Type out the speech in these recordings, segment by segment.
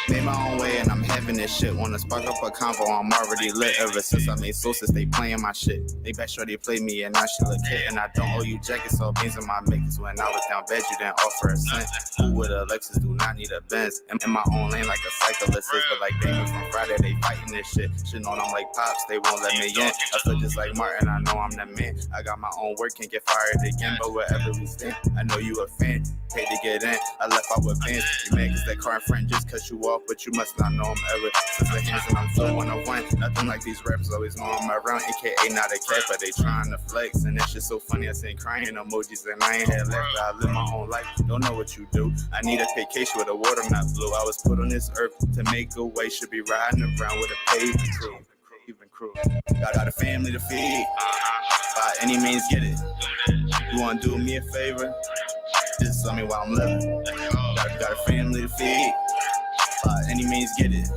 Made my own way and I'm having this shit. Wanna spark up a convo, I'm already lit. Ever since I made sources, they playing my shit. They back sure they play me and now she look hit. And I don't owe you jackets or beans in my mix. When I was down bad, you didn't offer a cent. Who with a Lexus do not need a Benz. In my own lane like a cyclist is. But like Damon from Friday, they fighting this shit. Shit on I'm like Pops, they won't let me in. I feel just like Martin, I know I'm the man. I got my own work, can't get fired again. But wherever we stand, I know you a fan. Paid to get in, I left out with bands. You mad cause that car in front just cut you off, but you must not know I'm ever. Since the hands and I'm so 101. Nothing like these rappers always know I'm around. AKA not a cat, but they trying to flex. And that shit so funny, I seen crying emojis and I ain't had left. But I live my own life, don't know what you do. I need a vacation with a water not blue. I was put on this earth to make a way. Should be riding around with a paved crew. Even crew. Got a family to feed. By any means get it. You wanna do me a favor? Just tell me while I'm living. Got a family to feed. By any means get it.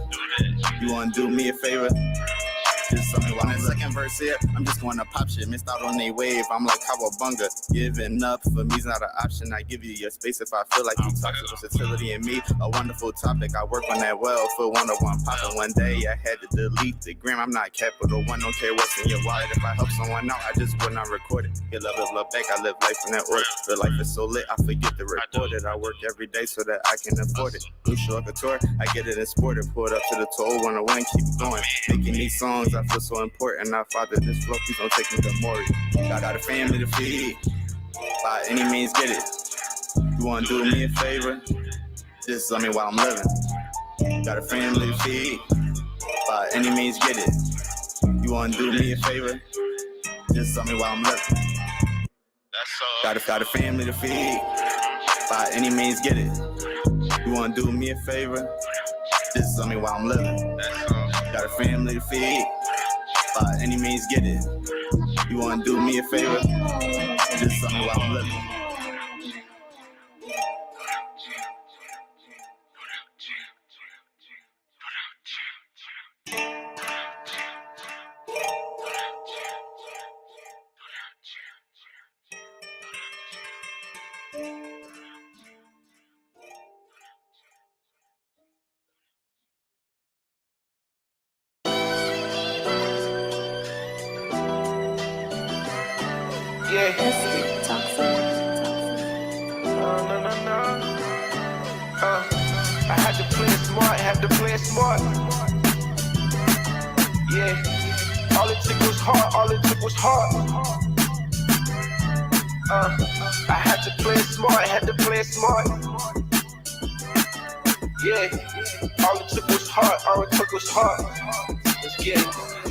You wanna do me a favor? Just tell me while I'm second verse here. I'm just going to pop shit. Missed out on a wave. I'm like Cowabunga. Giving up for me's not an option. I give you your space if I feel like you toxic. Versatility in me, a wonderful topic. I work on that well for 101 popping. One day I had to delete the gram. I'm not capital one. Don't care what's in your wallet. If I help someone out, I just would not record it. Get love back. I live life in that order. The life is so lit, I forget to record it. I work every day so that I can afford it. Blue Shore Couture, I get it in sport. Pull it up to the toll 101, keep going. Making these songs, I feel so important. I father this flow, please don't take me to Maury. Got a family to feed. By any means get it. You wanna do me a favor? Just tell me while I'm living. Got a family to feed. By any means get it. You wanna do me a favor? Just tell me while I'm living. Got a family to feed. By any means get it. You wanna do me a favor? Just tell me while I'm living. Got a family to feed. By any means get it. You wanna do me a favor? Just tell me while I'm living. Yeah. I had to play it smart, Yeah. All it took was heart, I had to play it smart, Yeah. All it took was heart, Let's get it.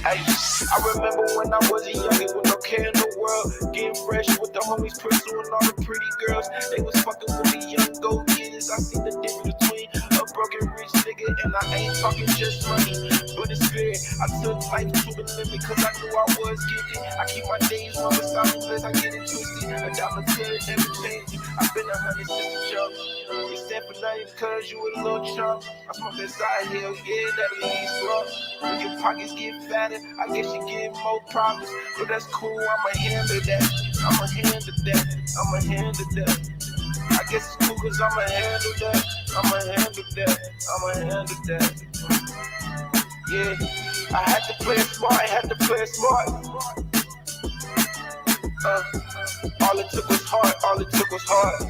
I remember when I was a youngin' with no care in the world, getting fresh with the homies, pursuing all the pretty girls. They was fucking with the young go-getters. I see the difference between a broken rich nigga and I ain't talking just money, but it's spirit. I took life to the limit cause I knew I was getting. I keep my days one beside me unless I get it twisted. $1 good, never change. I've been 100 since the jump. You stand for nothing cause you a little chump. I smoke that side hill, that leaves rough. When your pockets get fatter, I guess you get more problems. But that's cool, I'ma handle that. I guess it's cool cause I'ma handle that. Yeah, I had to play it smart, All it took was heart,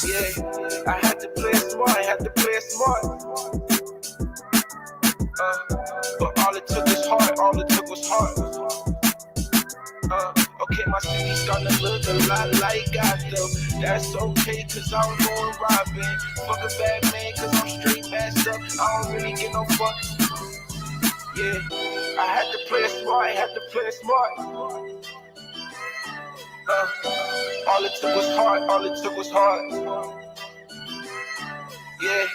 Yeah, I had to play it smart, But all it took was heart, Okay, my city starting to look a lot like Gotham. That's okay, cause I'm going robbing. Fuck a bad man, cause I'm straight messed up. I don't really get no fuck. Yeah, I had to play it smart, All it took was heart, Yeah,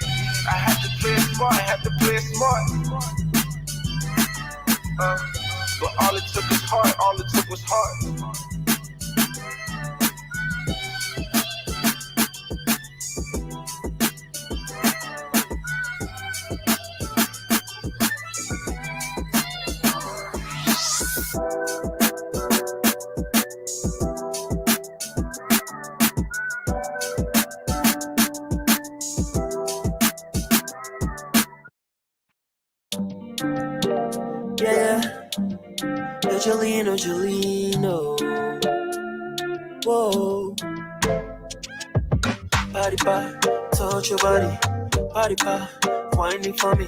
I had to play it smart, But all it took was heart, Angelina. Whoa. Body pie, touch your body. Body pie, whining for me.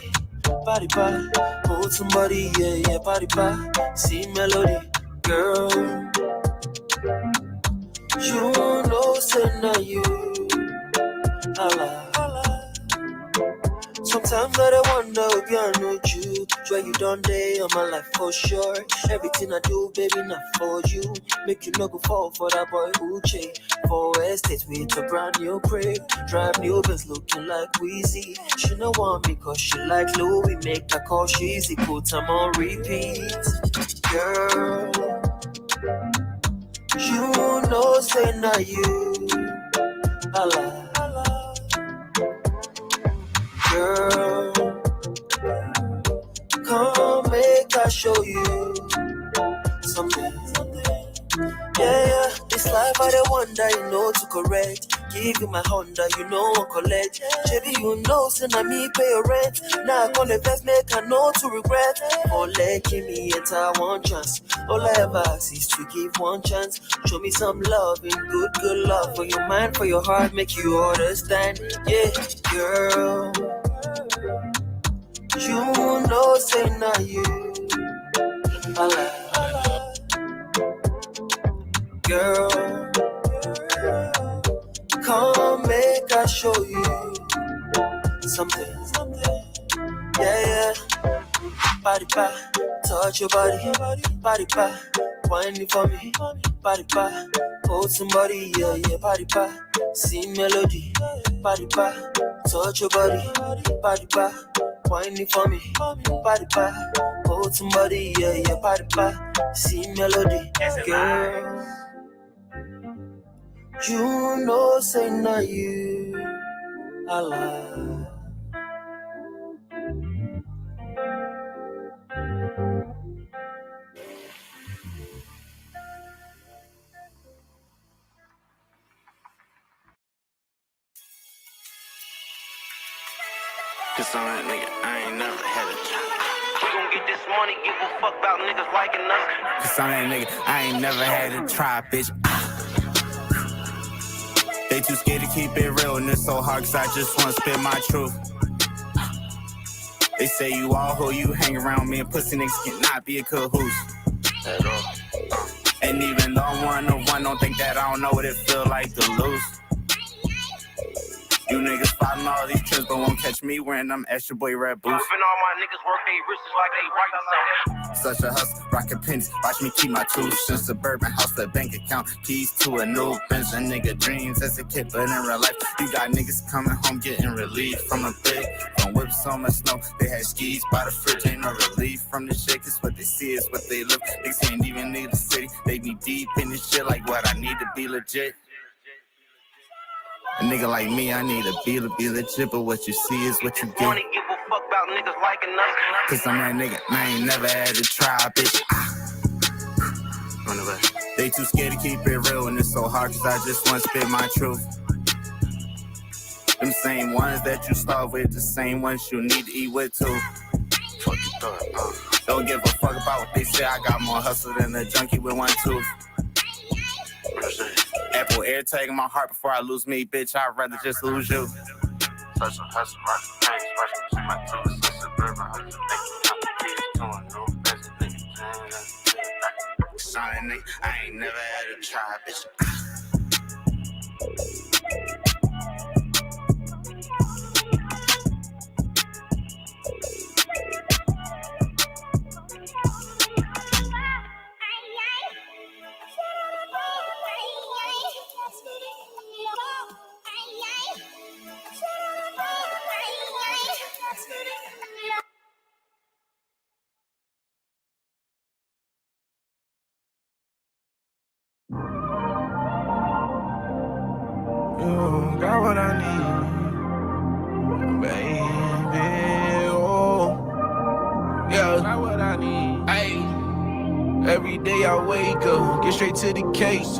Body pie, hold somebody, yeah, yeah. Body pie, see melody, girl. You know, say now you. Sometimes I wonder if I know you. Sure you done day on my life for sure. Everything I do, baby, not for you. Make you no go fall for that boy Uche. For estates with a brand new crib. Drive new Benz looking like Weezy. She no want me cause she like Louis. Make her call sheezy, put them on repeat. Girl, you know say now you. Girl, come make I show you something. Yeah, yeah, this life I don't wonder, you know to correct. Give you my Honda, you know I collect. Baby, you know, send me pay your rent. Now I call the best, make I know to regret. Oh, give me enter one chance. All I ever ask is to give one chance. Show me some love and good love. For your mind, for your heart, make you understand. Yeah, girl, you know, say now you. Girl, come make I show you something. Yeah, yeah. Body pie, touch your body. Body pie, whining for me. Body pie, hold somebody. Yeah, yeah. Body pie, sing melody. Body pie, touch your body. Body pie, whining for me. Body pie, hold somebody. Yeah, yeah. Body pie, sing melody. Girl, you know, say now you alive. Cause I'm that nigga, I ain't never had a job. We gon' get this money, give a fuck about niggas liking us. Cause I'm that nigga, I ain't never had to try, bitch. They too scared to keep it real, and it's so hard cause I just wanna spit my truth. They say you all who you hang around me and pussy niggas cannot be a cahoose. At all. And even though I'm 1-1, don't think that I don't know what it feel like to lose. You niggas following all these trends, but won't catch me wearing them extra boy red boots. All my niggas work they wrists like they white. Such a hustle, rockin' pennies, watch me keep my tools. Since suburban house, the bank account, keys to a new Benz. A nigga dreams as a kid, but in real life, you got niggas coming home getting relief from a big, from whips on the snow. They had skis by the fridge, ain't no relief from the shit, cause what they see is what they live. Niggas ain't even need the city, they be deep in this shit like what I need to be legit. A nigga like me, I need to be legit, but what you see is what you get. Money, give a fuck about niggas liking us. Cause I'm that nigga, I ain't never had to try, bitch. They too scared to keep it real, and it's so hard cause I just wanna spit my truth. Them same ones that you starve with, the same ones you need to eat with too. Fuck you thought, Don't give a fuck about what they say, I got more hustle than a junkie with one tooth. Apple AirTag in my heart before I lose me, bitch, I'd rather just lose you. Such a hustle, rock the chains, watch me see my tools, such a suburban hustle, nigga, I ain't never had to try, bitch. You got what I need, baby. Oh, yeah, got what I need. Ay, every day I wake up, get straight to the case.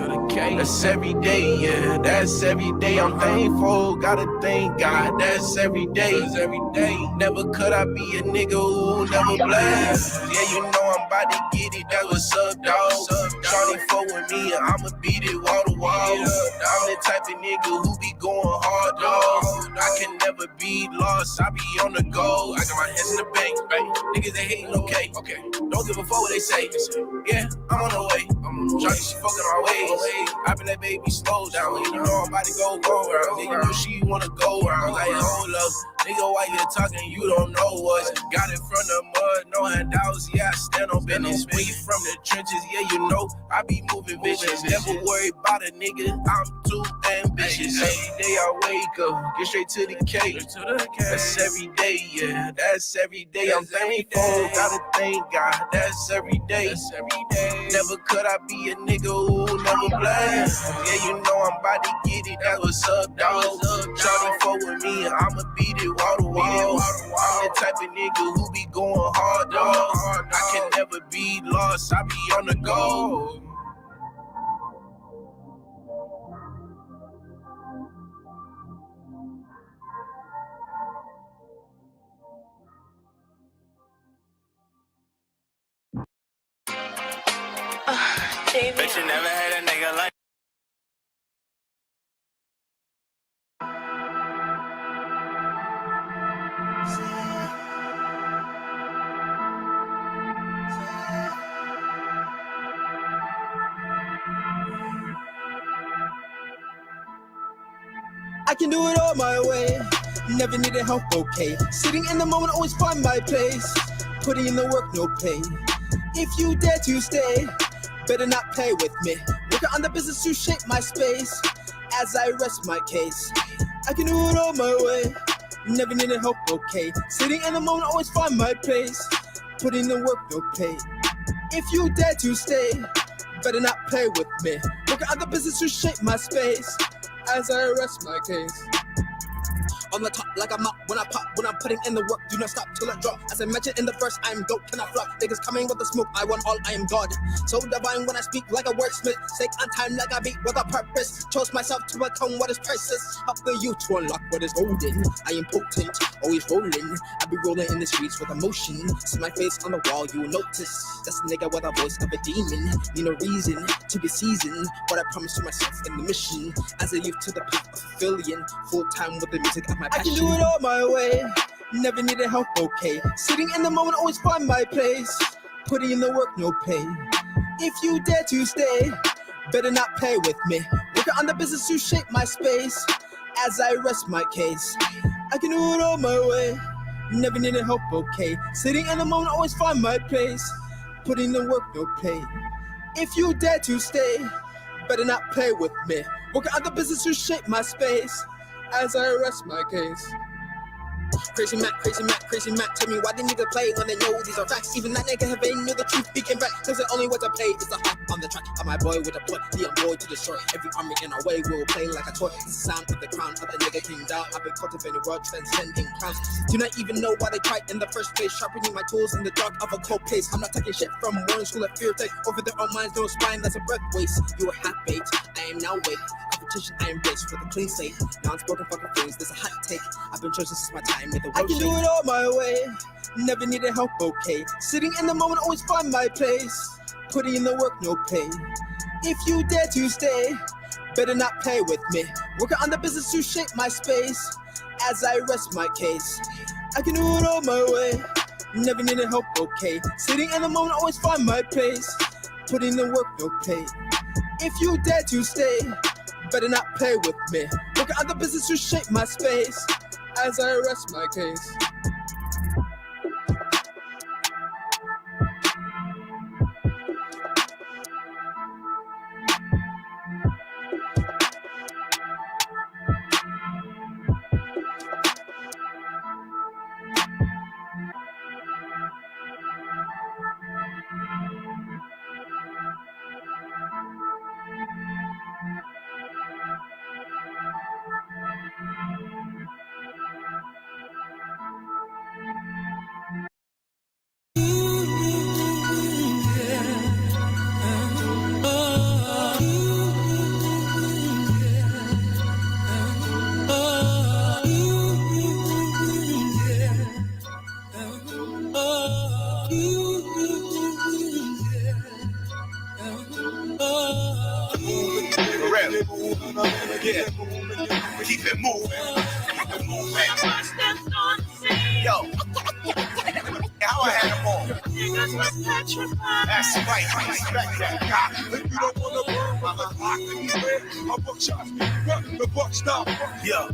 That's every day, yeah. That's every day. I'm thankful, gotta thank God. That's every day. Never could I be a nigga who never blessed. Yeah, you know I'm about to get it, that's what's up, dog. Shawty fuck with me and I'ma beat it wall to wall. I'm the type of nigga who be going hard, dog. I can never be lost, I be on the go. I got my hands in the bank, niggas they hating, okay. Don't give a fuck what they say. Yeah, I'm on the way. Shawty, she fucking my ways. I been that baby slow down. You know I'm about to go around. Yeah, you know she wanna go around. Like, hold up. Nigga, why you talking? You don't know us. Got it from the mud, no handouts. Yeah, I stand on business. When you from the trenches, yeah, you know I be moving vicious. Never worry about a nigga, I'm too ambitious. Every day I wake up, get straight to the cake. That's every day, yeah, that's every day. I'm thankful, gotta thank God. That's every day. Never could I be a nigga who never blame. Yeah, you know I'm about to get it. That's what's up, dog. Shawty fuck with me, and I'ma beat it wall to wall. I'm the type of nigga who be going hard, dog. I can never be lost, I be on the go. Bet you never had a nigga like. I can do it all my way, never needed help, okay. Sitting in the moment, always find my place. Putting in the work, no pay. If you dare to stay, better not play with me. Working on the business to shape my space as I rest my case. I can do it all my way, never needed help, okay. Sitting in the moment, always find my place. Putting in the work, no pay. If you dare to stay, better not play with me. Working on the business to shape my space as I rest my case. On the top like I'm up when I pop, when I'm putting in the work, do not stop till I drop. As I mentioned in the verse, I am dope, cannot flop. Niggas coming with the smoke, I want all, I am God. So divine when I speak like a wordsmith. Stay on time like I beat with a purpose. Chose myself to become what is priceless. Up the youth to unlock what is golden. I am potent, always rolling. I be rolling in the streets with emotion. See my face on the wall, you will notice. That's a nigga with a voice of a demon. Need no reason to be seasoned. What I promised to myself in the mission. As a youth to the path of fulfilling. Full time with the music of my passion. I can do it all my way, never needed help, okay. Sitting in the moment, always find my place. Putting in the work, no pay. If you dare to stay, better not play with me. Working on the business to shape my space as I rest my case. I can do it all my way, never needed help, okay. Sitting in the moment, always find my place. Putting in the work, no pay. If you dare to stay, better not play with me. Working on the business to shape my space as I rest my case. Crazy Mac, tell me why they need to play when they know these are facts. Even that nigga have knew the truth, he came back. Cause the only way to play is the hop on the track of my boy with a point. The boy to destroy every army in our way. We'll play like a toy. It's the sound of the crown of the nigga king down. I've been cultivating world transcending crowns. Do not even know why they tried in the first place. Sharpening my tools in the dark of a cold place. I'm not taking shit from one school of fear. Take over their own minds, no spine, that's a breath waste. You were half baked, I am now wake. Competition I embrace for the clean slate. Non-spoken fucking things, there's a hot take. I've been chosen since my time in the world. I can do it all my way, never needed help, okay. Sitting in the moment, always find my place. Putting in the work, no pay. If you dare to stay, better not play with me. Working on the business to shape my space as I rest my case. I can do it all my way, never needed help, okay. Sitting in the moment, always find my place. Putting in the work, no pay. If you dare to stay, better not play with me. Working on the business to shape my space as I rest my case. movement. Yo, how I had them all. That's right, I respect that. If you don't wanna burn from the clock, then you win. I buck shots, run, the buck stop. Yeah.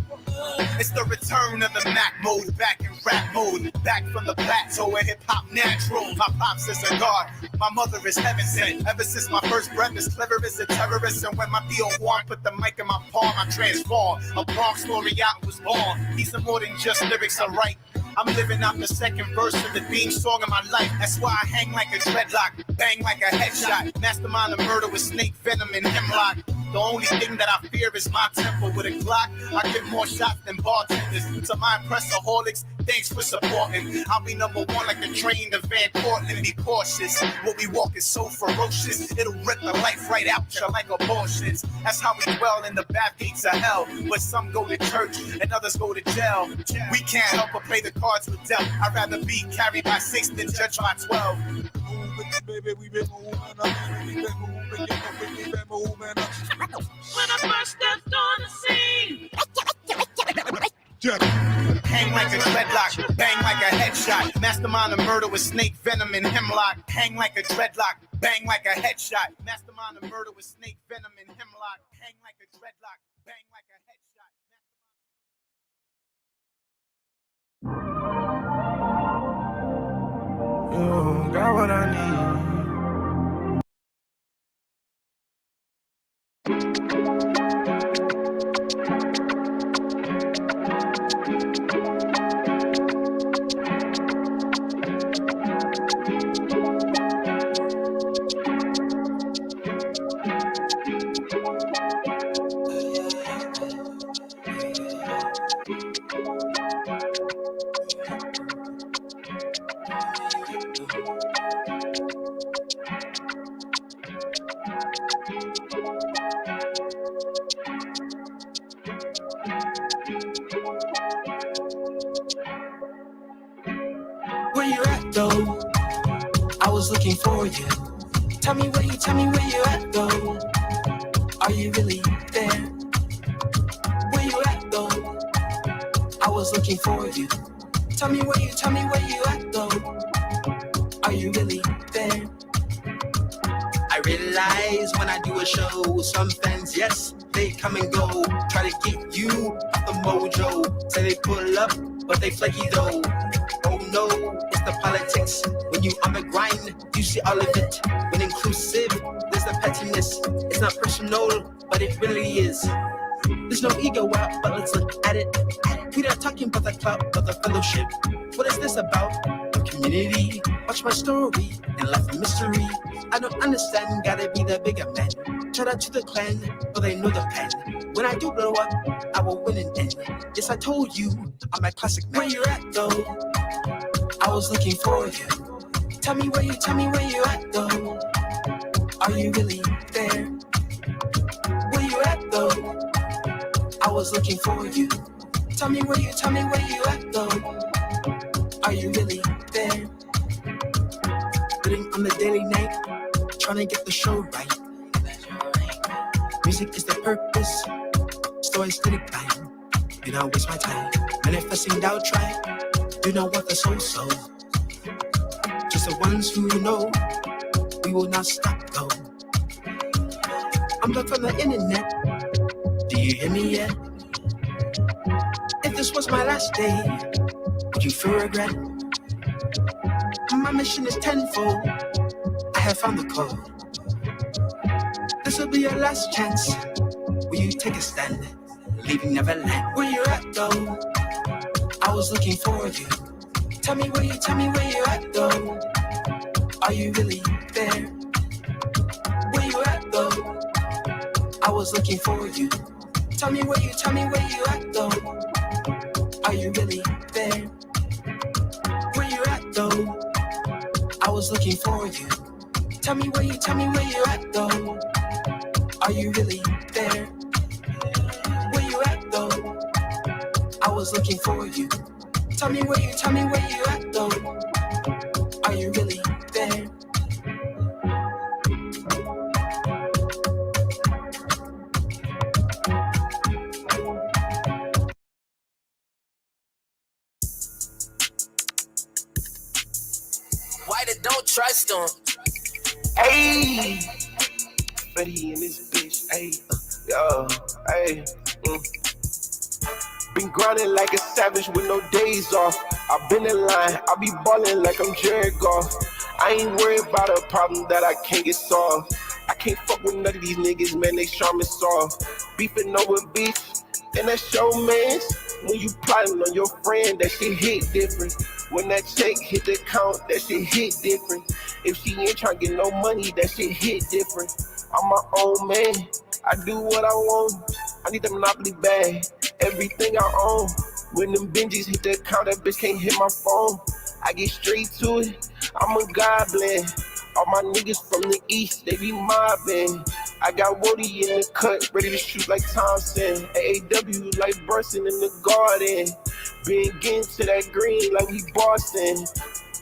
It's the return of the Mac mode, back in rap mode, back from the plateau where hip hop natural. My pops is a god, my mother is heaven sent. Ever since my first breath, as clever as a terrorist. And when my Theo Juan put the mic in my palm, I transformed. A Bronx laureate was born. These are more than just lyrics I write. I'm living out the second verse of the theme song of my life. That's why I hang like a dreadlock, bang like a headshot. Mastermind of murder with snake venom and hemlock. The only thing that I fear is my temper with a Glock. I get more shots than bartenders. To my impressaholics, thanks for supporting. I'll be number one like the train to Van Cortlandt. Be cautious. What we walk is so ferocious. It'll rip the life right out you like abortions. That's how we dwell in the back gates of hell. But some go to church and others go to jail. We can't help but play the cards we're dealt. I'd rather be carried by 6 than judged by 12. Baby, we been moving, we been moving. When I first stepped on the scene, Hang like a dreadlock, bang like a headshot. Mastermind of murder with snake venom and hemlock. Hang like a dreadlock, bang like a headshot. Mastermind of murder with snake venom and hemlock. Hang like a dreadlock, bang like a headshot. You got what I need. Where you at though? I was looking for you. Tell me where you at though? Are you really there? Where you at though? I was looking for you. Tell me where you at though? Are you really there? I realize when I do a show, some fans, yes, they come and go. Try to get you off the mojo. Say they pull up, but they flaky though. Oh no, it's the politics. When you on the grind, you see all of it. When inclusive, there's the pettiness. It's not personal, but it really is. There's no ego out, but let's look at it. We're not talking about the clout, but the fellowship. What is this about? The community. Watch my story and life a mystery. I don't understand, gotta be the bigger man. Shout out to the clan, but they know the plan. When I do blow up, I will win and end. Yes, I told you, I'm a classic man. Where you at though? I was looking for you. Tell me where you at though? Are you really there? Where you at though? I was looking for you. Tell me where you at though? Are you really there? Putting on the daily night, trying to get the show right. Music is the purpose, story steady time. Do not waste my time. Manifesting doubt, try. Do not want the so-so. Just the ones who know we will not stop though. I'm back from the internet. Do you hear me yet? If this was my last day, would you feel regret? My mission is tenfold. I have found the code. This will be your last chance. Will you take a stand? Leaving Neverland. Where you at though? I was looking for you. Tell me where you at though? Are you really there? Where you at though? I was looking for you. Tell me where you at though? Are you really there? Where you at though? I was looking for you. Tell me where you at though? Are you really there? Where you at though? I was looking for you. Tell me where you at though? Are you really there? it, don't trust them. Ayy, Fetty in this bitch, ayy, yo, ayy, Been grinding like a savage with no days off. I've been in line, I be ballin' like I'm Jared Goff. I ain't worried about a problem that I can't get solved. I can't fuck with none of these niggas, man, they charm is soft. Beefing over beef, and that's your man's. When you plotting on your friend, that shit hit different. When that check hit the account, that shit hit different. If she ain't tryna get no money, that shit hit different. I'm my own man, I do what I want. I need the Monopoly bag, everything I own. When them Benjis hit the account, that bitch can't hit my phone. I get straight to it, I'm a goblin. All my niggas from the east, they be mobbing. I got Woody in the cut, ready to shoot like Thompson. AAW like Brunson in the garden. Been getting to that green like we Boston.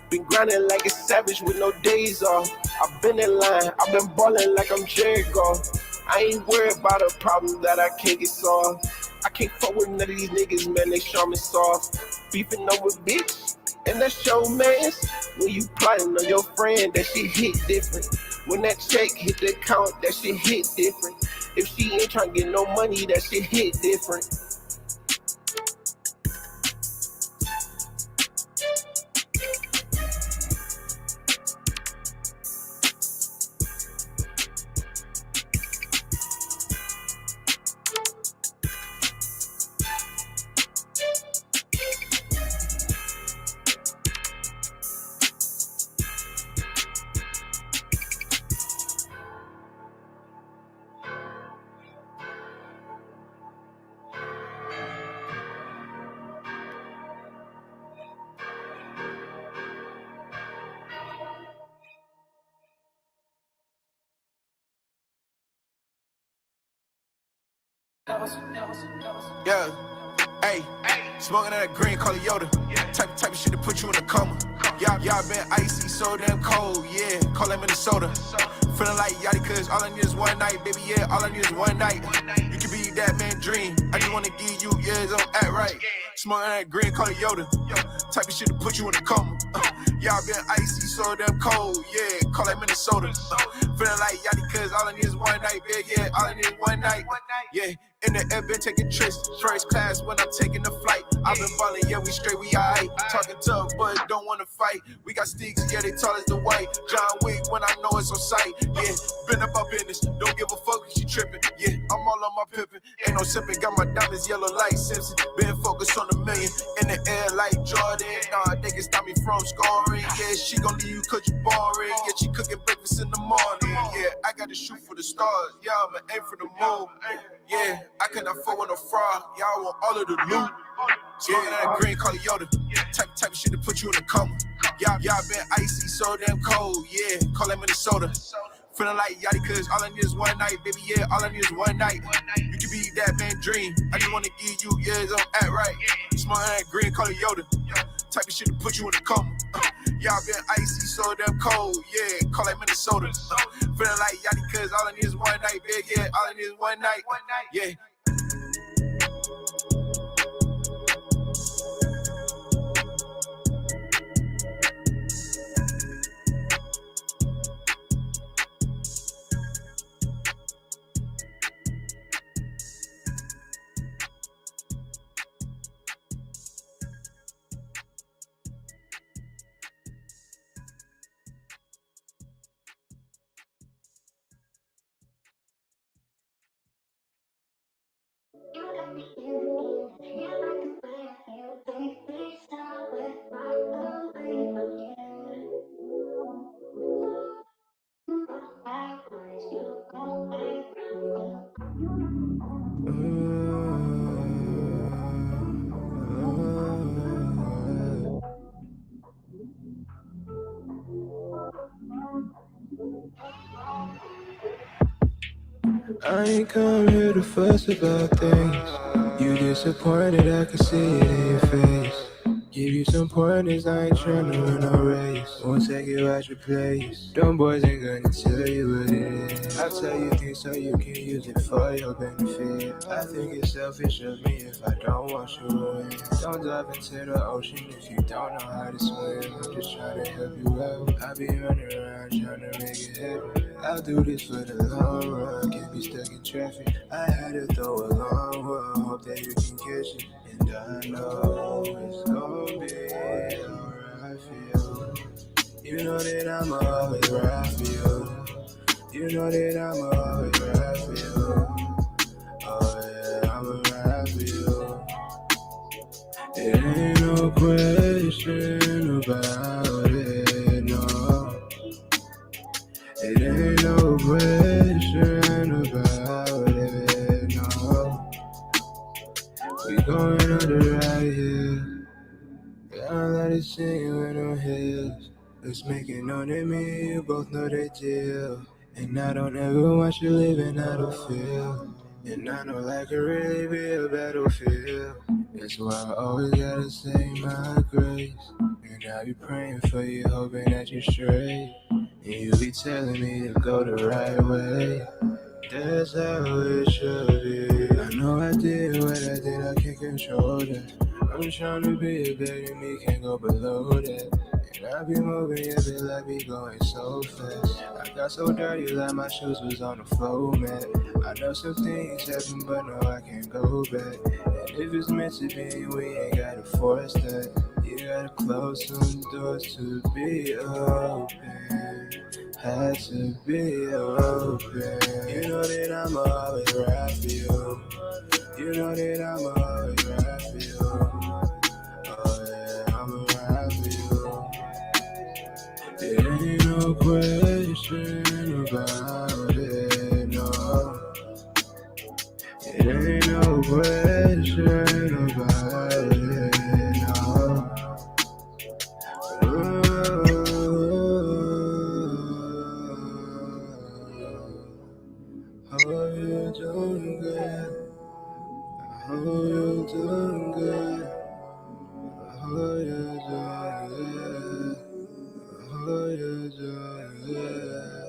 Been grinding like a savage with no days off. I've been in line, I've been ballin' like I'm Jared Goff. I ain't worried about a problem that I can't get solved. I can't fuck with none of these niggas, man, they charm is soft. Beefing over bitch, and that's your man's. When you plotting on your friend, that shit hit different. When that check hit the account, that shit hit different. If she ain't tryna get no money, that shit hit different. Yeah, hey, smoking that green color Yoda. Type of shit to put you in a coma. Y'all been icy, so damn cold, yeah. Call that Minnesota. Feeling like Yachty, cause all I need is one night, baby, yeah. All I need is one night. You can be that man dream. I just wanna give you, yeah, don't act right. Smoking that green color Yoda. Type of shit to put you in a coma. Y'all been icy, so damn cold, yeah. Call that Minnesota. Feeling like Yachty, cause all I need is one night, baby, yeah. All I need is one night, yeah. In the air, been taking trips, first class when I'm taking the flight. I've been ballin', yeah, we straight, we aight. Talking tough, but don't wanna fight. We got sticks, yeah, they tall as the white. John Wick when I know it's on sight, yeah. Been up our business, don't give a fuck if she trippin', yeah. I'm all on my pippin', ain't no sippin', got my diamonds yellow like Simpson. Been focused on the million, in the air like Jordan. Nah, they can stop me from scoring, yeah. She gon' leave you cause you boring, yeah. She cooking breakfast in the morning, yeah. I gotta shoot for the stars, yeah, I'ma aim for the moon, yeah. I cannot afford with a fraud, y'all want all of the loot. Smoking that green color Yoda, type of shit to put you in a coma. Y'all been icy, so damn cold, yeah. Call that Minnesota. Feeling like Yachty, cause all I need is one night, baby, yeah. All I need is one night. You can be that man dream. I just wanna give you, yeah, don't act right. Smoking that green color Yoda, type of shit to put you in a coma. Y'all been icy, so damn cold, yeah. Call that Minnesota. Feeling like Yachty, cause all I need is one night, baby, yeah. All I need is one night, yeah. I ain't come here to fuss about things. You disappointed, I can see it in your face. Give you some pointers, I ain't tryna win no race. Won't take you out your place. Them boys ain't gonna tell you what it is. I'll tell you things so you can use it for your benefit. I think it's selfish of me if I don't want you to win. Don't dive into the ocean if you don't know how to swim. I'm just trying to help you out. I'll be running around trying to make it happen. I'll do this for the long run, can't be stuck in traffic. I had to throw a long one, hope that you can catch it. And I know it's gonna be alright for you. You know that I'm always right for you. You know that I'm always right for you. Oh yeah, I'm right for you. It ain't no question about it, no. It ain't no question about it, no. We going under right here. I'll let it sing when I'm here. Let's make it known that me and you both know the deal. And I don't ever want you living out of fear. And I know life could really be a battlefield. That's why I always gotta say my grace. And I be praying for you, hoping that you're straight. And you be telling me to go the right way. That's how it should be. I know I did what I did, I can't control that. I'm trying to be a better me, can't go below that. And I be moving, yeah, feel like be going so fast. I got so dirty like my shoes was on the floor, man. I know some things happen, but no, I can't go back. And if it's meant to be, we ain't gotta force that. You gotta close some doors to be open. Had to be open. You know that I'm always right for you. You know that I'm always right for you. Oh yeah, I'm right for you. It ain't no question about it, no. It ain't no question about it, no. How you doing good? How you doing good? How you doing good? How you doing good?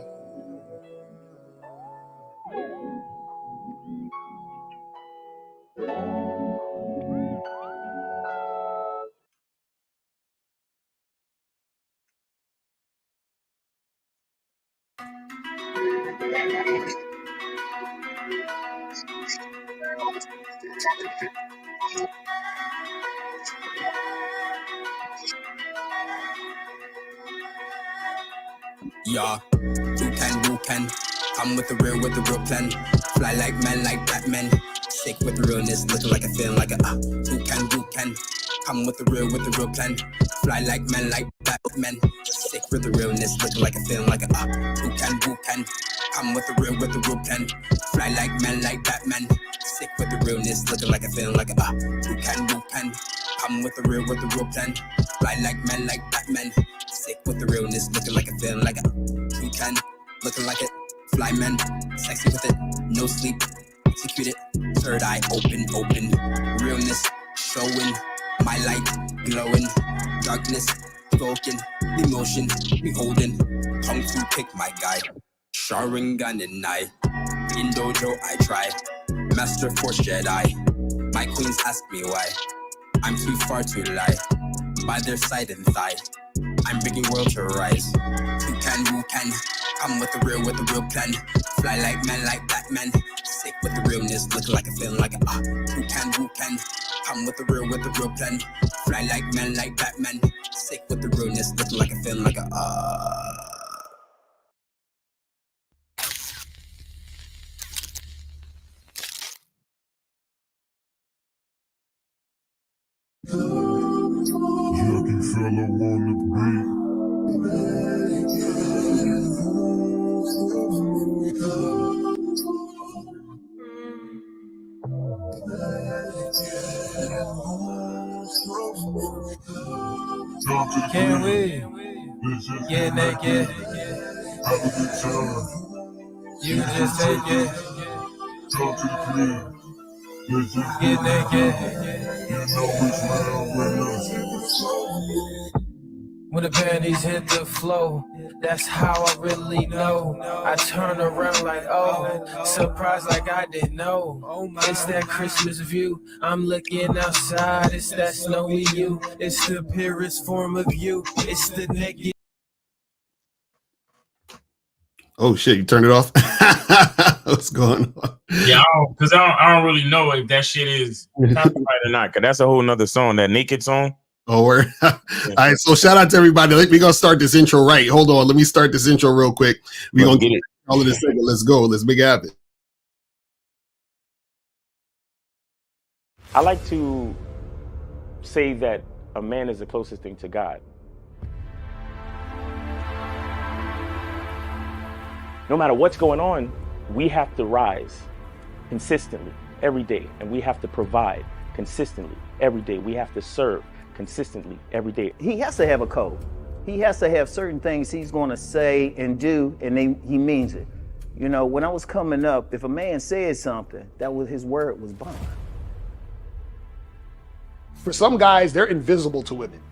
Yeah, who can come with the real plan. Fly like men, like Batman. Sick with the realness, looking like a feeling like a who can come with the real plan. Fly like men, like Batman. Sick with the realness, looking like a feeling like a who can come with the real plan. Fly like men, like Batman. Sick with the realness, looking like a feeling like a who can come with the real plan. Fly like men, like Batman. Sick with the realness, looking like a feeling like a who can, looking like it. Fly men, sexy with it, no sleep, execute it. Third eye open, realness showing, my light glowing, darkness spoken, emotion beholding. Kung Fu pick my guy, Sharingan and I. In dojo I try, Master Force Jedi. My queens ask me why, I'm too far to lie. By their side and thigh, I'm bringing world to rise. Who can come with the real plan. Fly like men, like Batman. Sick with the realness, looking like a feeling like a who can come with the real plan. Fly like men, like Batman. Sick with the realness, looking like a feeling like a Junkie fella on the beat. Can we get naked? Have a good time. You can just take it. Talk to the crib. Get naked. You know it's real when When the panties hit the flow, that's how I really know. I turn around like, oh, surprised like I didn't know. It's that Christmas view. I'm looking outside. It's that snowy you. It's the purest form of you. It's the naked. Oh shit! You turned it off. What's going on? Yeah, because I don't really know if that shit is copyright or not. Because that's a whole nother song, that Naked song. Oh, we're all right. So shout out to everybody. We're gonna start this intro right. Hold on. Let me start this intro real quick. We're gonna get it all in a second. Let's go. Let's make it happen. I like to say that a man is the closest thing to God. No matter what's going on, we have to rise consistently every day, and we have to provide consistently every day. We have to serve consistently every day. He has to have a code. He has to have certain things he's going to say and do, and he means it. You know, when I was coming up, if a man said something, that was his word was bond. For some guys, they're invisible to women.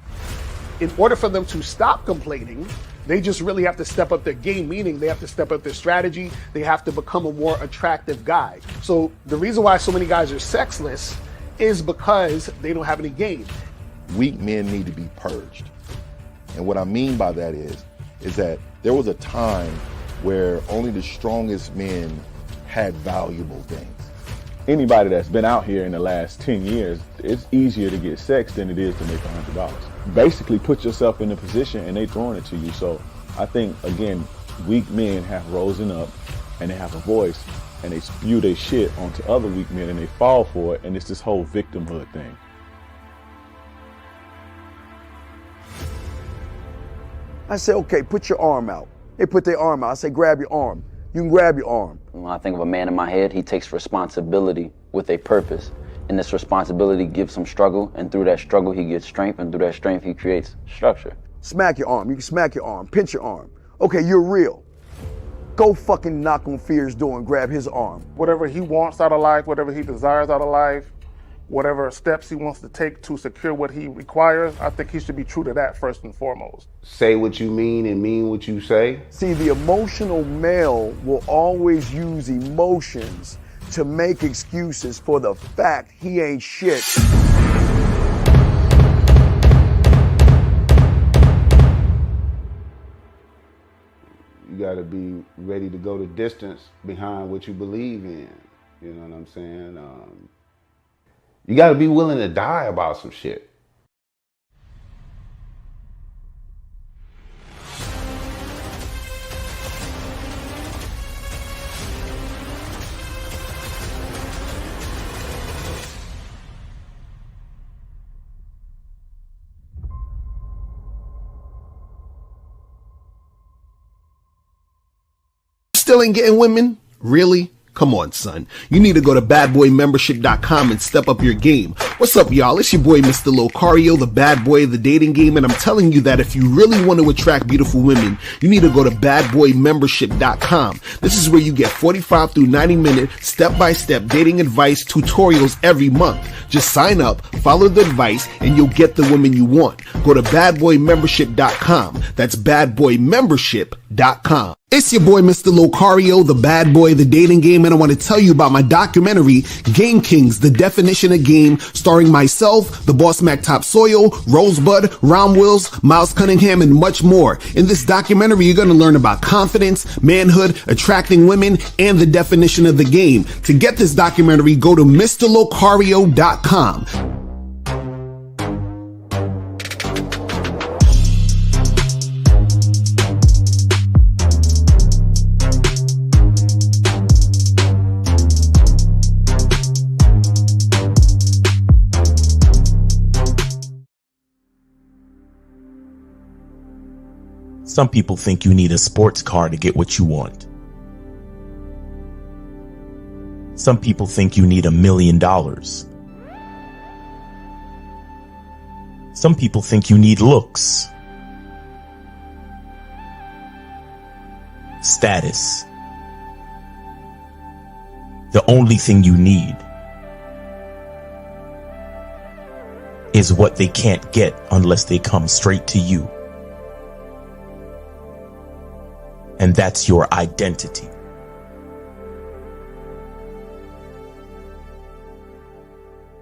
In order for them to stop complaining, they just really have to step up their game, meaning they have to step up their strategy. They have to become a more attractive guy. So the reason why so many guys are sexless is because they don't have any game. Weak men need to be purged. And what I mean by that is that there was a time where only the strongest men had valuable things. Anybody that's been out here in the last 10 years, it's easier to get sex than it is to make $100. Basically put yourself in a position and they throwing it to you. So I think, again, weak men have risen up and they have a voice and they spew their shit onto other weak men and they fall for it. And it's this whole victimhood thing. I say, okay, put your arm out. They put their arm out. I say, grab your arm. You can grab your arm. When I think of a man in my head, he takes responsibility with a purpose. And this responsibility gives him struggle, and through that struggle, he gets strength, and through that strength, he creates structure. Smack your arm. You can smack your arm. Pinch your arm. Okay, you're real. Go fucking knock on Fear's door and grab his arm. Whatever he wants out of life, whatever he desires out of life, whatever steps he wants to take to secure what he requires, I think he should be true to that first and foremost. Say what you mean and mean what you say. See, the emotional male will always use emotions to make excuses for the fact he ain't shit. You gotta be ready to go the distance behind what you believe in. You know what I'm saying? You gotta be willing to die about some shit. Still ain't getting women? Really? Come on, son. You need to go to badboymembership.com and step up your game. What's up, y'all? It's your boy, Mr. Locario, the bad boy of the dating game, and I'm telling you that if you really want to attract beautiful women, you need to go to badboymembership.com. This is where you get 45 through 90-minute step-by-step dating advice tutorials every month. Just sign up, follow the advice, and you'll get the women you want. Go to badboymembership.com. That's badboymembership.com. It's your boy, Mr. Locario, the bad boy of the dating game, and I want to tell you about my documentary, Game Kings, The Definition of Game, starring myself, the Boss Mac Top Soil, Rosebud, Ron Wills, Miles Cunningham, and much more. In this documentary, you're going to learn about confidence, manhood, attracting women, and the definition of the game. To get this documentary, go to MrLocario.com. Some people think you need a sports car to get what you want. Some people think you need $1 million. Some people think you need looks, status. The only thing you need is what they can't get unless they come straight to you. And that's your identity.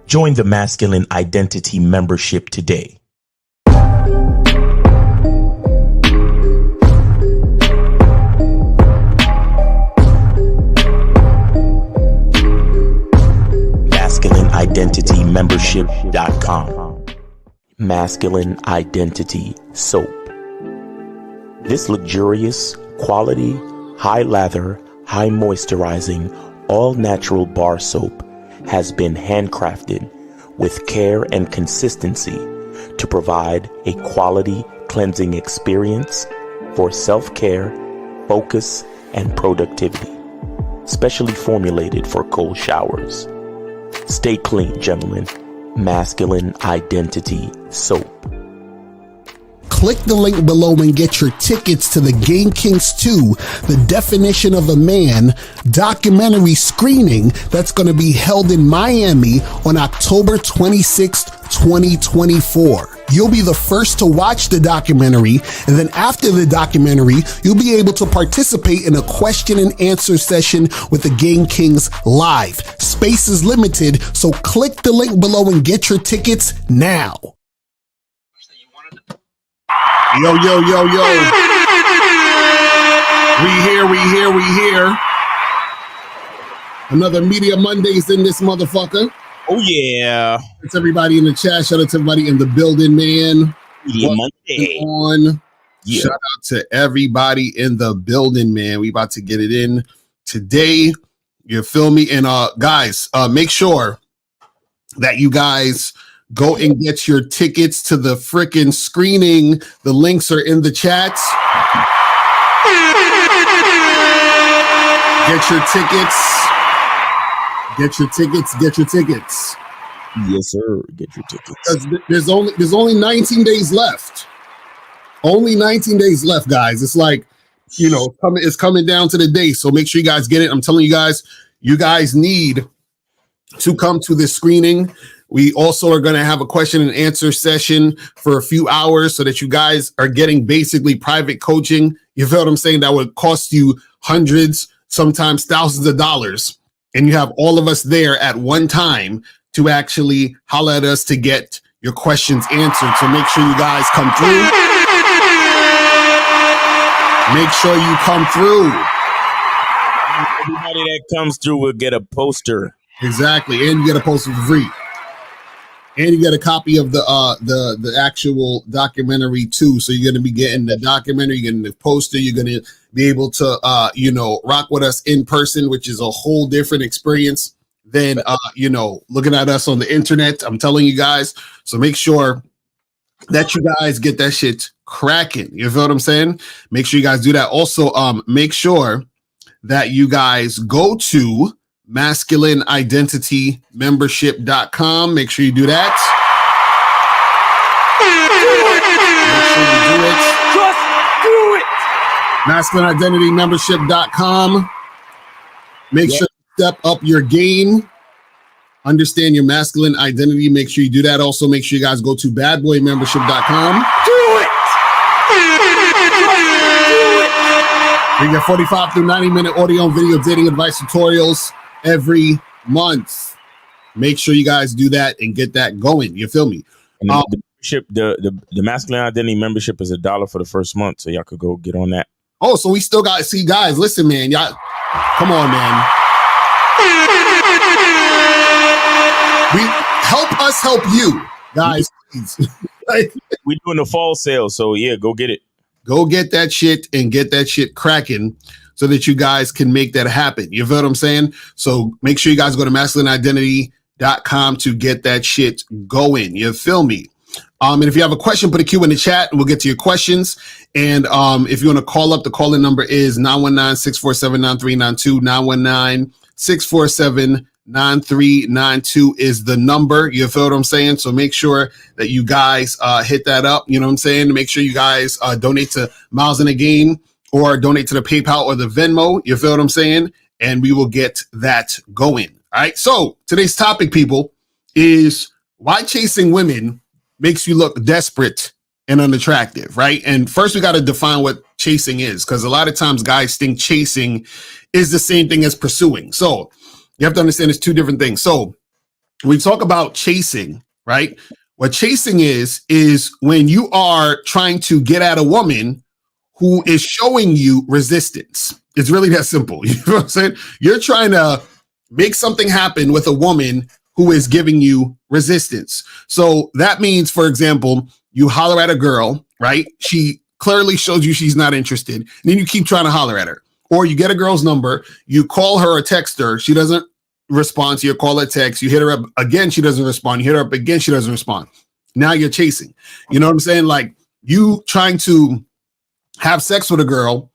Join the Masculine Identity membership today. MasculineIdentityMembership.com. Masculine Identity Soap. This luxurious, quality, high lather, high moisturizing, all natural bar soap has been handcrafted with care and consistency to provide a quality cleansing experience for self-care, focus, and productivity. Specially formulated for cold showers. Stay clean, gentlemen. Masculine Identity Soap. Click the link below and get your tickets to the Game Kings 2, The Definition of a Man documentary screening that's going to be held in Miami on October 26th, 2024. You'll be the first to watch the documentary, and then after the documentary, you'll be able to participate in a question and answer session with the Game Kings live. Space is limited, so click the link below and get your tickets now. Yo. We here. Another Media Mondays in this motherfucker. Oh, yeah. It's everybody in the chat. Shout out to everybody in the building, man. Media Monday. Yeah. Shout out to everybody in the building, man. We about to get it in today. You feel me? And guys, make sure that you guys go and get your tickets to the freaking screening. The links are in the chats. Get your tickets. Yes, sir. Get your tickets. There's only 19 days left. Only 19 days left, guys. It's like, it's coming down to the day. So make sure you guys get it. I'm telling you guys need to come to this screening. We also are going to have a question and answer session for a few hours so that you guys are getting basically private coaching. You feel what I'm saying? That would cost you hundreds, sometimes thousands of dollars. And you have all of us there at one time to actually holler at us to get your questions answered. So make sure you guys come through. Make sure you come through. Everybody that comes through will get a poster. Exactly. And you get a poster for free. And you get a copy of the actual documentary too. So you're going to be getting the documentary, you're getting the poster, you're going to be able to rock with us in person, which is a whole different experience than looking at us on the internet. I'm telling you guys. So make sure that you guys get that shit cracking. You feel what I'm saying? Make sure you guys do that. Also, make sure that you guys go to MasculineIdentityMembership.com. Make sure you do that. Make sure you do it. Just do it. MasculineIdentityMembership.com. Make sure you step up your game. Understand your masculine identity. Make sure you do that. Also, make sure you guys go to BadBoyMembership.com. Do it. We get 45 through 90-minute audio and video dating advice tutorials every month. Make sure you guys do that and get that going. You feel me? And the membership, the Masculine Identity membership is $1 for the first month, so y'all could go get on that. Oh, so we still got to see, guys. Listen, man, y'all, come on, man. We help us help you, guys. Please. We're doing the fall sale, so yeah, go get it. Go get that shit and get that shit cracking so that you guys can make that happen. You feel what I'm saying? So make sure you guys go to masculineidentity.com to get that shit going. You feel me? And if you have a question, put a Q in the chat and we'll get to your questions. And if you want to call up, the call-in number is 919-647-9392. 919-647-9392 is the number. You feel what I'm saying? So make sure that you guys hit that up. You know what I'm saying? Make sure you guys donate to Miles in the Game or donate to the PayPal or the Venmo. You feel what I'm saying? And we will get that going. All right. So today's topic, people, is why chasing women makes you look desperate and unattractive, right? And first we got to define what chasing is, because a lot of times guys think chasing is the same thing as pursuing. So you have to understand it's two different things. So when we talk about chasing, right? What chasing is when you are trying to get at a woman who is showing you resistance. It's really that simple. You know what I'm saying? You're trying to make something happen with a woman who is giving you resistance. So that means, for example, you holler at a girl, right? She clearly shows you she's not interested. And then you keep trying to holler at her. Or you get a girl's number, you call her or text her, she doesn't respond to your call or text, you hit her up again, she doesn't respond, you hit her up again, she doesn't respond. Now you're chasing. You know what I'm saying? Like you trying to have sex with a girl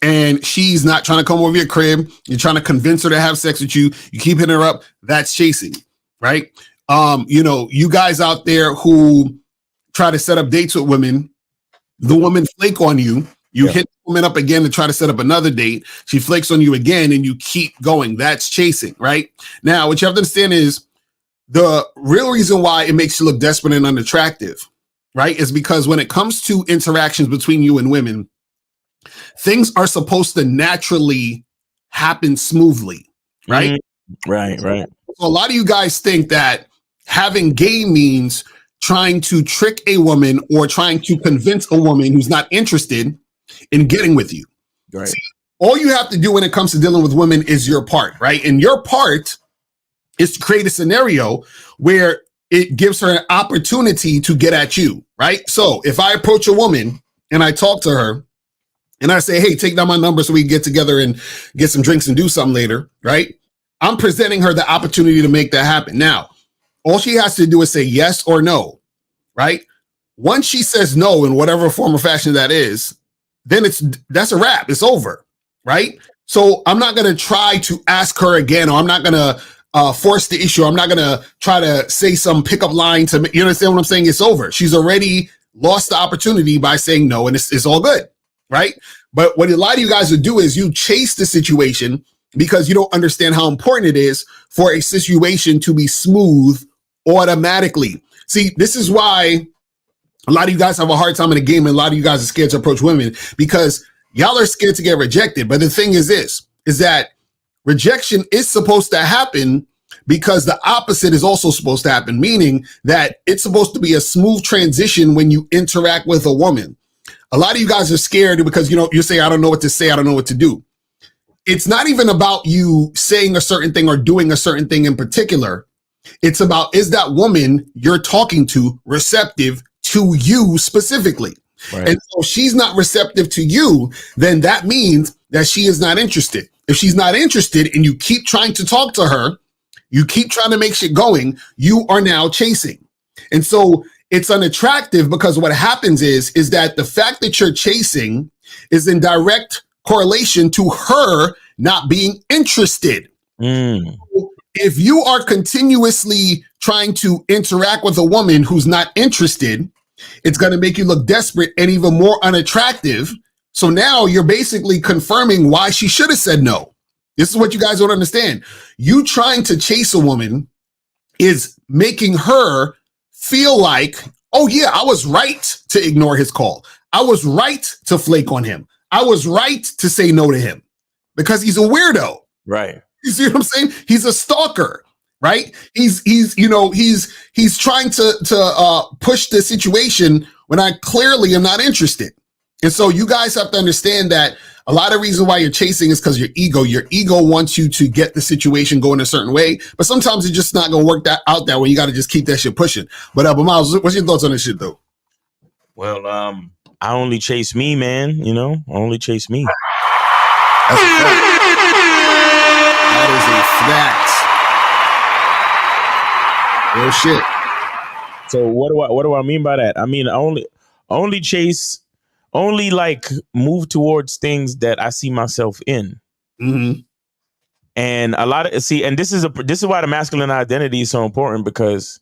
and she's not trying to come over your crib, you're trying to convince her to have sex with you, you keep hitting her up, that's chasing, right? You know, you guys out there who try to set up dates with women, the woman flake on you, you hit the woman up again to try to set up another date, she flakes on you again and you keep going, that's chasing, right? Now, what you have to understand is the real reason why it makes you look desperate and unattractive, right, is because when it comes to interactions between you and women, things are supposed to naturally happen smoothly, right? Right. So a lot of you guys think that having game means trying to trick a woman or trying to convince a woman who's not interested in getting with you. Right. See, all you have to do when it comes to dealing with women is your part, right? And your part is to create a scenario where it gives her an opportunity to get at you, right? So if I approach a woman and I talk to her and I say, hey, take down my number so we can get together and get some drinks and do something later, right? I'm presenting her the opportunity to make that happen. Now, all she has to do is say yes or no, right? Once she says no in whatever form or fashion that is, then that's a wrap. It's over, right? So I'm not going to try to ask her again, or I'm not going to force the issue. I'm not going to try to say some pickup line to, you understand what I'm saying? It's over. She's already lost the opportunity by saying no, and it's all good, right? But what a lot of you guys would do is you chase the situation because you don't understand how important it is for a situation to be smooth automatically. See, this is why a lot of you guys have a hard time in the game, and a lot of you guys are scared to approach women because y'all are scared to get rejected. But the thing is this, is that rejection is supposed to happen because the opposite is also supposed to happen, meaning that it's supposed to be a smooth transition when you interact with a woman. A lot of you guys are scared because, you know, you say, I don't know what to say, I don't know what to do. It's not even about you saying a certain thing or doing a certain thing in particular. It's about, is that woman you're talking to receptive to you specifically? Right. And so if she's not receptive to you, then that means that she is not interested. If she's not interested and you keep trying to talk to her, you keep trying to make shit going, you are now chasing. And so it's unattractive because what happens is that the fact that you're chasing is in direct correlation to her not being interested. If you are continuously trying to interact with a woman who's not interested, it's going to make you look desperate and even more unattractive. So now you're basically confirming why she should have said no. This is what you guys don't understand. You trying to chase a woman is making her feel like, oh yeah, I was right to ignore his call. I was right to flake on him. I was right to say no to him because he's a weirdo. Right. You see what I'm saying? He's a stalker, right? He's trying to push the situation when I clearly am not interested. And so you guys have to understand that a lot of reason why you're chasing is because your ego wants you to get the situation going a certain way, but sometimes it's just not going to work out that way. You got to just keep that shit pushing. But Miles, what's your thoughts on this shit though? Well, I only chase me, man. You know, I only chase me. That's a fact. That is a fact. Real shit. So what do I mean by that? I mean, I only chase, only like move towards things that I see myself in. Mm-hmm. And a lot of and this is why the masculine identity is so important, because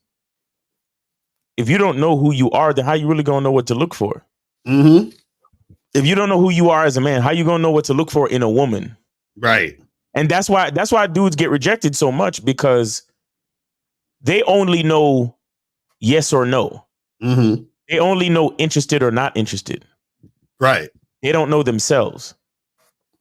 if you don't know who you are, then how you really gonna know what to look for? Mm-hmm. If you don't know who you are as a man, how you gonna know what to look for in a woman? Right. And that's why dudes get rejected so much, because they only know yes or no. Mm-hmm. They only know interested or not interested. Right. They don't know themselves.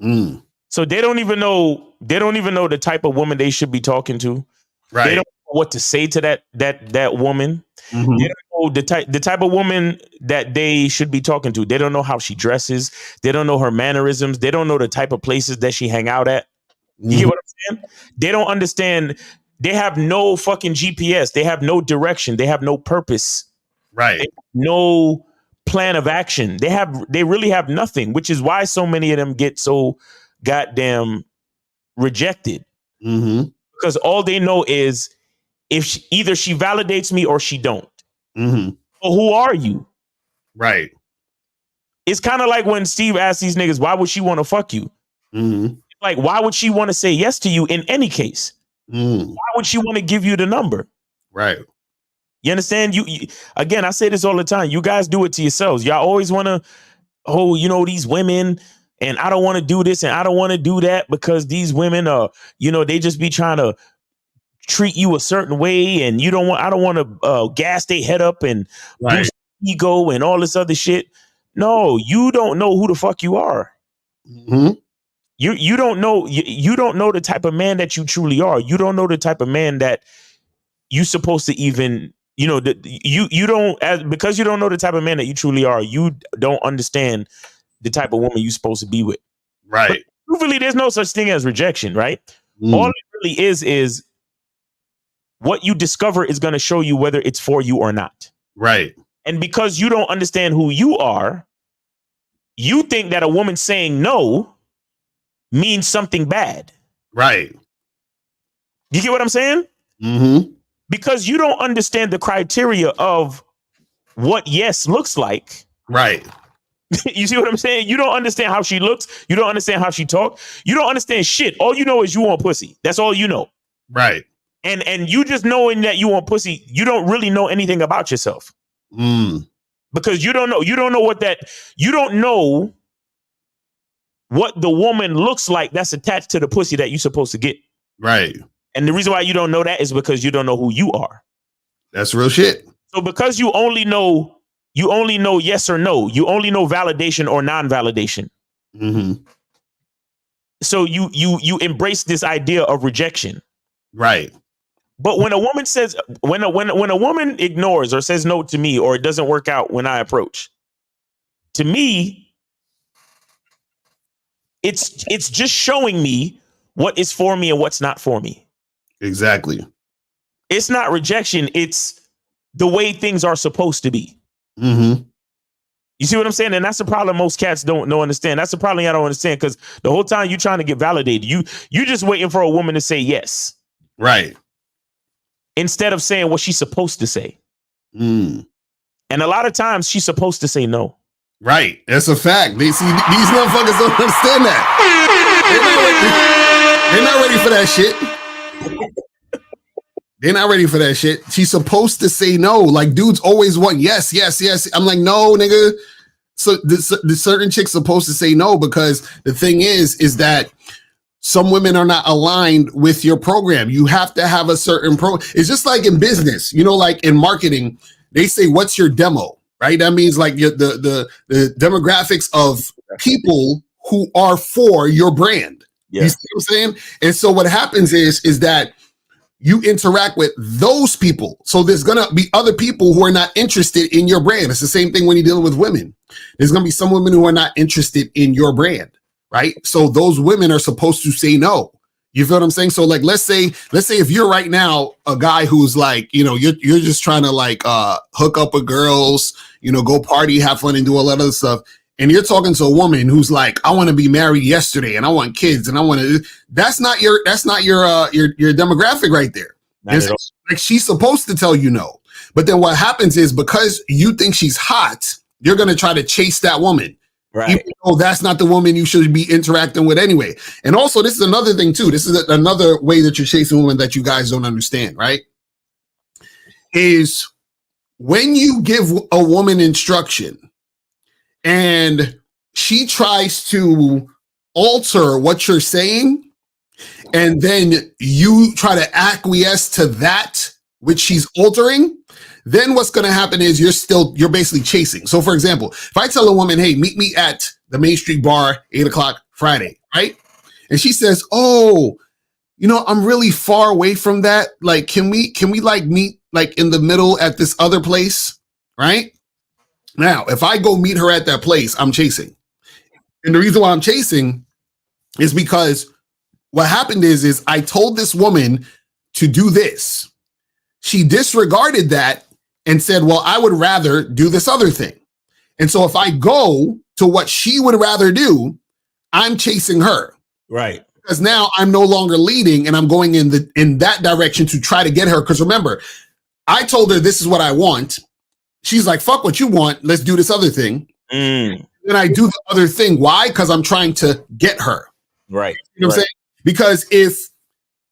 Mm. So they don't even know the type of woman they should be talking to. Right. They don't know what to say to that woman. Mm-hmm. They don't know the type of woman that they should be talking to. They don't know how she dresses. They don't know her mannerisms. They don't know the type of places that she hang out at. You get what I'm saying? They don't understand. They have no fucking GPS. They have no direction. They have no purpose. Right. They have no plan of action. They really have nothing, which is why so many of them get so goddamn rejected. Mm-hmm. Because all they know is if either she validates me or she don't. Mm-hmm. Well, who are you? Right. It's kind of like when Steve asked these niggas, why would she want to fuck you? Mm-hmm. Like, why would she want to say yes to you in any case? Mm. Why would she want to give you the number? Right. You understand? You again, I say this all the time. You guys do it to yourselves. Y'all always want to, these women, and I don't want to do this and I don't want to do that because these women are, they just be trying to treat you a certain way, and I don't want to gas their head up and boost ego and all this other shit. No, you don't know who the fuck you are. Mm-hmm. You don't know you don't know the type of man that you truly are. You don't know the type of man that you supposed to even, you don't, because you don't know the type of man that you truly are. You don't understand the type of woman you're supposed to be with. Right. But really, there's no such thing as rejection, right? Mm. All it really is what you discover is going to show you whether it's for you or not. Right. And because you don't understand who you are, you think that a woman saying no means something bad. Right. You get what I'm saying? Mm-hmm. Because you don't understand the criteria of what yes looks like. Right. You see what I'm saying? You don't understand how she looks. You don't understand how she talks. You don't understand shit. All you know is you want pussy. That's all you know. Right. And you just knowing that you want pussy, you don't really know anything about yourself. Mm. Because you don't know what the woman looks like that's attached to the pussy that you're supposed to get. Right. And the reason why you don't know that is because you don't know who you are. That's real shit. So because you only know yes or no, you only know validation or non-validation. Mm-hmm. So you embrace this idea of rejection. Right. But when a woman says, when a woman ignores or says no to me, or it doesn't work out when I approach, to me, it's just showing me what is for me and what's not for me. Exactly. It's not rejection. It's the way things are supposed to be. Mm-hmm. You see what I'm saying? And that's the problem most cats don't understand. That's the problem I don't understand, because the whole time you're trying to get validated, you just waiting for a woman to say yes. Right. Instead of saying what she's supposed to say. Mm. And a lot of times she's supposed to say no. Right. That's a fact. These motherfuckers don't understand that. They're not ready for that shit. They're not ready for that shit. She's supposed to say no. Like, dudes always want yes, yes, yes. I'm like, no, nigga. So the certain chick's supposed to say no, because the thing is that some women are not aligned with your program. You have to have a certain It's just like in business, like in marketing, they say, what's your demo, right? That means like the demographics of people who are for your brand. Yeah. You see what I'm saying? And so what happens is that you interact with those people. So there's going to be other people who are not interested in your brand. It's the same thing when you're dealing with women. There's going to be some women who are not interested in your brand, right? So those women are supposed to say no. You feel what I'm saying? So like, let's say if you're right now a guy who's like, you're just trying to like hook up with girls, go party, have fun, and do all that other stuff. And you're talking to a woman who's like, I want to be married yesterday, and I want kids, and I want to. That's not your demographic right there. Like, she's supposed to tell you no, but then what happens is, because you think she's hot, you're gonna try to chase that woman, right? Even though that's not the woman you should be interacting with anyway. And also, this is another thing too. This is another way that you're chasing women that you guys don't understand, right? Is when you give a woman instruction and she tries to alter what you're saying, and then you try to acquiesce to that which she's altering, then what's going to happen is you're basically chasing. So for example, if I tell a woman, hey, meet me at the Main Street Bar, 8:00 Friday, right? And she says, oh, I'm really far away from that. Like, can we like meet like in the middle at this other place? Right? Now, if I go meet her at that place, I'm chasing. And the reason why I'm chasing is because what happened is I told this woman to do this. She disregarded that and said, well, I would rather do this other thing. And so if I go to what she would rather do, I'm chasing her. Right. Because now I'm no longer leading and I'm going in that direction to try to get her. Because remember, I told her this is what I want. She's like, fuck what you want. Let's do this other thing. Mm. Then I do the other thing. Why? Because I'm trying to get her. Right. You know what I'm saying? Because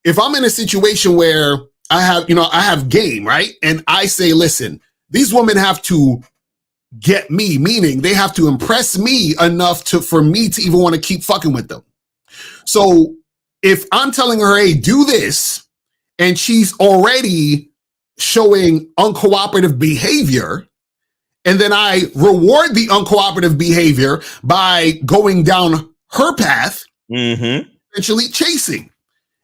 if I'm in a situation where I have game, right? And I say, listen, these women have to get me, meaning they have to impress me enough for me to even want to keep fucking with them. So if I'm telling her, hey, do this, and she's already showing uncooperative behavior, and then I reward the uncooperative behavior by going down her path, essentially chasing.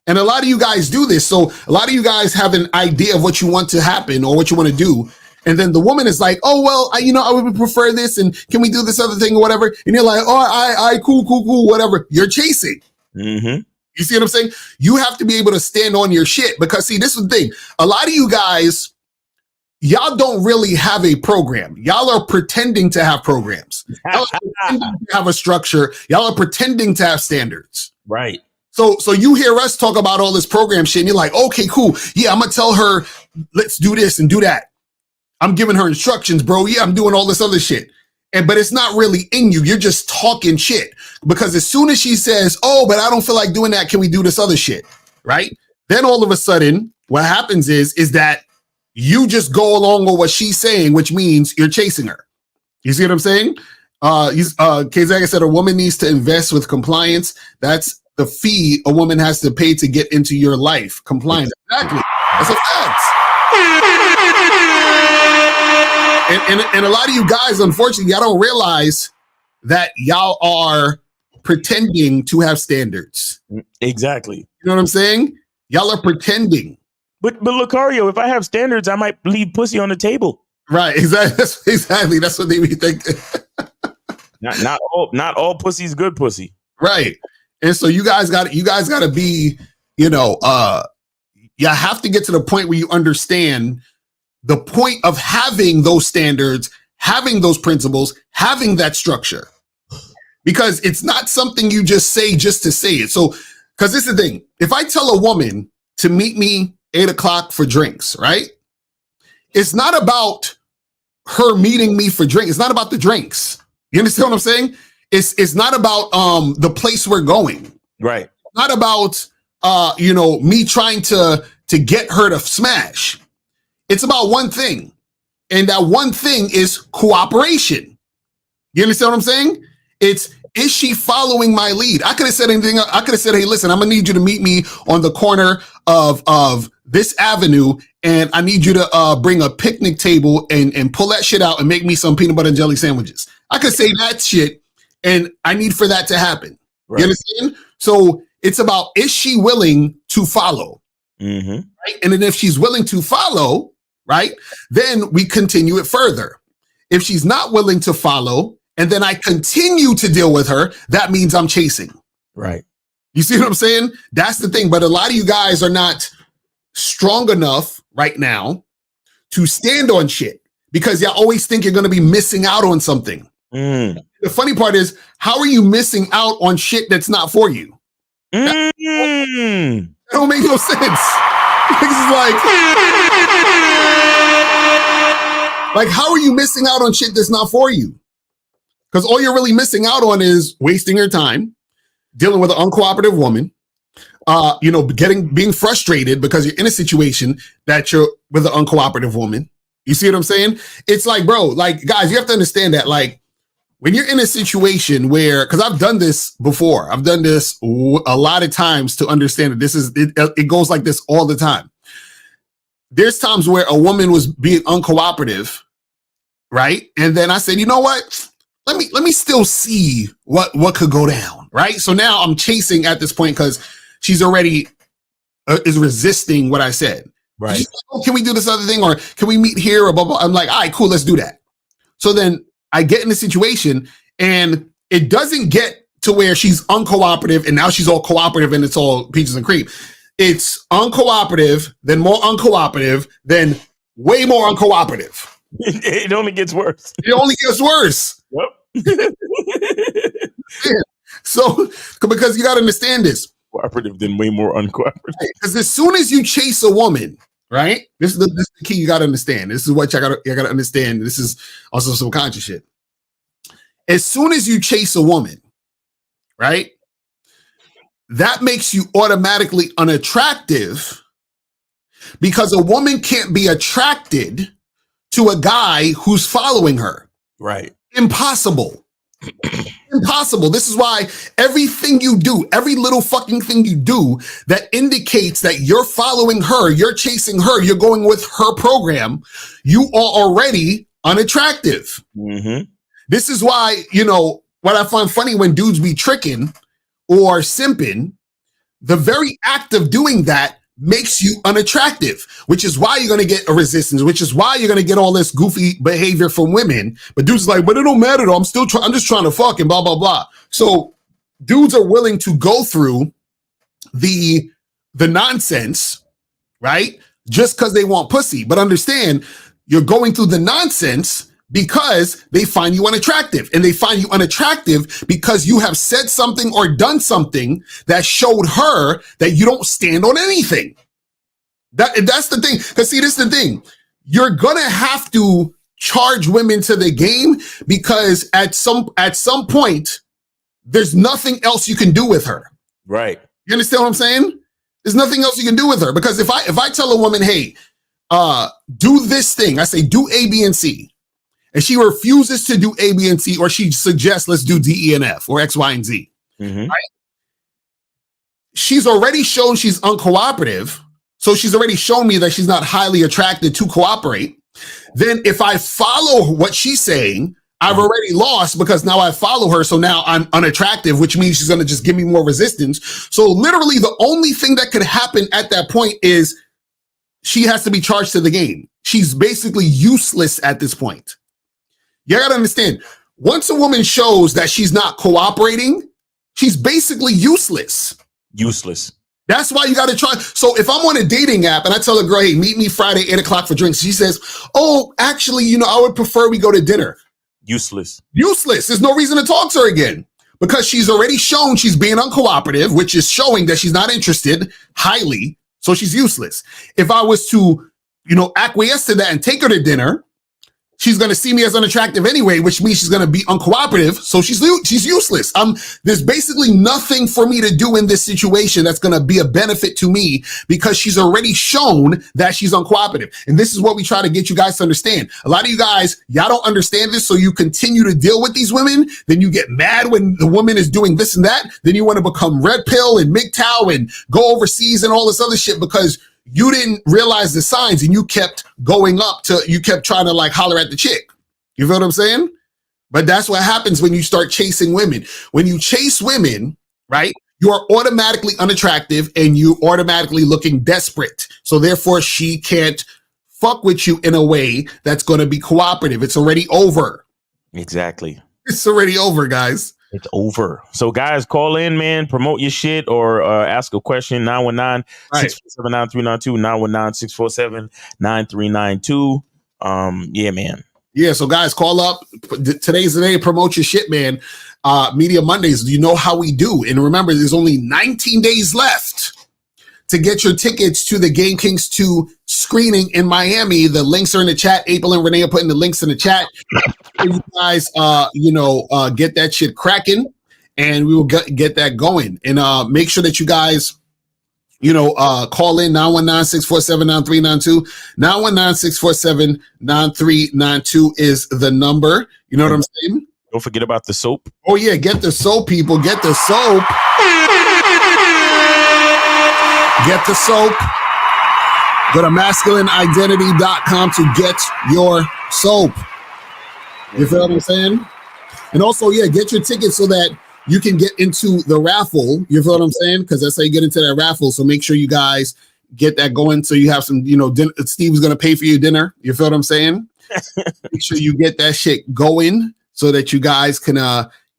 And a lot of you guys do this. So a lot of you guys have an idea of what you want to happen or what you want to do. And then the woman is like, oh, well, I would prefer this. And can we do this other thing or whatever? And you're like, oh, cool, whatever. You're chasing. Mm-hmm. You see what I'm saying? You have to be able to stand on your shit because, see, this is the thing. A lot of you guys, y'all don't really have a program. Y'all are pretending to have programs. Y'all are pretending to have a structure. Y'all are pretending to have standards. Right. So you hear us talk about all this program shit and you're like, okay, cool. Yeah, I'm going to tell her, let's do this and do that. I'm giving her instructions, bro. Yeah, I'm doing all this other shit. But it's not really in you. You're just talking shit. Because as soon as she says, oh, but I don't feel like doing that, can we do this other shit? Right? Then all of a sudden, what happens is that you just go along with what she's saying, which means you're chasing her. You see what I'm saying? Kzaga said a woman needs to invest with compliance. That's the fee a woman has to pay to get into your life. Compliance. Exactly. That's a fact. And a lot of you guys, unfortunately, y'all don't realize that y'all are pretending to have standards. Exactly. You know what I'm saying? Y'all are pretending. But Lucario, if I have standards, I might leave pussy on the table. Right. Exactly. That's what they be thinking. not all pussy's good pussy. Right. And so you guys got to be, you have to get to the point where you understand the point of having those standards, having those principles, having that structure. Because it's not something you just say just to say it. So, because this is the thing. If I tell a woman to meet me 8:00 for drinks, right? It's not about her meeting me for drinks. It's not about the drinks. You understand what I'm saying? It's not about the place we're going. Right. Not about me trying to get her to smash. It's about one thing. And that one thing is cooperation. You understand what I'm saying? Is she following my lead? I could have said anything. I could have said, hey, listen, I'm gonna need you to meet me on the corner of this avenue, and I need you to bring a picnic table and pull that shit out and make me some peanut butter and jelly sandwiches. I could say that shit, and I need for that to happen. Right. You understand? So it's about, is she willing to follow? Mm-hmm. Right? And then if she's willing to follow, right, then we continue it further. If she's not willing to follow, and then I continue to deal with her, that means I'm chasing. Right. You see what I'm saying? That's the thing. But a lot of you guys are not strong enough right now to stand on shit because y'all always think you're going to be missing out on something. Mm. The funny part is, how are you missing out on shit that's not for you? That don't make no sense. It's like, how are you missing out on shit that's not for you? Because all you're really missing out on is wasting your time, dealing with an uncooperative woman, being frustrated because you're in a situation that you're with an uncooperative woman. You see what I'm saying? It's like, bro, like, guys, you have to understand that, like, when you're in a situation where, because I've done this before, I've done this a lot of times to understand that it goes like this all the time. there's times where a woman was being uncooperative, right? And then I said, you know what? Let me still see what could go down, right? So now I'm chasing at this point because she's already is resisting what I said. Right. She's like, oh, can we do this other thing, or can we meet here, or blah, blah. I'm like, all right, cool, let's do that. So then I get in the situation, and it doesn't get to where she's uncooperative, and now she's all cooperative, and it's all peaches and cream. It's uncooperative, then more uncooperative, then way more uncooperative. It only gets worse. It only gets worse. Yep. Yeah. So, because you got to understand this. Cooperative than way more uncooperative. Because as soon as you chase a woman, right? This is the key you got to understand. This is what you got to understand. This is also some conscious shit. As soon as you chase a woman, right? That makes you automatically unattractive, because a woman can't be attracted to a guy who's following her. Right. Impossible. Impossible. This is why everything you do, every little fucking thing you do that indicates that you're following her, you're chasing her, you're going with her program, you are already unattractive. Mm-hmm. This is why, what I find funny when dudes be tricking or simping, the very act of doing that makes you unattractive, which is why you're going to get a resistance, which is why you're going to get all this goofy behavior from women. But dudes like, but it don't matter though. I'm just trying to fuck and blah, blah, blah. So dudes are willing to go through the nonsense, right? Just because they want pussy. But understand, you're going through the nonsense because they find you unattractive, and they find you unattractive because you have said something or done something that showed her that you don't stand on anything. That's the thing. Because see, this is the thing. You're gonna have to charge women to the game, because at some point, there's nothing else you can do with her. Right. You understand what I'm saying? There's nothing else you can do with her, because if I tell a woman, hey, do this thing, I say do A, B, and C, and she refuses to do A, B, and C, or she suggests let's do D, E, and F, or X, Y, and Z. Mm-hmm. Right? She's already shown she's uncooperative, so she's already shown me that she's not highly attracted to cooperate. Then if I follow what she's saying, I've already lost, because now I follow her, so now I'm unattractive, which means she's going to just give me more resistance. So literally the only thing that could happen at that point is she has to be charged to the game. She's basically useless at this point. You got to understand, once a woman shows that she's not cooperating, she's basically useless. Useless. That's why you got to try. So if I'm on a dating app and I tell a girl, hey, meet me Friday, 8:00 for drinks, she says, oh, actually, I would prefer we go to dinner. Useless. Useless. There's no reason to talk to her again, because she's already shown she's being uncooperative, which is showing that she's not interested highly. So she's useless. If I was to, acquiesce to that and take her to dinner, she's going to see me as unattractive anyway, which means she's going to be uncooperative. So she's useless. There's basically nothing for me to do in this situation that's going to be a benefit to me, because she's already shown that she's uncooperative. And this is what we try to get you guys to understand. A lot of you guys, y'all don't understand this, so you continue to deal with these women. Then you get mad when the woman is doing this and that. Then you want to become red pill and MGTOW and go overseas and all this other shit, because you didn't realize the signs and you kept going you kept trying to like holler at the chick. You feel what I'm saying? But that's what happens when you start chasing women. When you chase women, right, you are automatically unattractive and you automatically looking desperate. So therefore she can't fuck with you in a way that's going to be cooperative. It's already over. Exactly. It's already over, guys. It's over. So guys, call in, man, promote your shit, or ask a question. 919-647-9392, 919-647-9392. Yeah, man. Yeah, so guys, call up. Today's the day to promote your shit, man. Media Mondays, you know how we do. And remember, there's only 19 days left to get your tickets to the Game Kings 2 screening in Miami. The links are in the chat. April and Renee are putting the links in the chat. You guys, get that shit cracking, and we will get that going. And make sure that you guys, call in 919-647-9392. 919-647-9392 is the number. You know what I'm saying? Don't forget about the soap. Oh yeah, get the soap, people. Get the soap. Get the soap. Go to masculineidentity.com to get your soap. You feel what I'm saying? And also, yeah, get your tickets so that you can get into the raffle. You feel what I'm saying? Because that's how you get into that raffle. So make sure you guys get that going. So you have some, dinner. Steve's going to pay for your dinner. You feel what I'm saying? Make sure you get that shit going so that you guys can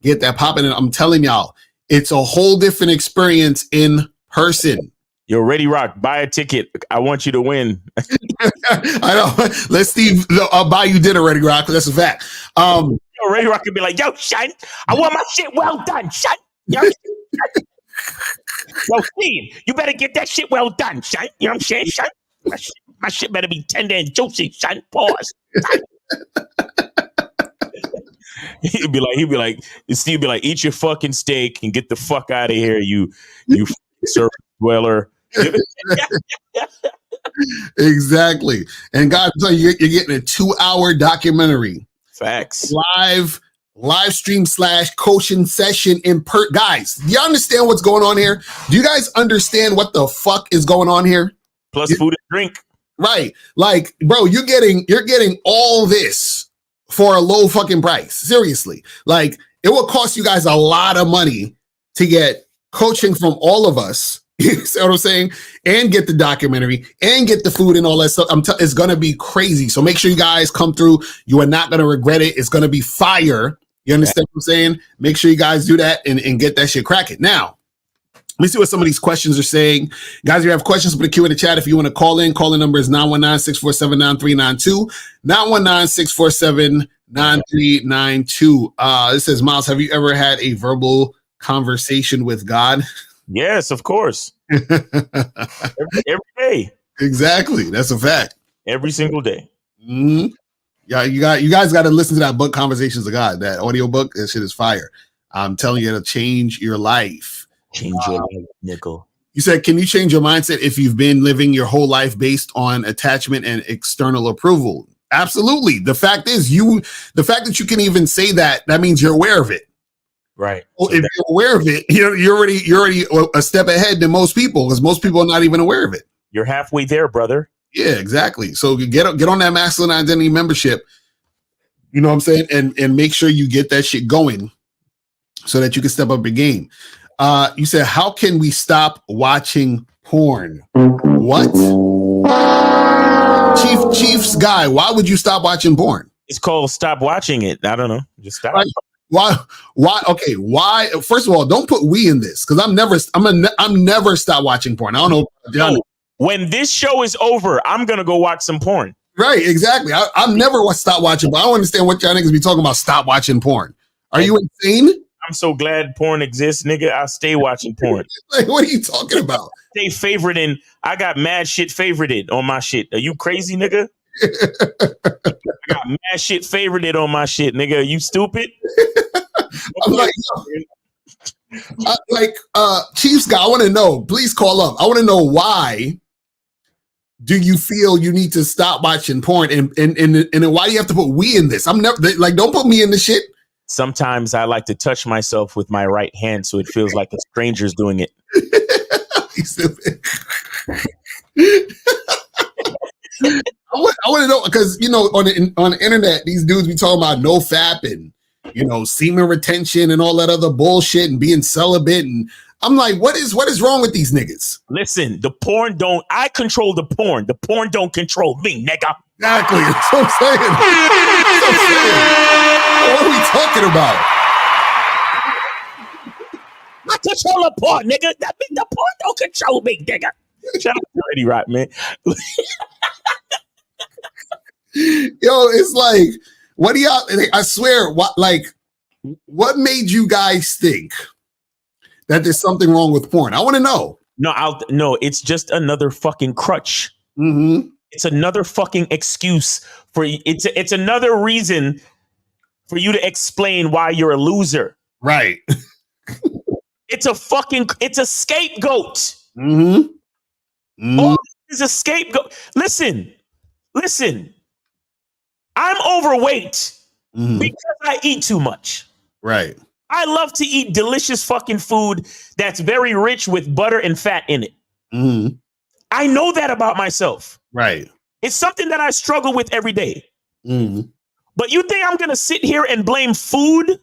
get that popping. And I'm telling y'all, it's a whole different experience in person. Yo, Ready Rock, buy a ticket. I want you to win. I know. Let Steve buy you dinner, Ready Rock. That's a fact. Yo, Ready Rock could be like, yo, son, I want my shit well done, son. Yo, Steve, you better get that shit well done, son. You know what I'm saying, son? My shit better be tender and juicy, son. Pause. Son. He'd be like, Steve be like, eat your fucking steak and get the fuck out of here, you surface dweller. Exactly. And God, you're getting a 2-hour documentary. Facts. Live stream / coaching session guys, do you understand what's going on here? Do you guys understand what the fuck is going on here? Plus food and drink. Right. Like, bro, you're getting all this for a low fucking price. Seriously. Like, it will cost you guys a lot of money to get coaching from all of us. You see what I'm saying? And get the documentary and get the food and all that stuff. It's going to be crazy. So make sure you guys come through. You are not going to regret it. It's going to be fire. You understand what I'm saying? Make sure you guys do that and get that shit cracking. Now, let me see what some of these questions are saying. Guys, if you have questions, put a Q in the chat. If you want to call in number is 919-647-9392. 919-647-9392. This says, Miles, have you ever had a verbal conversation with God? Yes, of course. every day. Exactly. That's a fact. Every single day. Mm-hmm. Yeah, you guys got to listen to that book, Conversations of God. That audio book, that shit is fire. I'm telling you, it'll change your life. Change your life, nickel. You said, can you change your mindset if you've been living your whole life based on attachment and external approval? Absolutely. The fact is, the fact that you can even say that means you're aware of it. Right. Well, if you're aware of it, you're already a step ahead than most people, because most people are not even aware of it. You're halfway there, brother. Yeah, exactly. So get on that Masculine Identity membership. You know what I'm saying? And make sure you get that shit going so that you can step up your game. You said, how can we stop watching porn? What? Chief's guy, why would you stop watching porn? It's called stop watching it. I don't know. Just stop. Right. Why? Okay. Why? First of all, don't put we in this, because I'm never stop watching porn. I don't know. No, when this show is over, I'm gonna go watch some porn. Right. Exactly. I'm never stop watching, but I don't understand what y'all niggas be talking about. Stop watching porn. Are you insane? I'm so glad porn exists, nigga. I'll stay watching porn. Like, what are you talking about? Stay favoriting. I got mad shit favorited on my shit. Are you crazy, nigga? I got mad shit favorited on my shit, nigga. Are you stupid? I'm like, Chiefs guy, I want to know, please call up. I want to know, why do you feel you need to stop watching porn? And why do you have to put we in this? I'm never like, don't put me in the shit. Sometimes I like to touch myself with my right hand so it feels like a stranger's doing it. I want to know, because on the internet, these dudes be talking about no fap and semen retention and all that other bullshit and being celibate, and I'm like, what is wrong with these niggas? Listen, I control the porn. The porn don't control me, nigga. Exactly. That's what I'm saying. What are we talking about? I control the porn, nigga. That means the porn don't control me, nigga. Shout out to Ready Rock, man. Yo, it's like, what do y'all? I swear, what made you guys think that there's something wrong with porn? I want to know. No, it's just another fucking crutch. Mm-hmm. It's another fucking excuse for it's another reason for you to explain why you're a loser. Right. It's a scapegoat. Mm-hmm. Mm-hmm. Oh, it's a scapegoat. Listen. I'm overweight because I eat too much. Right. I love to eat delicious fucking food that's very rich with butter and fat in it. Mm-hmm. I know that about myself. Right. It's something that I struggle with every day. Mm. But you think I'm going to sit here and blame food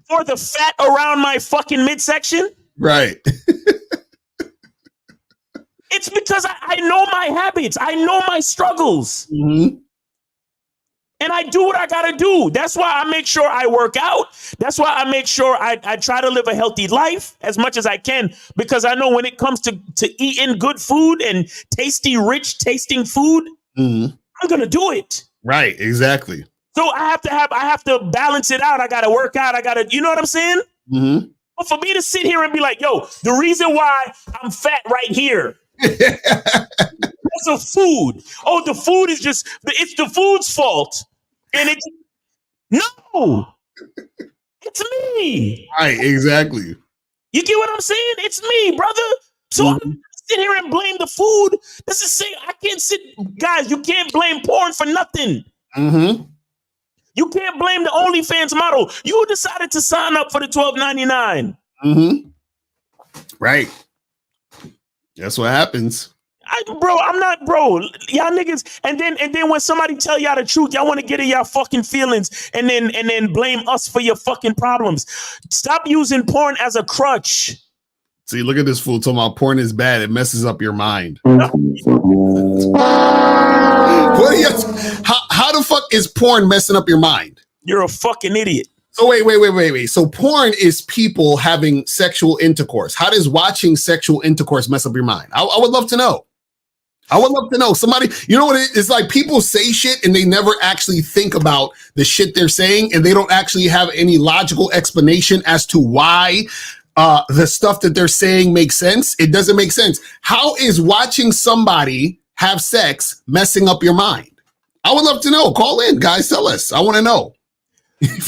for the fat around my fucking midsection? Right. It's because I know my habits. I know my struggles. Mm-hmm. And I do what I got to do. That's why I make sure I work out. That's why I make sure I try to live a healthy life as much as I can, because I know when it comes to eating good food and tasty, rich tasting food, Mm-hmm. I'm going to do it. Right. Exactly. So I have to balance it out. I got to work out. I got to, you know what I'm saying? Mm-hmm. But for me to sit here and be like, yo, the reason why I'm fat right here because of food. Oh, the food is just, it's the food's fault. And no, it's me. Right, exactly. You get what I'm saying? It's me, brother. So I'm gonna sit here and blame the food. This is saying I can't sit, guys, you can't blame porn for nothing. Mm-hmm. You can't blame the OnlyFans model. You decided to sign up for the $12.99. Mm-hmm. Right. That's what happens. I'm not, bro. Y'all niggas, and then when somebody tell y'all the truth, y'all want to get in y'all fucking feelings and then blame us for your fucking problems. Stop using porn as a crutch. See, look at this fool talking about porn is bad. It messes up your mind. No. How the fuck is porn messing up your mind? You're a fucking idiot. So wait. So porn is people having sexual intercourse. How does watching sexual intercourse mess up your mind? I would love to know. I would love to know. Somebody, you know what it's like? People say shit and they never actually think about the shit they're saying, and they don't actually have any logical explanation as to why the stuff that they're saying makes sense. It doesn't make sense. How is watching somebody have sex messing up your mind? I would love to know. Call in, guys. Tell us. I want to know.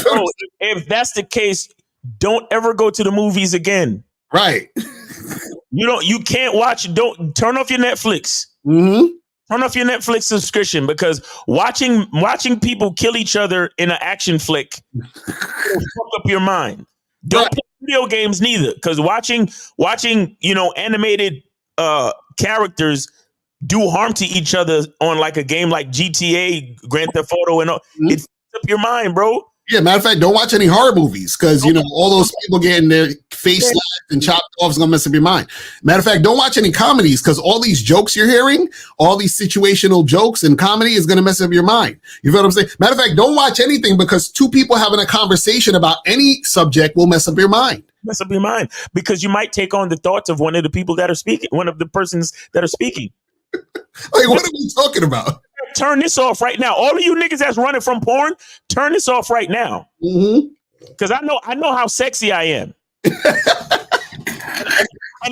Bro, if that's the case, don't ever go to the movies again. Right. You can't watch. Don't turn off your Netflix. Mm-hmm. Turn off your Netflix subscription, because watching people kill each other in an action flick will fuck up your mind. Don't play video games neither, because watching animated characters do harm to each other on like a game like GTA, Grand Theft Auto, and all. It fucks up your mind, bro. Yeah, matter of fact, don't watch any horror movies, because all those people getting their face slashed and chopped off is gonna mess up your mind. Matter of fact, don't watch any comedies, because all these jokes you're hearing, all these situational jokes and comedy is gonna mess up your mind. You feel what I'm saying? Matter of fact, don't watch anything, because two people having a conversation about any subject will mess up your mind. Mess up your mind, because you might take on the thoughts of one of the people that are speaking, one of the persons that are speaking. Like, what are we talking about? Turn this off right now. All of you niggas that's running from porn, turn this off right now. Because I know how sexy I am. And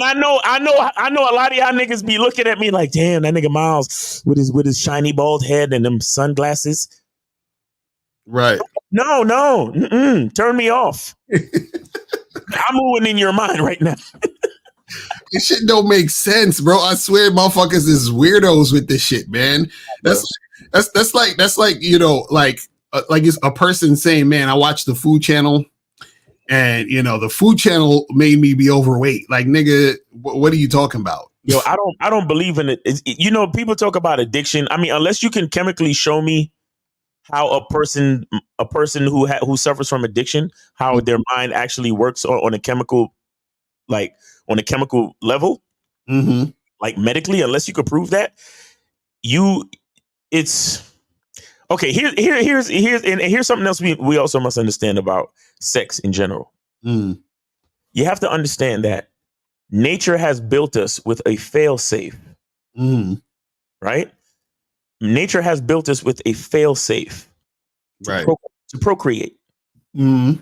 I know a lot of y'all niggas be looking at me like, damn, that nigga Miles with his shiny bald head and them sunglasses. Right. No. Turn me off. I'm moving in your mind right now. This shit don't make sense, bro. I swear, motherfuckers is weirdos with this shit, man. That's like it's a person saying, man, I watched the Food Channel, and the Food Channel made me be overweight. Like, nigga, what are you talking about? Yo, I don't believe in it. People talk about addiction. I mean, unless you can chemically show me how a person who suffers from addiction, how their mind actually works on a chemical, like on a chemical level, like medically, unless you could prove that, it's okay. Here's something else we also must understand about sex in general. You have to understand that nature has built us with a fail-safe. Right? Nature has built us with a fail-safe to procreate. You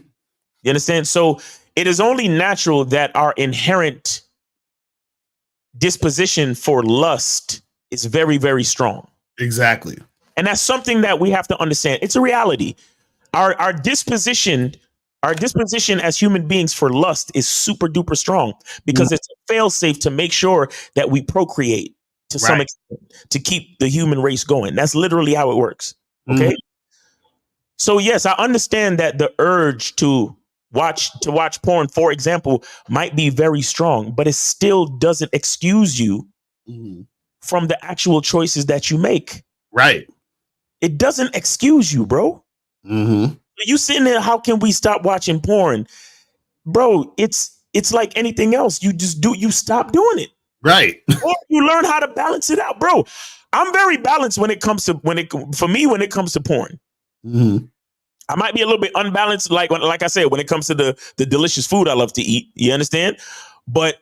understand? So it is only natural that our inherent disposition for lust is very, very strong. Exactly. And that's something that we have to understand. It's a reality. Our disposition as human beings for lust is super duper strong, because it's a fail-safe to make sure that we procreate to some extent, to keep the human race going. That's literally how it works. Okay. So yes, I understand that the urge to watch porn, for example, might be very strong, but it still doesn't excuse you from the actual choices that you make. Right. It doesn't excuse you, bro. You sitting there, how can we stop watching porn? Bro, it's like anything else. You stop doing it. Right. Or you learn how to balance it out, bro. I'm very balanced when it comes to when it comes to porn. I might be a little bit unbalanced, like I said, when it comes to the delicious food I love to eat. You understand? But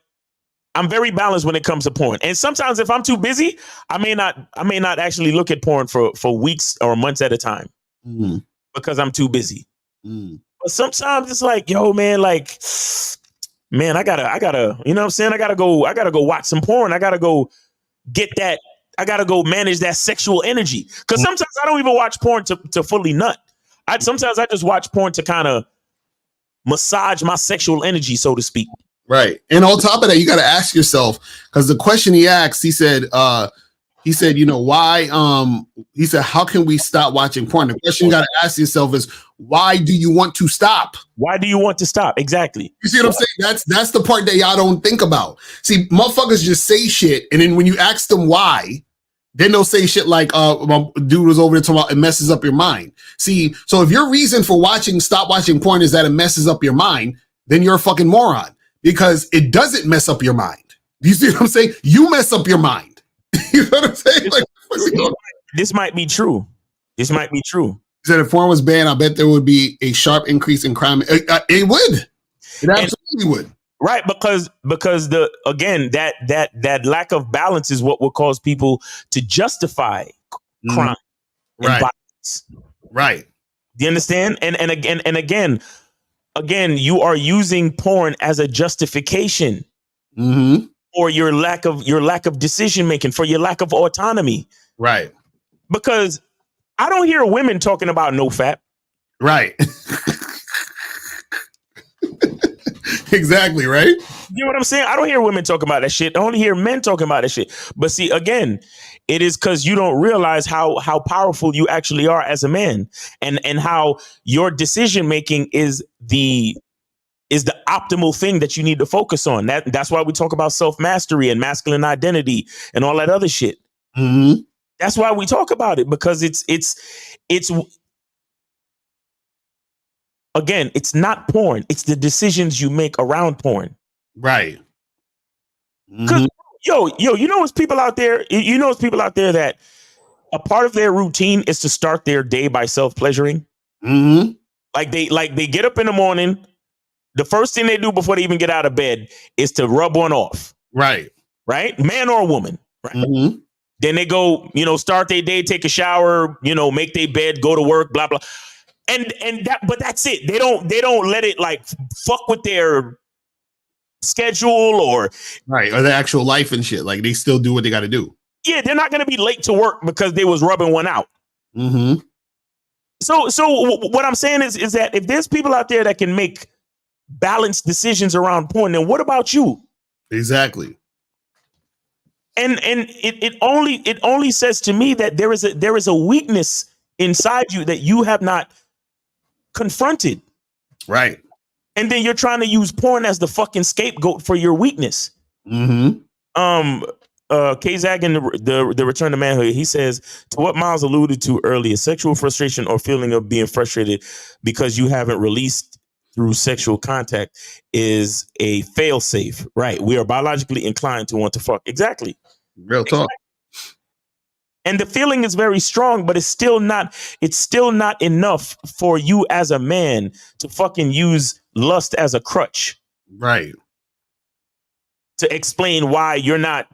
I'm very balanced when it comes to porn. And sometimes if I'm too busy, I may not actually look at porn for weeks or months at a time because I'm too busy. But sometimes it's like, yo, man, like, man, I gotta, you know what I'm saying? I gotta go watch some porn. I gotta go get that. I gotta go manage that sexual energy. Because sometimes I don't even watch porn to fully nut. Sometimes I just watch porn to kind of massage my sexual energy, so to speak. Right. And on top of that, you got to ask yourself, because the question he asked, he said, you know, why, he said, how can we stop watching porn? The question you got to ask yourself is, why do you want to stop? Why do you want to stop? Exactly. You see what I'm saying? That's the part that y'all don't think about. See, motherfuckers just say shit. And then when you ask them why, then they'll say shit like, my dude was over there talking about it messes up your mind. See, so if your reason for stop watching porn is that it messes up your mind, then you're a fucking moron. Because it doesn't mess up your mind. Do you see what I'm saying? You mess up your mind. You know what I'm saying? Like, this might be true. This might be true. He said if porn was banned, I bet there would be a sharp increase in crime. It would. It absolutely would. Right, because that lack of balance is what will cause people to justify crime and violence. Right. Do you understand? And again, you are using porn as a justification for your lack of decision making, for your lack of autonomy. Right. Because I don't hear women talking about no fap. Right. Exactly, right? You know what I'm saying? I don't hear women talking about that shit. I only hear men talking about that shit. But see, again, it is because you don't realize how powerful you actually are as a man, and how your decision making is the optimal thing that you need to focus on. That's why we talk about self-mastery and masculine identity and all that other shit. That's why we talk about it, because it's again, it's not porn. It's the decisions you make around porn. Right. Because you know, it's people out there. You know, it's people out there that a part of their routine is to start their day by self-pleasuring. Like they get up in the morning. The first thing they do before they even get out of bed is to rub one off. Right. Right. Man or woman. Right. Then they go, you know, start their day, take a shower, you know, make their bed, go to work, blah, blah. But that's it. They don't let it like fuck with their schedule or the actual life and shit. Like they still do what they got to do. Yeah, they're not going to be late to work because they was rubbing one out. So what I'm saying is that if there's people out there that can make balanced decisions around porn, then what about you? Exactly. And it only says to me that there is a weakness inside you that you have not confronted. Right. And then you're trying to use porn as the fucking scapegoat for your weakness. K-Zag in the Return to Manhood, he says, to what Miles alluded to earlier, sexual frustration or feeling of being frustrated because you haven't released through sexual contact is a fail-safe. Right. We are biologically inclined to want to fuck. Exactly. Real talk. And the feeling is very strong, but it's still not enough for you as a man to fucking use lust as a crutch. Right. To explain why you're not,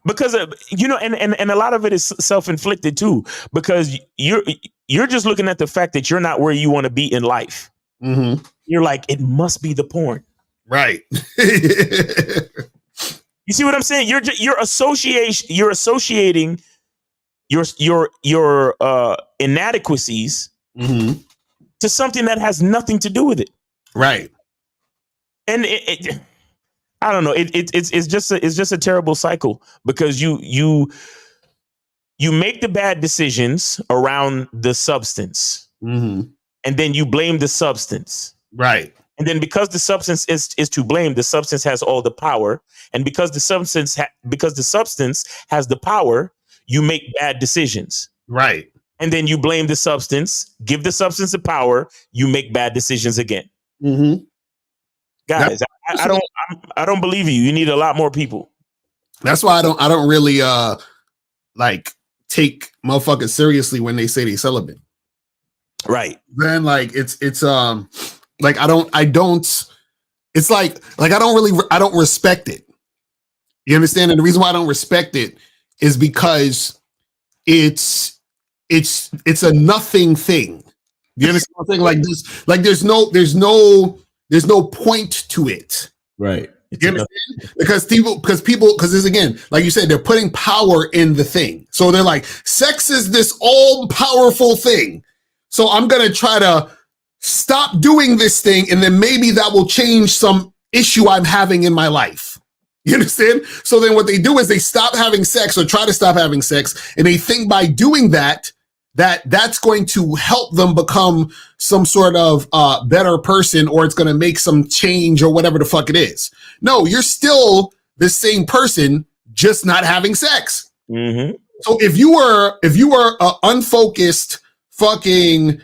because you know, and a lot of it is self-inflicted too, because you're just looking at the fact that you're not where you want to be in life. You're like, it must be the porn. Right. You see what I'm saying? You're associating your inadequacies to something that has nothing to do with it. Right. And I don't know. It's just a terrible cycle, because you make the bad decisions around the substance, and then you blame the substance. Right. And then because the substance is to blame, the substance has all the power. And because the substance has the power, you make bad decisions. Right. And then you blame the substance, give the substance the power, you make bad decisions again. Mm-hmm. Guys, I don't believe you. You need a lot more people. That's why I don't really like take motherfuckers seriously when they say they celibate. Right. Then like it's like I don't it's like I don't respect it. You understand? And the reason why I don't respect it is because it's a nothing thing. You understand what I'm saying? Like this, like there's no point to it. Right. You understand? Because this again, like you said, they're putting power in the thing. So they're like, sex is this all powerful thing. So I'm gonna try to stop doing this thing, and then maybe that will change some issue I'm having in my life. You understand? So then what they do is they stop having sex or try to stop having sex, and they think by doing that's going to help them become some sort of better person, or it's going to make some change or whatever the fuck it is. No, you're still the same person, just not having sex. Mm-hmm. So if you were an unfocused, fucking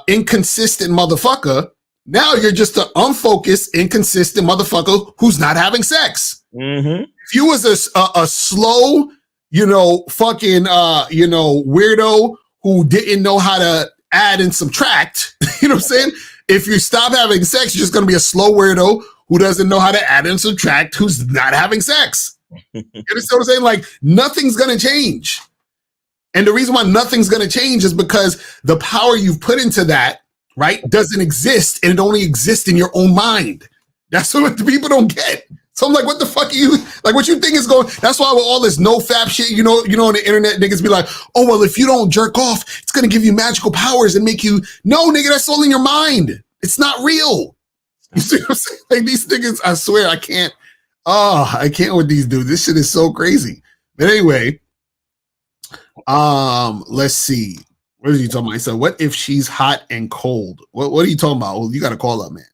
inconsistent motherfucker, now you're just an unfocused, inconsistent motherfucker who's not having sex. Mm-hmm. If you was a slow, fucking, weirdo who didn't know how to add and subtract, you know what I'm saying? If you stop having sex, you're just going to be a slow weirdo who doesn't know how to add and subtract, who's not having sex. You understand what I'm saying? Like, nothing's going to change. And the reason why nothing's going to change is because the power you've put into that, right, doesn't exist, and it only exists in your own mind. That's what the people don't get. So I'm like, what the fuck are you, like, what you think is going, that's why with all this no fap shit, on the internet, niggas be like, oh, well, if you don't jerk off, it's going to give you magical powers and make you, no, nigga, that's all in your mind. It's not real. You see what I'm saying? Like, these niggas, I swear, I can't with these dudes. This shit is so crazy. But anyway, let's see. What are you talking about? I said, what if she's hot and cold? What are you talking about? Well, you got to call up, man.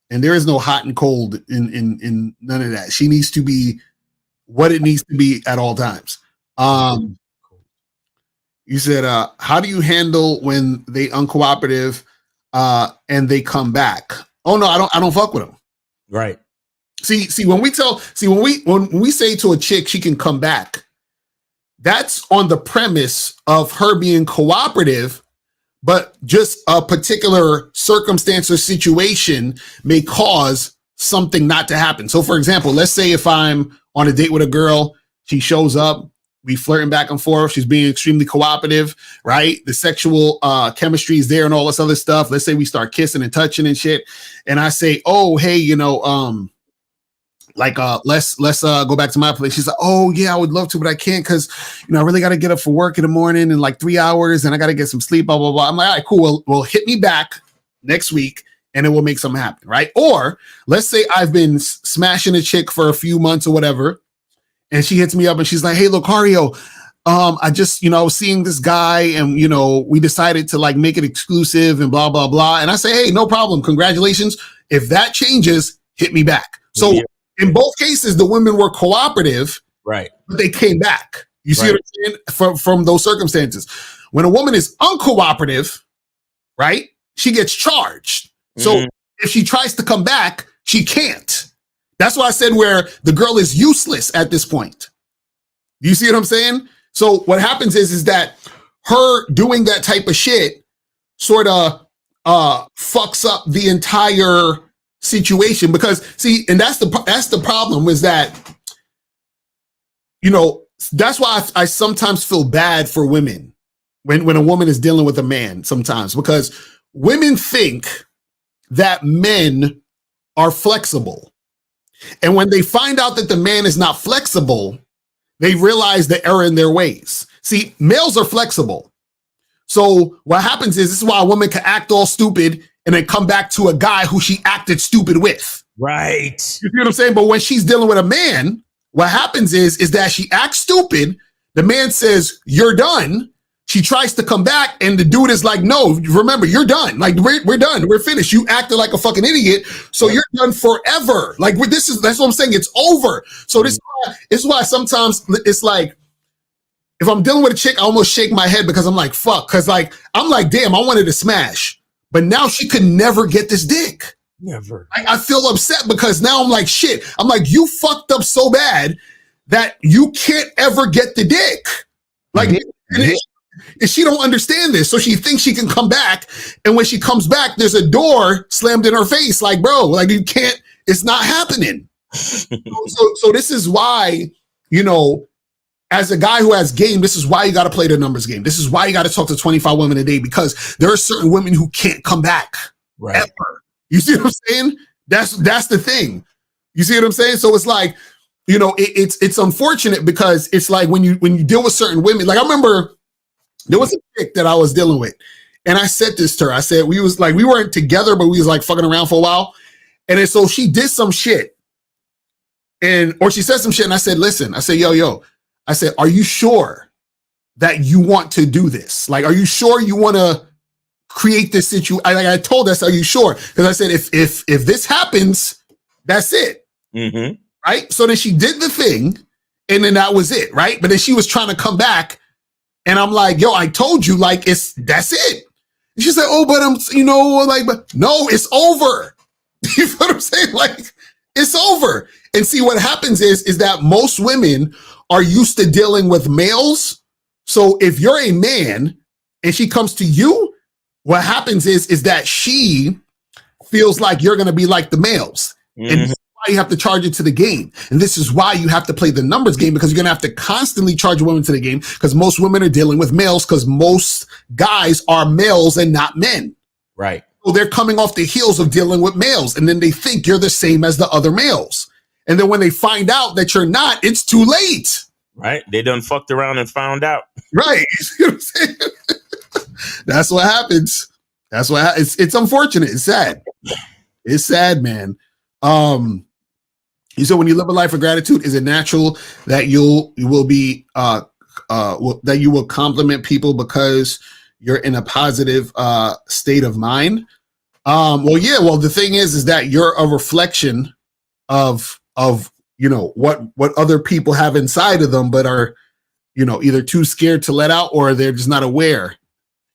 And there is no hot and cold in none of that. She needs to be what it needs to be at all times. You said, how do you handle when they uncooperative and they come back? Oh no, I don't fuck with them. Right. See, when we say to a chick she can come back, that's on the premise of her being cooperative, but just a particular circumstance or situation may cause something not to happen. So for example, let's say if I'm on a date with a girl, she shows up, we flirting back and forth, she's being extremely cooperative, right? The sexual chemistry is there and all this other stuff. Let's say we start kissing and touching and shit. And I say, oh, hey, let's go back to my place. She's like, oh yeah, I would love to, but I can't because I really got to get up for work in the morning in like 3 hours, and I got to get some sleep. Blah blah blah. I'm like, all right, cool. Well, hit me back next week, and it will make something happen, right? Or let's say I've been smashing a chick for a few months or whatever, and she hits me up and she's like, hey, Lucario, I just I was seeing this guy, and we decided to like make it exclusive and blah blah blah. And I say, hey, no problem, congratulations. If that changes, hit me back. So. Yeah. In both cases, the women were cooperative, right? But they came back. You see what I'm saying? From those circumstances. When a woman is uncooperative, right, she gets charged. So if she tries to come back, she can't. That's why I said where the girl is useless at this point. You see what I'm saying? So what happens is that her doing that type of shit sort of fucks up the entire situation, because see, and that's the problem, is that that's why I sometimes feel bad for women when a woman is dealing with a man sometimes, because women think that men are flexible, and when they find out that the man is not flexible, they realize the error in their ways. See, males are flexible, so what happens is, this is why a woman can act all stupid and then come back to a guy who she acted stupid with. Right. You see what I'm saying? But when she's dealing with a man, what happens is that she acts stupid. The man says, you're done. she tries to come back, and the dude is like, no, remember, you're done. Like, we're done. We're finished. You acted like a fucking idiot, so you're done forever. Like, that's what I'm saying. It's over. So this is why sometimes it's like, if I'm dealing with a chick, I almost shake my head because I'm like, fuck. Because like, I'm like, damn, I wanted to smash. But now she could never get this dick. Never. I feel upset because now I'm like, shit. I'm like, you fucked up so bad that you can't ever get the dick. Like, and she don't understand this. So she thinks she can come back. And when she comes back, there's a door slammed in her face. Like, bro, like you can't, it's not happening. so this is why, you know, as a guy who has game, this is why you got to play the numbers game. This is why you got to talk to 25 women a day, because there are certain women who can't come back ever. You see what I'm saying? That's the thing. You see what I'm saying? So it's like, you know, it's unfortunate because it's like when you deal with certain women, like I remember there was a chick that I was dealing with, and I said this to her. I said we weren't together, but we was like fucking around for a while. And then so she did some shit, or she said some shit, and I said, listen, I said, yo, I said, are you sure that you want to do this? Like, are you sure you want to create this situation? I told us, are you sure? Because I said, if this happens, that's it. Mm-hmm. Right? So then she did the thing, and then that was it, right? But then she was trying to come back, and I'm like, yo, I told you, like, that's it. And she said, oh, but I'm, you know, like, but no, it's over. You know what I'm saying? Like, it's over. And see, what happens is that most women are used to dealing with males. So if you're a man and she comes to you, what happens is that she feels like you're going to be like the males. Mm-hmm. And this is why you have to charge it to the game. And this is why you have to play the numbers game, because you're going to have to constantly charge women to the game, because most women are dealing with males, because most guys are males and not men. Right. So they're coming off the heels of dealing with males, and then they think you're the same as the other males. And then when they find out that you're not, it's too late. Right. They done fucked around and found out. Right. You know what I'm saying? That's what happens. That's what it's unfortunate. It's sad. It's sad, man. So when you live a life of gratitude, is it natural that you will be that you will compliment people because you're in a positive state of mind? Well, yeah. Well, the thing is that you're a reflection of you know what other people have inside of them, but are, you know, either too scared to let out, or they're just not aware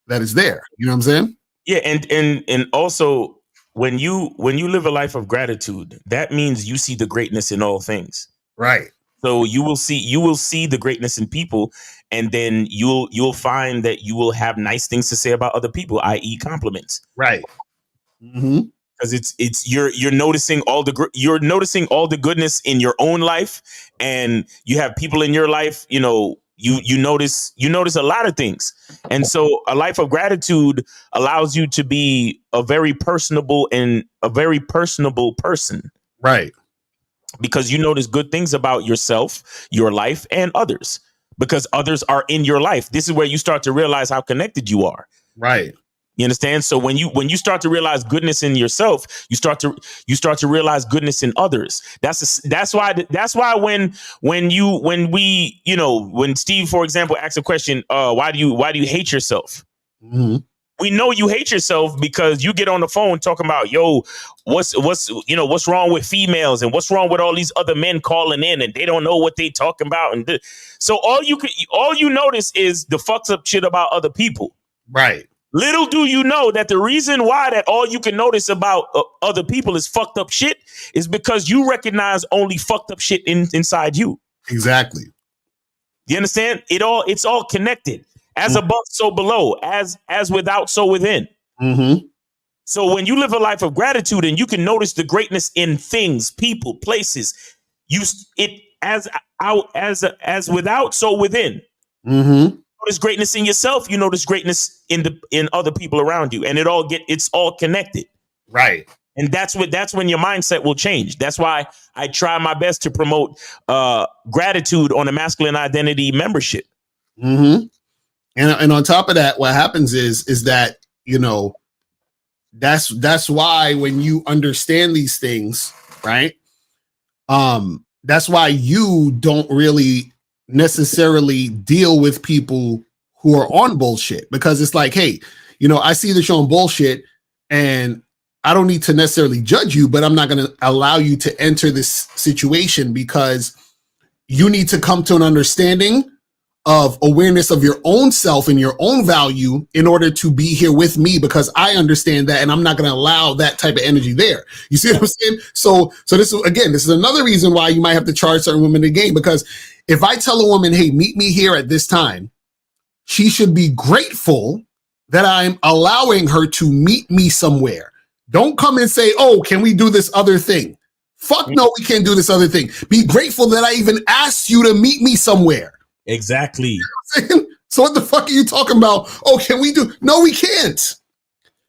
that it's there. You know what I'm saying? Yeah, and also when you live a life of gratitude, that means you see the greatness in all things. Right. So you will see the greatness in people, and then you'll find that you will have nice things to say about other people, i.e., compliments. Right. Mm-hmm. Because it's you're noticing all the goodness in your own life, and you have people in your life, you know, you notice a lot of things. And so a life of gratitude allows you to be a very personable person. Right. Because you notice good things about yourself, your life, and others, because others are in your life. This is where you start to realize how connected you are. Right. You understand? So when you start to realize goodness in yourself, you start to realize goodness in others. That's why when Steve, for example, asks a question, why do you hate yourself? Mm-hmm. We know you hate yourself because you get on the phone talking about, yo, what's wrong with females, and what's wrong with all these other men calling in, and they don't know what they talking about. And so all you notice is the fucked up shit about other people. Right. Little do you know that the reason why that all you can notice about other people is fucked up shit is because you recognize only fucked up shit inside you. Exactly. You understand? It's all connected. As above, so below. As without, so within. Mm-hmm. So when you live a life of gratitude and you can notice the greatness in things, people, places, as without, so within. Mm-hmm. Notice greatness in yourself. You notice greatness in other people around you, and it's all connected. Right. And that's when your mindset will change. That's why I try my best to promote gratitude on a masculine identity membership. Mm-hmm. And on top of that, what happens is that, you know, that's why when you understand these things, right? That's why you don't really necessarily deal with people who are on bullshit, because it's like, hey, you know, I see that you're on bullshit and I don't need to necessarily judge you, but I'm not going to allow you to enter this situation because you need to come to an understanding of awareness of your own self and your own value in order to be here with me, because I understand that and I'm not going to allow that type of energy there. You see what I'm saying? So this is another reason why you might have to charge certain women in the game, because if I tell a woman, hey, meet me here at this time, she should be grateful that I'm allowing her to meet me somewhere. Don't come and say, oh, can we do this other thing? Fuck no, we can't do this other thing. Be grateful that I even asked you to meet me somewhere. Exactly. You know what I'm saying? So what the fuck are you talking about? Oh, can we do? No, we can't.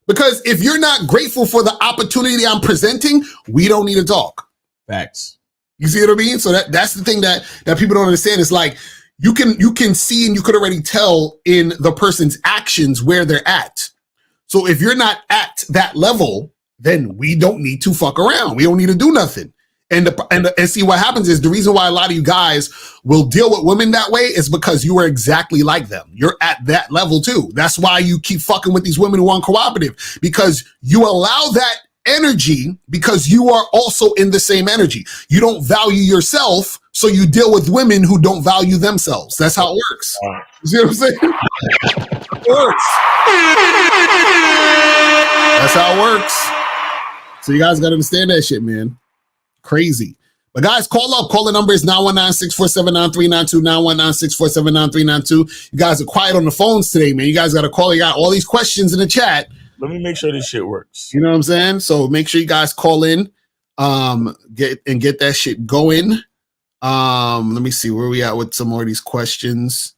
Because if you're not grateful for the opportunity I'm presenting, we don't need to talk. Facts. You see what I mean? So that's the thing that people don't understand. It's like you can see and you could already tell in the person's actions where they're at. So if you're not at that level, then we don't need to fuck around. We don't need to do nothing. And see what happens is the reason why a lot of you guys will deal with women that way is because you are exactly like them. You're at that level too. That's why you keep fucking with these women who aren't cooperative, because you allow that energy because you are also in the same energy. You don't value yourself, so you deal with women who don't value themselves. That's how it works. You see what I'm saying? It works. That's how it works. So you guys got to understand that shit, man. Crazy. But guys, call up. Call the number is 919-647-9392, 919-647-9392. You guys are quiet on the phones today, man. You guys got to call. You got all these questions in the chat. Let me make sure this shit works. You know what I'm saying? So make sure you guys call in, get that shit going. Let me see where we at with some more of these questions.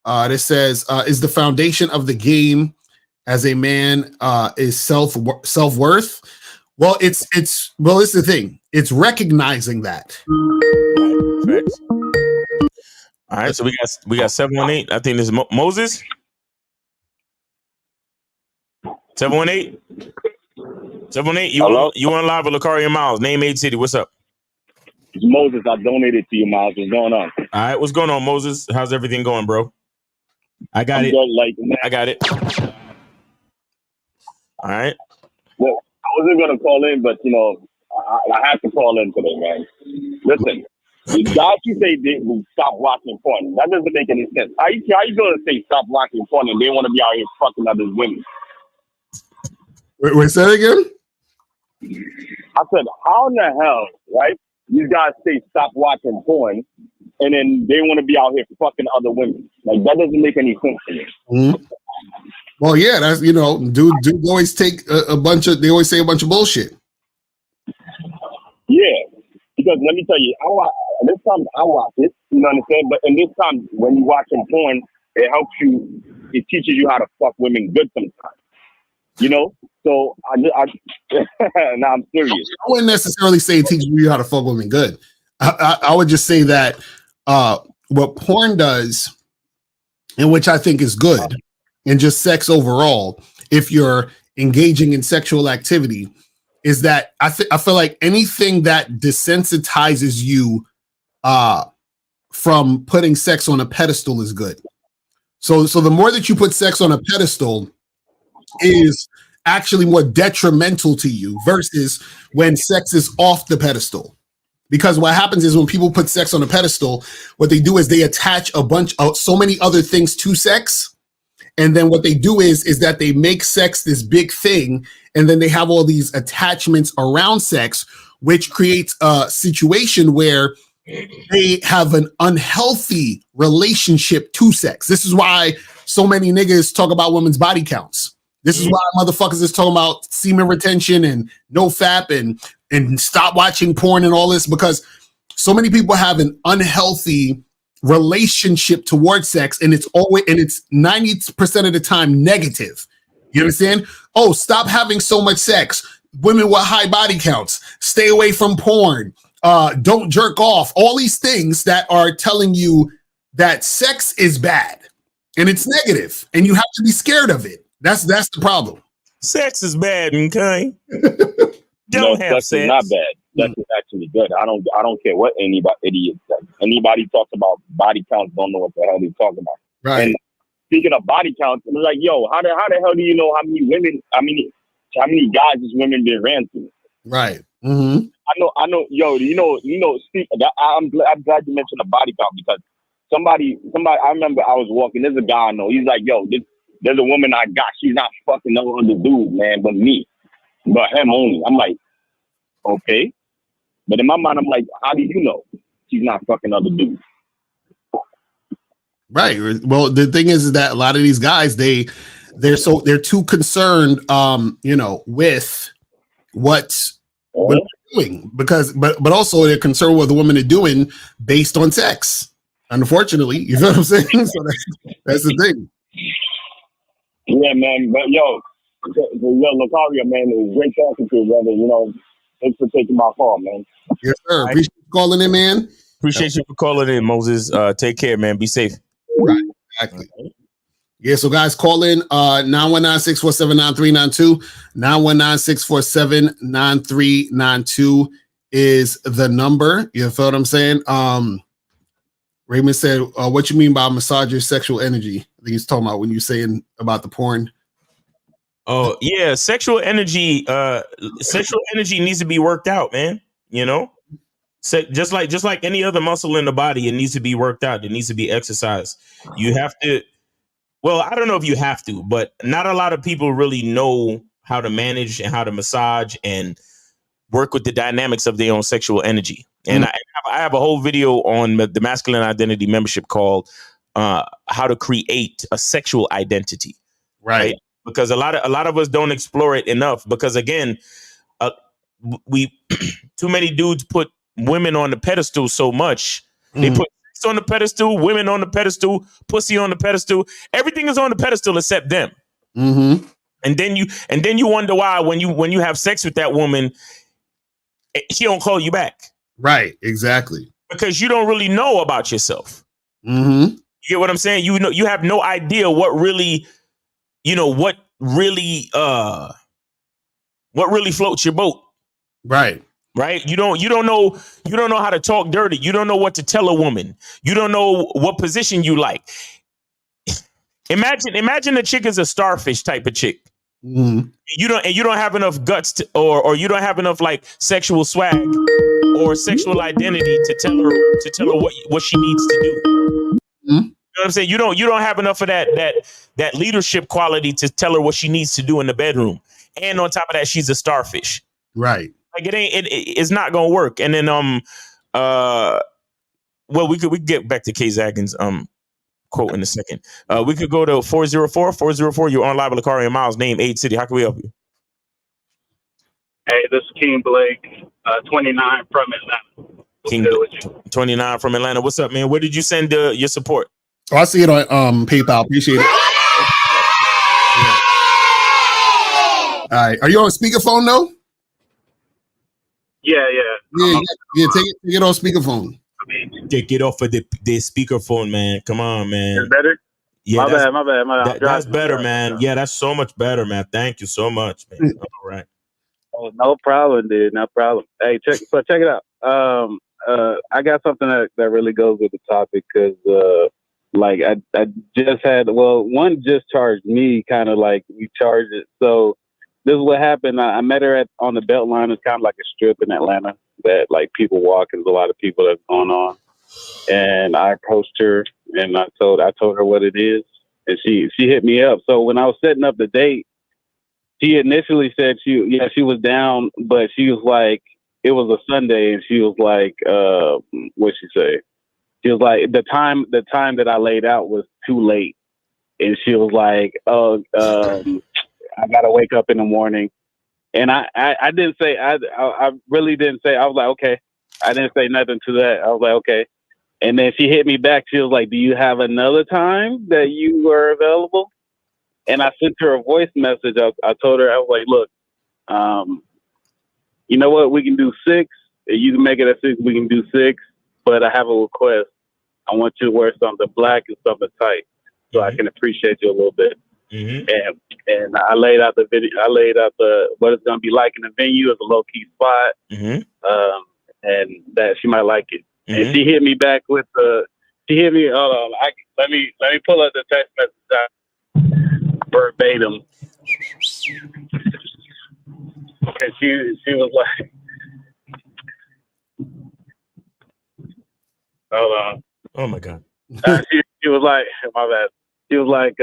This says, is the foundation of the game as a man is self-worth? Well, it's the thing. It's recognizing that. Facts. All right, so we got 718. I think this is Moses. 718. 718. You on live with Lucario Miles? Name 8 City. What's up? Moses, I donated to you, Miles. What's going on? All right, what's going on, Moses? How's everything going, bro? I got it. Good, I got it. All right. Well, I wasn't gonna call in, but I had to call in today, man. Listen, the guys you say they will stop watching porn. That doesn't make any sense. How you gonna say stop watching porn and they want to be out here fucking other women? Wait, say that again? I said, how in the hell, right? You guys say stop watching porn, and then they want to be out here fucking other women. Like, that doesn't make any sense to me. Mm-hmm. Well, yeah, that's, dudes always take they always say a bunch of bullshit. Yeah, because let me tell you, this time I watch it, you know what I'm saying? But in this time, when you watching porn, it helps you, it teaches you how to fuck women good sometimes. You know? So now I'm serious. I wouldn't necessarily say it teaches you how to fuck women good. I would just say that what porn does, and which I think is good, and just sex overall, if you're engaging in sexual activity, is that I feel like anything that desensitizes you from putting sex on a pedestal is good. So the more that you put sex on a pedestal is actually more detrimental to you versus when sex is off the pedestal. Because what happens is when people put sex on a pedestal, what they do is they attach a bunch of so many other things to sex. And then what they do is that they make sex this big thing. And then they have all these attachments around sex, which creates a situation where they have an unhealthy relationship to sex. This is why so many niggas talk about women's body counts. This is why motherfuckers is talking about semen retention and no FAP and stop watching porn and all this, because so many people have an unhealthy relationship towards sex, and it's 90% of the time negative. You understand? Oh, stop having so much sex. Women with high body counts, stay away from porn, don't jerk off. All these things that are telling you that sex is bad and it's negative, and you have to be scared of it. That's the problem. Sex is bad, okay? Don't have sex. Is not bad. Sex is actually good. I don't care what anybody talks about body counts. Don't know what the hell they talk about. Right. And speaking of body counts, I'm like, yo, how the hell do you know how many women, how many guys these women been ran through? Right. Mm-hmm. I know, yo, Steve, I'm glad you mentioned the body count because somebody, I remember I was walking, there's a guy I know, he's like, yo, there's a woman I got, she's not fucking no other dude, man, but me, but him only. I'm like, okay. But in my mind, I'm like, how do you know she's not fucking other dudes? Right. Well, the thing is that a lot of these guys, they're too concerned, with what women are doing but also they're concerned with what the women are doing based on sex. Unfortunately, you know what I'm saying? So that's the thing. Yeah, man. But yo, Lucario, man, it was great talking to you, brother. You know, thanks for taking my call, man. Yes, sir. Appreciate you calling in, man. Appreciate you for calling in, Moses. Take care, man. Be safe. Right. Exactly. Yeah, so guys, call in 919-647-9392. 919-647-9392 is the number. You feel what I'm saying? Raymond said, what you mean by massage your sexual energy? I think he's talking about when you're saying about the porn. Oh, yeah, sexual energy needs to be worked out, man. You know? Just like any other muscle in the body, it needs to be worked out. It needs to be exercised. You have to. Well, I don't know if you have to, but not a lot of people really know how to manage and how to massage and work with the dynamics of their own sexual energy. And I have a whole video on the Masculine Identity membership called "How to Create a Sexual Identity." Right? Because a lot of us don't explore it enough. Because again, we too many dudes put women on the pedestal so much. They put sex on the pedestal, women on the pedestal, pussy on the pedestal. Everything is on the pedestal except them. Mm-hmm. And then you wonder why when you have sex with that woman, she don't call you back. Right. Exactly. Because you don't really know about yourself. Mm-hmm. You get what I'm saying? You know, you have no idea what really floats your boat. Right. Right. You don't know how to talk dirty. You don't know what to tell a woman. You don't know what position you like. Imagine a chick is a starfish type of chick. Mm-hmm. You don't have enough guts or you don't have enough like sexual swag or sexual identity to tell her what she needs to do. Mm-hmm. You know what I'm saying? You don't have enough of that leadership quality to tell her what she needs to do in the bedroom. And on top of that, she's a starfish. Right. Like it's not gonna work. And then well, we could get back to Kay Zagin's quote in a second. We could go to 404. You're on live with Lucario and Miles, name, age, city. How can we help you? Hey, this is King Blake, 29 from Atlanta. King 29 from Atlanta. What's up, man? Where did you send your support? Oh, I see it on PayPal. Appreciate it. All right. Are you on speakerphone though? Yeah. Take it on speakerphone. Take it off of the speakerphone, man. Come on, man. It's better? Yeah, my bad. That's better, man. Yeah, that's so much better, man. Thank you so much, man. All right. Oh, no problem, dude. No problem. Hey, check it out. I got something that really goes with the topic because, I just had, one just charged me, kind of like we charged it. So this is what happened. I met her on the Beltline. It's kind of like a strip in Atlanta that like people walk, and there's a lot of people that's going on. And I approached her and I told her what it is, and she hit me up. So when I was setting up the date, she initially said she was down, but she was like, it was a Sunday, and she was like, what'd she say? She was like, the time that I laid out was too late, and she was like, I gotta wake up in the morning. And I didn't say, I really didn't say, I was like, okay. I didn't say nothing to that. I was like, okay. And then she hit me back. She was like, do you have another time that you were available? And I sent her a voice message. I told her, I was like, look, you know what? We can do 6. If you can make it at 6, we can do 6. But I have a request. I want you to wear something black and something tight so I can appreciate you a little bit. Mm-hmm. And I laid out the video. I laid out what it's going to be like in the venue as a low key spot, Mm-hmm. and that she might like it. Mm-hmm. And she hit me back with She hit me. Hold on. Let me pull up the text message verbatim. And she was like, hold on. Oh my God. She was like, my bad. She was like,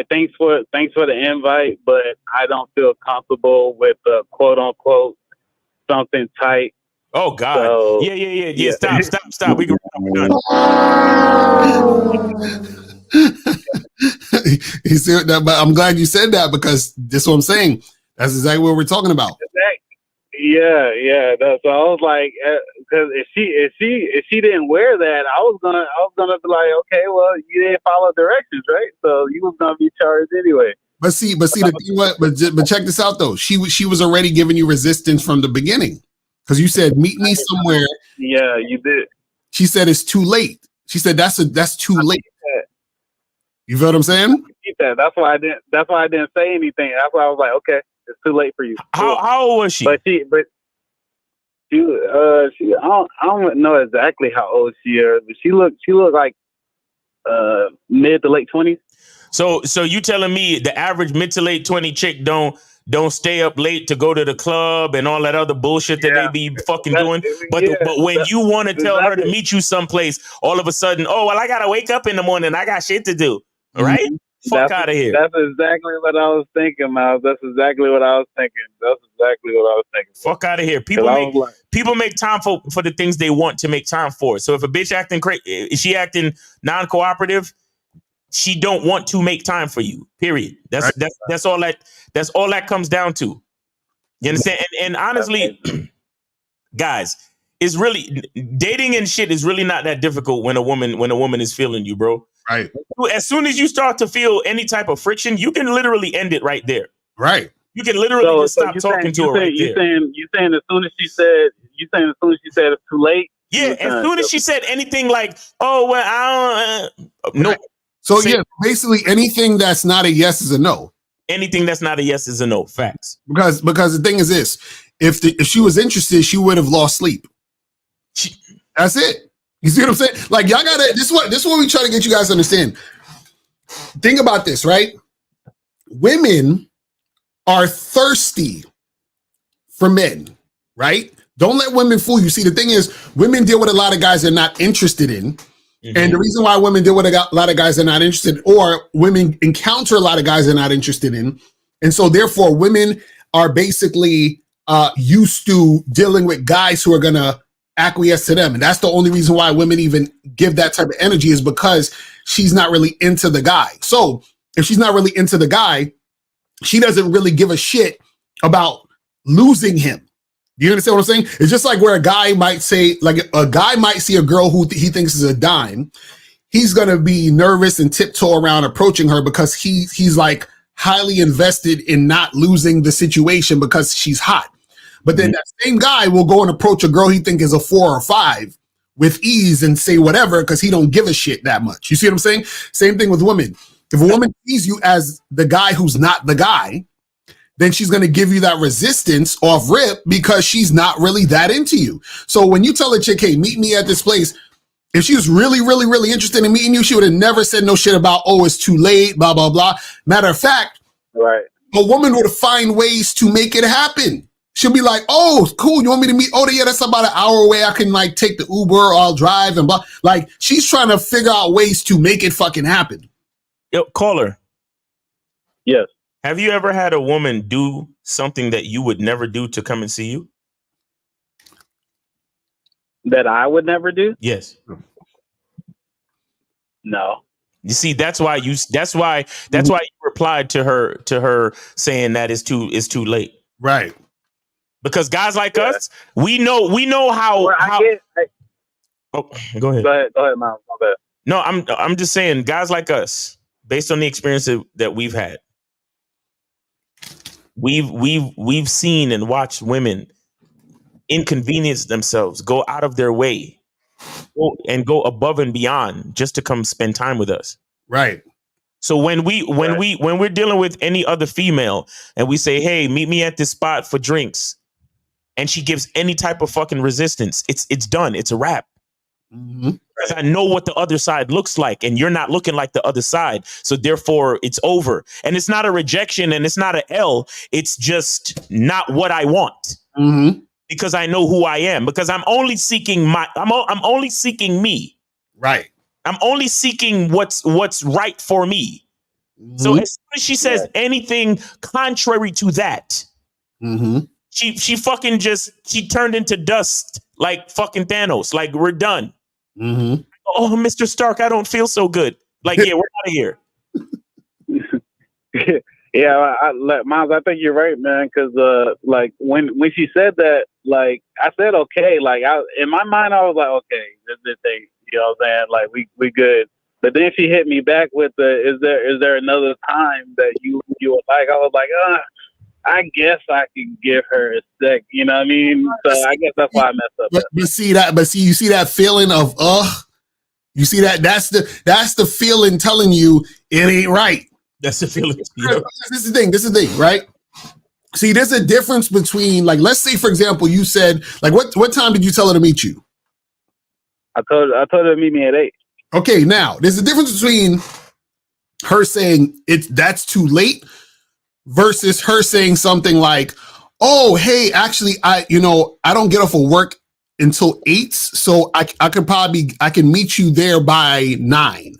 thanks for the invite, but I don't feel comfortable with quote unquote something tight. Oh God. So, Yeah. Stop. We can done. You see that, but I'm glad you said that because that's what I'm saying. That's exactly what we're talking about. Yeah. So I was like, because if she didn't wear that, I was gonna be like, okay, well, you didn't follow directions, right? So you was gonna be charged anyway. But see, the thing, but check this out though. She was already giving you resistance from the beginning because you said meet me somewhere. Yeah, you did. She said it's too late. She said that's too late. You feel what I'm saying? That's why I didn't say anything. That's why I was like, okay, it's too late for you. How old was she? But she I don't know exactly how old she is, but she looked like mid to late 20s. So you telling me the average mid to late 20 chick don't stay up late to go to the club and all that other bullshit that they be fucking doing. But when you want to tell her to meet you someplace, all of a sudden, oh well, I gotta wake up in the morning. I got shit to do. Right? Fuck out of here. That's exactly what I was thinking, Miles. That's exactly what I was thinking. Fuck out of here. People make time for the things they want to make time for. So if a bitch acting crazy, is she acting non-cooperative? She don't want to make time for you. Period. That's all that comes down to. You understand? And honestly, guys, it's really dating and shit is really not that difficult when a woman is feeling you, bro. Right. As soon as you start to feel any type of friction, you can literally end it right there. Right. You can literally just stop talking to her right there. You saying as soon as she said it's too late? Yeah, as soon as she said anything like, oh well, I don't no. So basically anything that's not a yes is a no. Anything that's not a yes is a no. Facts. Because the thing is this, if she was interested, she would have lost sleep. That's it. You see what I'm saying? Like y'all gotta. This is what we try to get you guys to understand. Think about this, right? Women are thirsty for men, right? Don't let women fool you. See, the thing is, women deal with a lot of guys they're not interested in. Mm-hmm. And the reason why women deal with a lot of guys they're not interested in, or women encounter a lot of guys they're not interested in. And so therefore, women are basically used to dealing with guys who are going to acquiesce to them. And that's the only reason why women even give that type of energy is because she's not really into the guy. So if she's not really into the guy, she doesn't really give a shit about losing him. Do you understand what I'm saying? It's just like where a guy might say, like a guy might see a girl who he thinks is a dime. He's going to be nervous and tiptoe around approaching her because he's like highly invested in not losing the situation because she's hot. But then that same guy will go and approach a girl he thinks is a 4 or 5 with ease and say whatever because he don't give a shit that much. You see what I'm saying? Same thing with women. If a woman sees you as the guy who's not the guy, then she's going to give you that resistance off rip because she's not really that into you. So when you tell a chick, hey, meet me at this place, if she was really, really, really interested in meeting you, she would have never said no shit about, oh, it's too late, blah, blah, blah. Matter of fact, right, a woman would find ways to make it happen. She'll be like, oh, cool, you want me to meet? Oh, yeah, that's about an hour away. I can like take the Uber or I'll drive and blah. Like she's trying to figure out ways to make it fucking happen. Yo, caller. Yes. Have you ever had a woman do something that you would never do to come and see you? That I would never do? Yes. No. You see, that's why you replied to her saying that it's too late. Right. Because guys like us, we know how. Oh, go ahead. Go ahead, Miles. My bad. No, I'm just saying, guys like us, based on the experience that we've had, we've seen and watched women inconvenience themselves, go out of their way, go above and beyond just to come spend time with us. Right. So when we're dealing with any other female and we say, hey, meet me at this spot for drinks, and she gives any type of fucking resistance, it's done. It's a wrap. Because I know what the other side looks like, and you're not looking like the other side. So therefore, it's over. And it's not a rejection, and it's not an L. It's just not what I want. Because I know who I am. Because I'm only seeking I'm only seeking me. Right. I'm only seeking what's right for me. So as soon as she says anything contrary to that, she fucking she turned into dust like fucking Thanos. Like, we're done. Oh, Mr. Stark, I don't feel so good. Like, yeah, we're out of here. Yeah, Miles, I think you're right, man. Because like when she said that, like I said, okay, like in my mind, I was like, okay, this thing, you know what I'm saying? Like we good. But then she hit me back with is there another time that you would like? I was like, I guess I can give her a sec. You know what I mean? So I guess that's why I messed up. But you see that feeling of you see that's the feeling telling you it ain't right. That's the feeling. This is the thing, right? See, there's a difference between, like, let's say, for example, you said, like, what time did you tell her to meet you? I told her to meet me at 8. Okay, now there's a difference between her saying that's too late versus her saying something like, "Oh, hey, actually, I don't get off of work until 8, so I can meet you there by 9."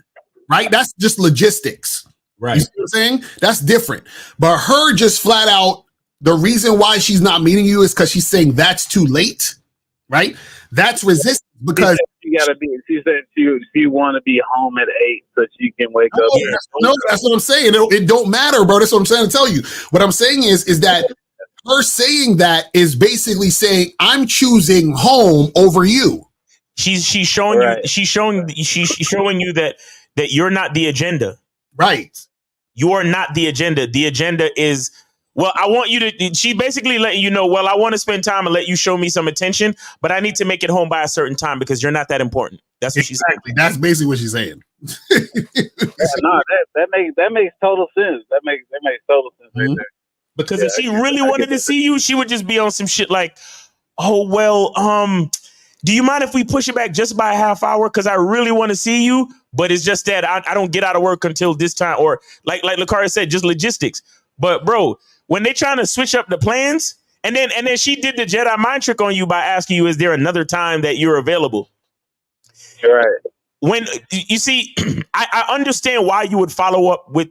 Right? That's just logistics. Right. You see what I'm saying? That's different. But her just flat out, the reason why she's not meeting you is because she's saying that's too late. Right? That's resistance because she gotta be. She said she want to be home at 8 so she can wake up. No, that's what I'm saying. It don't matter, bro. That's what I'm trying to tell you. What I'm saying is that her saying that is basically saying I'm choosing home over you. She's showing you. She's showing you that you're not the agenda. Right. You are not the agenda. The agenda is, well, I want you to, she basically letting you know, well, I want to spend time and let you show me some attention, but I need to make it home by a certain time because you're not that important. That's what she's saying. That's basically what she's saying. No, that makes total sense. That makes total sense right there. Because if she really wanted to see you, she would just be on some shit like, oh, well, do you mind if we push it back just by a half hour? Because I really want to see you, but it's just that I don't get out of work until this time. Or like Lakaria said, just logistics. But bro, when they trying to switch up the plans, and then she did the Jedi mind trick on you by asking you, is there another time that you're available? Right. When you see, I understand why you would follow up with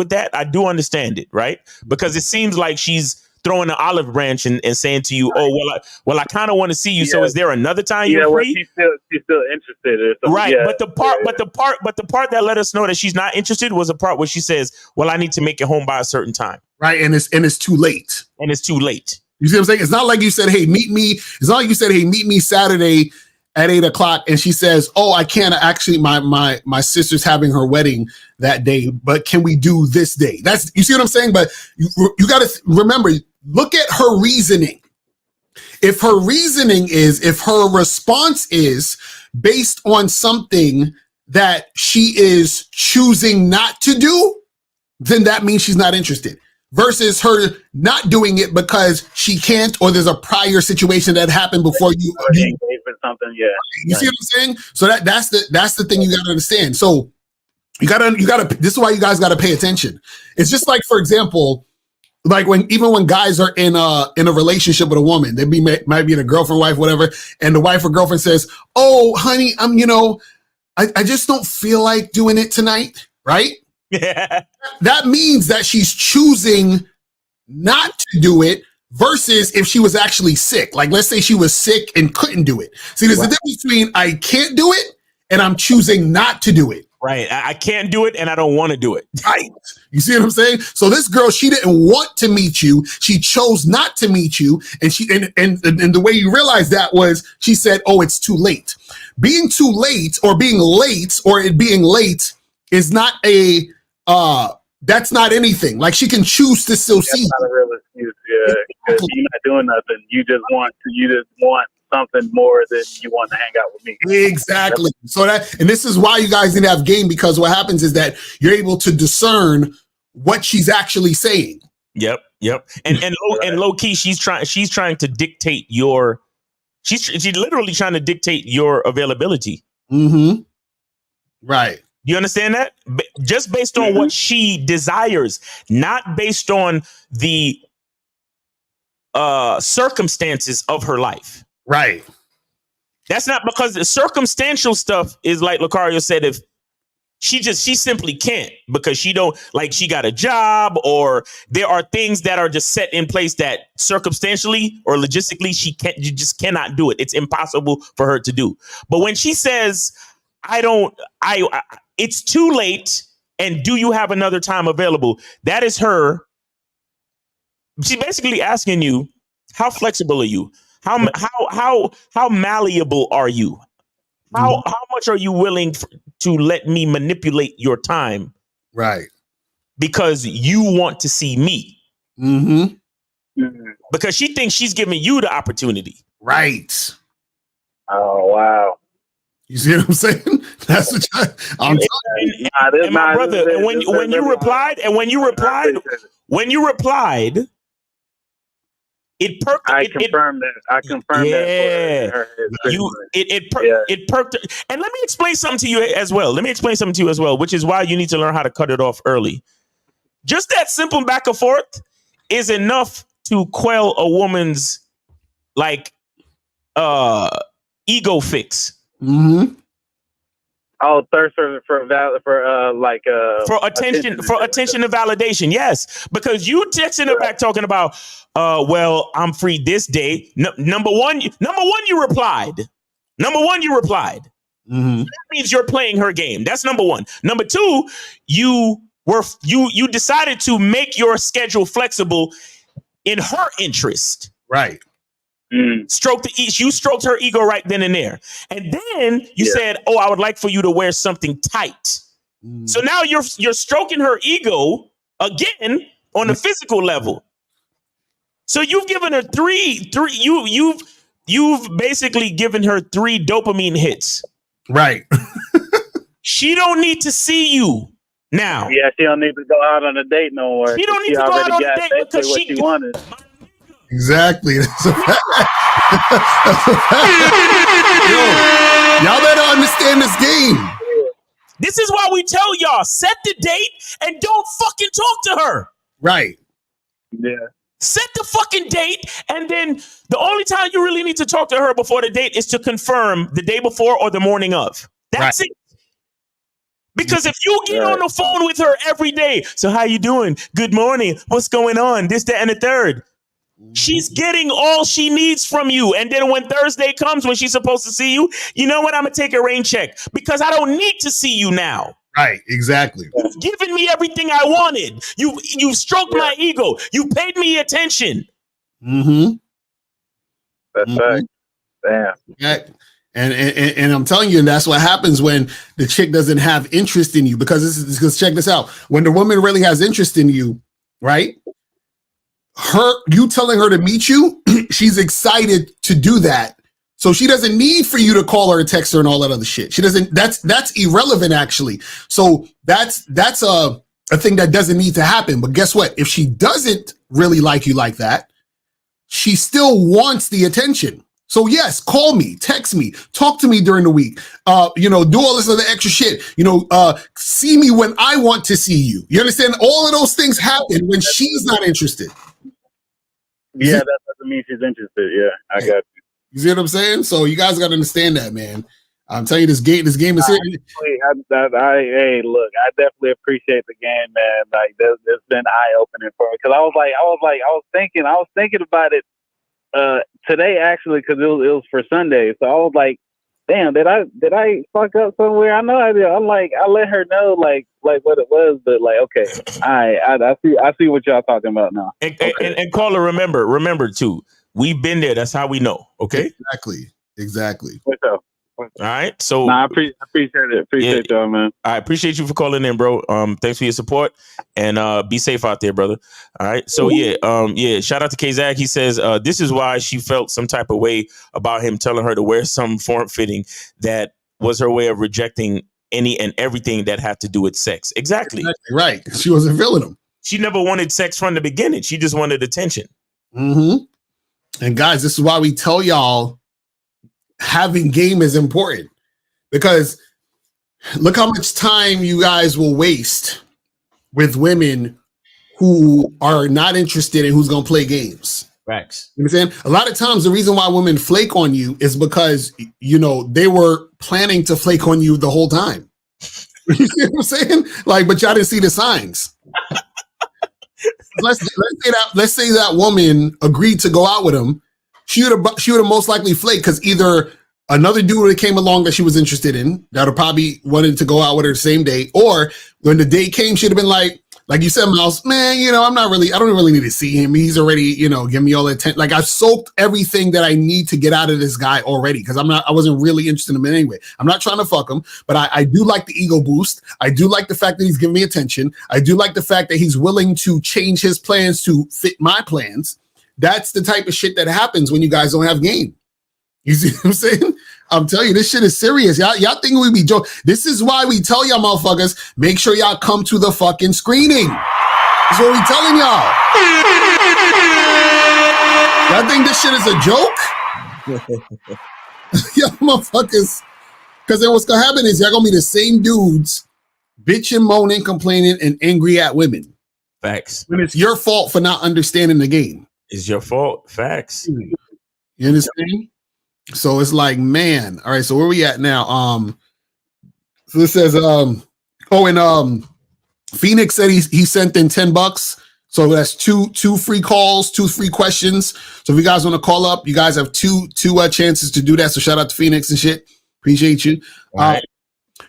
that. I do understand it, right? Because it seems like she's throwing an olive branch and saying to you, "Oh, well, I kind of want to see you. Yeah. So, is there another time you're free?" She's still interested, or something. Right? Yeah. But the part that let us know that she's not interested was a part where she says, "Well, I need to make it home by a certain time." Right, and it's too late. And it's too late. You see what I'm saying? It's not like you said, "Hey, meet me." It's not like you said, "Hey, meet me Saturday at 8:00," and she says, "Oh, I can't actually. My sister's having her wedding that day, but can we do this day?" That's, you see what I'm saying? But you got to remember. Look at her reasoning. If her response is based on something that she is choosing not to do, then that means she's not interested. Versus her not doing it because she can't, or there's a prior situation that happened before you. Something, yeah. You see what I'm saying? So that's the thing you got to understand. So you gotta. This is why you guys got to pay attention. It's just like, for example, like when guys are in a relationship with a woman, they might be in a girlfriend, wife, whatever, and the wife or girlfriend says, "Oh, honey, I just don't feel like doing it tonight," right? Yeah. That means that she's choosing not to do it versus if she was actually sick. Like, let's say she was sick and couldn't do it. See, there's a difference between I can't do it and I'm choosing not to do it. Right. I can't do it and I don't want to do it. Right. You see what I'm saying? So this girl, she didn't want to meet you. She chose not to meet you. And and the way you realize that was she said, "Oh, it's too late." Being too late or being late or it being late is not that's not anything. Like, she can choose to still see you. That's not a real excuse, yeah. Because you're not doing nothing. You just want something more than you want to hang out with me. Exactly. So this is why you guys need to have game, because what happens is that you're able to discern what she's actually saying. Yep. And low key, she's trying to dictate your She's literally trying to dictate your availability. Mm-hmm. Right. You understand that? Just based on what she desires, not based on the circumstances of her life. Right. That's not because the circumstantial stuff is like Lucario said, if she simply can't because she don't like she got a job or there are things that are just set in place that circumstantially or logistically you just cannot do it. It's impossible for her to do. But when she says, it's too late and do you have another time available? That is her. She's basically asking you, how flexible are you? How malleable are you? How much are you willing to let me manipulate your time? Right. Because you want to see me. Mm-hmm. Because she thinks she's giving you the opportunity. Right. Oh, wow. You see what I'm saying? That's what I'm telling you. And my brother, and when you replied, it perked. I confirmed that. I confirmed that. For her, it perked. And let me explain something to you as well. Which is why you need to learn how to cut it off early. Just that simple back and forth is enough to quell a woman's ego fix. Mm-hmm. Oh, thirst for attention and validation. Yes, because you texting her back talking about, well, I'm free this day. Number one, you replied. Mm-hmm. That means you're playing her game. That's number one. Number two, you decided to make your schedule flexible in her interest. Right. Mm. You stroked her ego right then and there. And then you said, oh, I would like for you to wear something tight. Mm. So now you're stroking her ego again on the physical level. So you've given her you've basically given her 3 dopamine hits. Right. She don't need to see you now. Yeah, she don't need to go out on a date no more. She don't need to go out on a date because what she wanted. Exactly. That's a fact. Yo, y'all better understand this game. This is why we tell y'all, set the date and don't fucking talk to her. Right. Yeah. Set the fucking date, and then the only time you really need to talk to her before the date is to confirm the day before or the morning of. That's it. Because if you get on the phone with her every day, so how you doing? Good morning. What's going on? This, that, and the third. She's getting all she needs from you. And then when Thursday comes, when she's supposed to see you, you know what? I'm going to take a rain check because I don't need to see you now. Right. Exactly. You've given me everything I wanted. You stroked my ego. You paid me attention. Mm-hmm. That's right. Damn. Yeah. And I'm telling you, and that's what happens when the chick doesn't have interest in you, because check this out. When the woman really has interest in you, right? You telling her to meet you, she's excited to do that. So she doesn't need for you to call her or text her and all that other shit. She doesn't, that's irrelevant actually. So that's a thing that doesn't need to happen. But guess what? If she doesn't really like you like that, she still wants the attention. So yes, call me, text me, talk to me during the week, do all this other extra shit, see me when I want to see you. You understand? All of those things happen when she's not interested. Yeah, that doesn't mean she's interested. Yeah, I got you. You see what I'm saying? So you guys got to understand that, man. I'm telling you, this game is serious. Hey, look, I definitely appreciate the game, man. Like, it's been eye opening for me because I was thinking about it today actually because it was for Sunday. So I was like, damn, did I fuck up somewhere? I know I did. I let her know like what it was, but like, okay, I see what y'all talking about now. And caller, remember too, we've been there. That's how we know. Okay, exactly. All right, so I appreciate it. Appreciate y'all, man. I appreciate you for calling in, bro. Thanks for your support, and be safe out there, brother. All right, so shout out to K-Zag. He says this is why she felt some type of way about him telling her to wear some form-fitting. That was her way of rejecting any and everything that had to do with sex. Exactly. Right. She wasn't feeling him. She never wanted sex from the beginning. She just wanted attention. Mm-hmm. And guys, this is why we tell y'all having game is important, because look how much time you guys will waste with women who are not interested in who's going to play games. Facts. You know what I'm saying? A lot of times the reason why women flake on you is because, you know, they were planning to flake on you the whole time. You see what I'm saying? Like, but y'all didn't see the signs. Let's say that woman agreed to go out with him. She would have most likely flaked, because either another dude that came along that she was interested in that would probably wanted to go out with her the same day, or when the day came, she'd have been like you said, Miles, man, you know, I don't really need to see him. He's already, you know, giving me all the attention. Like, I've soaked everything that I need to get out of this guy already, because I wasn't really interested in him anyway. I'm not trying to fuck him, but I do like the ego boost. I do like the fact that he's giving me attention. I do like the fact that he's willing to change his plans to fit my plans. That's the type of shit that happens when you guys don't have game. You see what I'm saying? I'm telling you, this shit is serious. Y'all think we be joking. This is why we tell y'all motherfuckers, make sure y'all come to the fucking screening. That's what we telling y'all. Y'all think this shit is a joke? Y'all motherfuckers. Because then what's going to happen is y'all going to be the same dudes bitching, moaning, complaining, and angry at women. Facts. When it's your fault for not understanding the game. It's your fault. Facts. You understand? So it's like, man. All right, so where we at now? So this says, Phoenix said he sent in $10. So that's two free calls, 2 free questions. So if you guys want to call up, you guys have two chances to do that. So shout out to Phoenix and shit. Appreciate you. Right.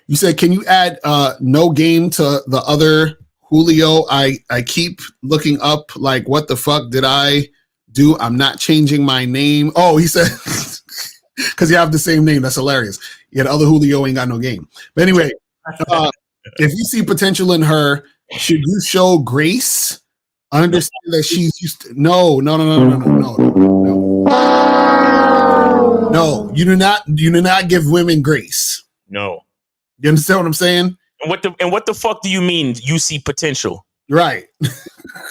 You said, can you add no game to the other Julio? I keep looking up like, what the fuck did I do? I'm not changing my name. Oh, he said, because you have the same name. That's hilarious. Yeah, the other Julio ain't got no game. But anyway, if you see potential in her, should you show grace? Understand that she's used to, no. You do not give women grace. No. You understand what I'm saying? And what the fuck do you mean you see potential? Right.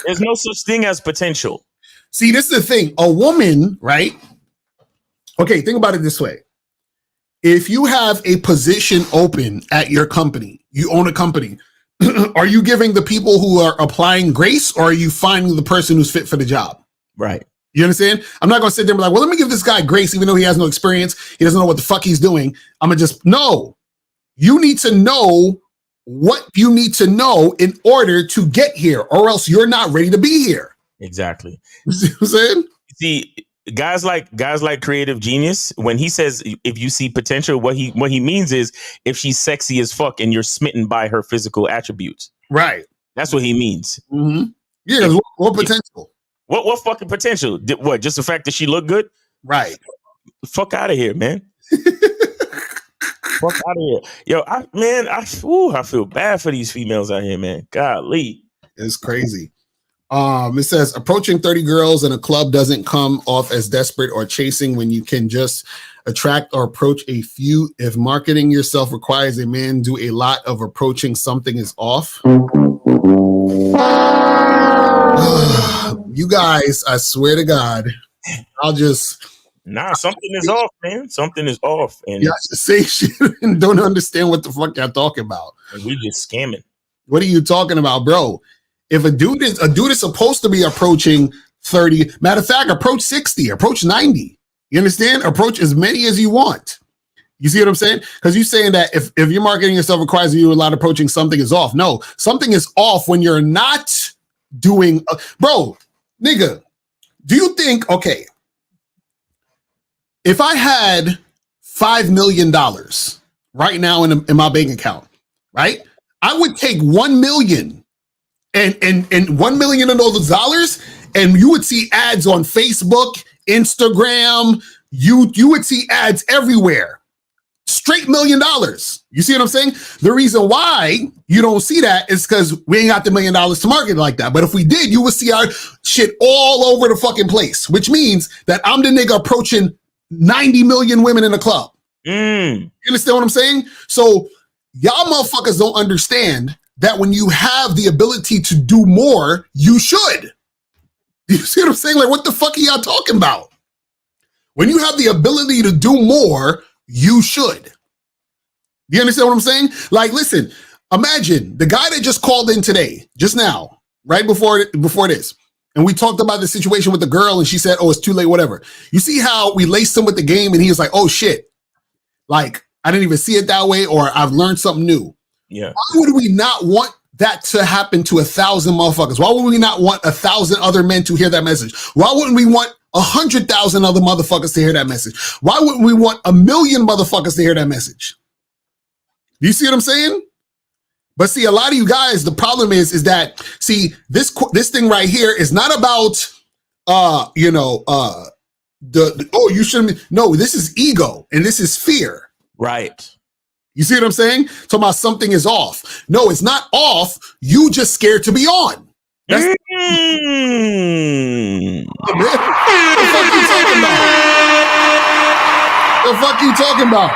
There's no such thing as potential. See, this is the thing. A woman, right? Okay, think about it this way. If you have a position open at your company, you own a company, are you giving the people who are applying grace, or are you finding the person who's fit for the job? Right. You understand? I'm not going to sit there and be like, well, let me give this guy grace, even though he has no experience. He doesn't know what the fuck he's doing. I'm going to just, no. You need to know what you need to know in order to get here, or else you're not ready to be here. Exactly. You see what I'm saying? See, guys like Creative Genius, when he says if you see potential, what he means is if she's sexy as fuck and you're smitten by her physical attributes. Right. That's what he means. Mm-hmm. Yeah. What potential? What fucking potential? What? Just the fact that she looked good? Right. Fuck out of here, man. Fuck out of here. Yo, I feel bad for these females out here, man. Golly. It's crazy. It says approaching 30 girls in a club doesn't come off as desperate or chasing when you can just attract or approach a few. If marketing yourself requires a man do a lot of approaching, something is off. You guys, I swear to God, something is off, man. Something is off. And y'all say shit and don't understand what the fuck y'all talking about. And we just scamming. What are you talking about, bro? If a dude is supposed to be approaching 30, matter of fact, approach 60, approach 90. You understand? Approach as many as you want. You see what I'm saying? Because you're saying that if you're marketing yourself requires you a lot of approaching, something is off. No, something is off when you're not doing, bro, nigga, do you think, okay, if I had $5 million right now in my bank account, right, I would take 1 million and 1 million of those dollars, and you would see ads on Facebook, Instagram, you would see ads everywhere. Straight $1 million. You see what I'm saying? The reason why you don't see that is because we ain't got the $1 million to market like that. But if we did, you would see our shit all over the fucking place, which means that I'm the nigga approaching 90 million women in a club. You understand what I'm saying? So y'all motherfuckers don't understand that when you have the ability to do more, you should. You see what I'm saying? Like, what the fuck are y'all talking about? When you have the ability to do more, you should. Do you understand what I'm saying? Like, listen, imagine the guy that just called in today, just now, right before this, and we talked about the situation with the girl, and she said, "Oh, it's too late, whatever." You see how we laced him with the game, and he was like, "Oh shit, like I didn't even see it that way," or "I've learned something new." Yeah. Why would we not want that to happen to 1,000 motherfuckers? Why would we not want 1,000 other men to hear that message? Why wouldn't we want 100,000 other motherfuckers to hear that message? Why wouldn't we want 1,000,000 motherfuckers to hear that message? Do you see what I'm saying? But see, a lot of you guys, the problem is that, see, this thing right here is not about, oh, you shouldn't. No, this is ego and this is fear. Right. You see what I'm saying? Talking about something is off. No, it's not off. You just scared to be on. That's the fuck you talking about? The fuck you talking about?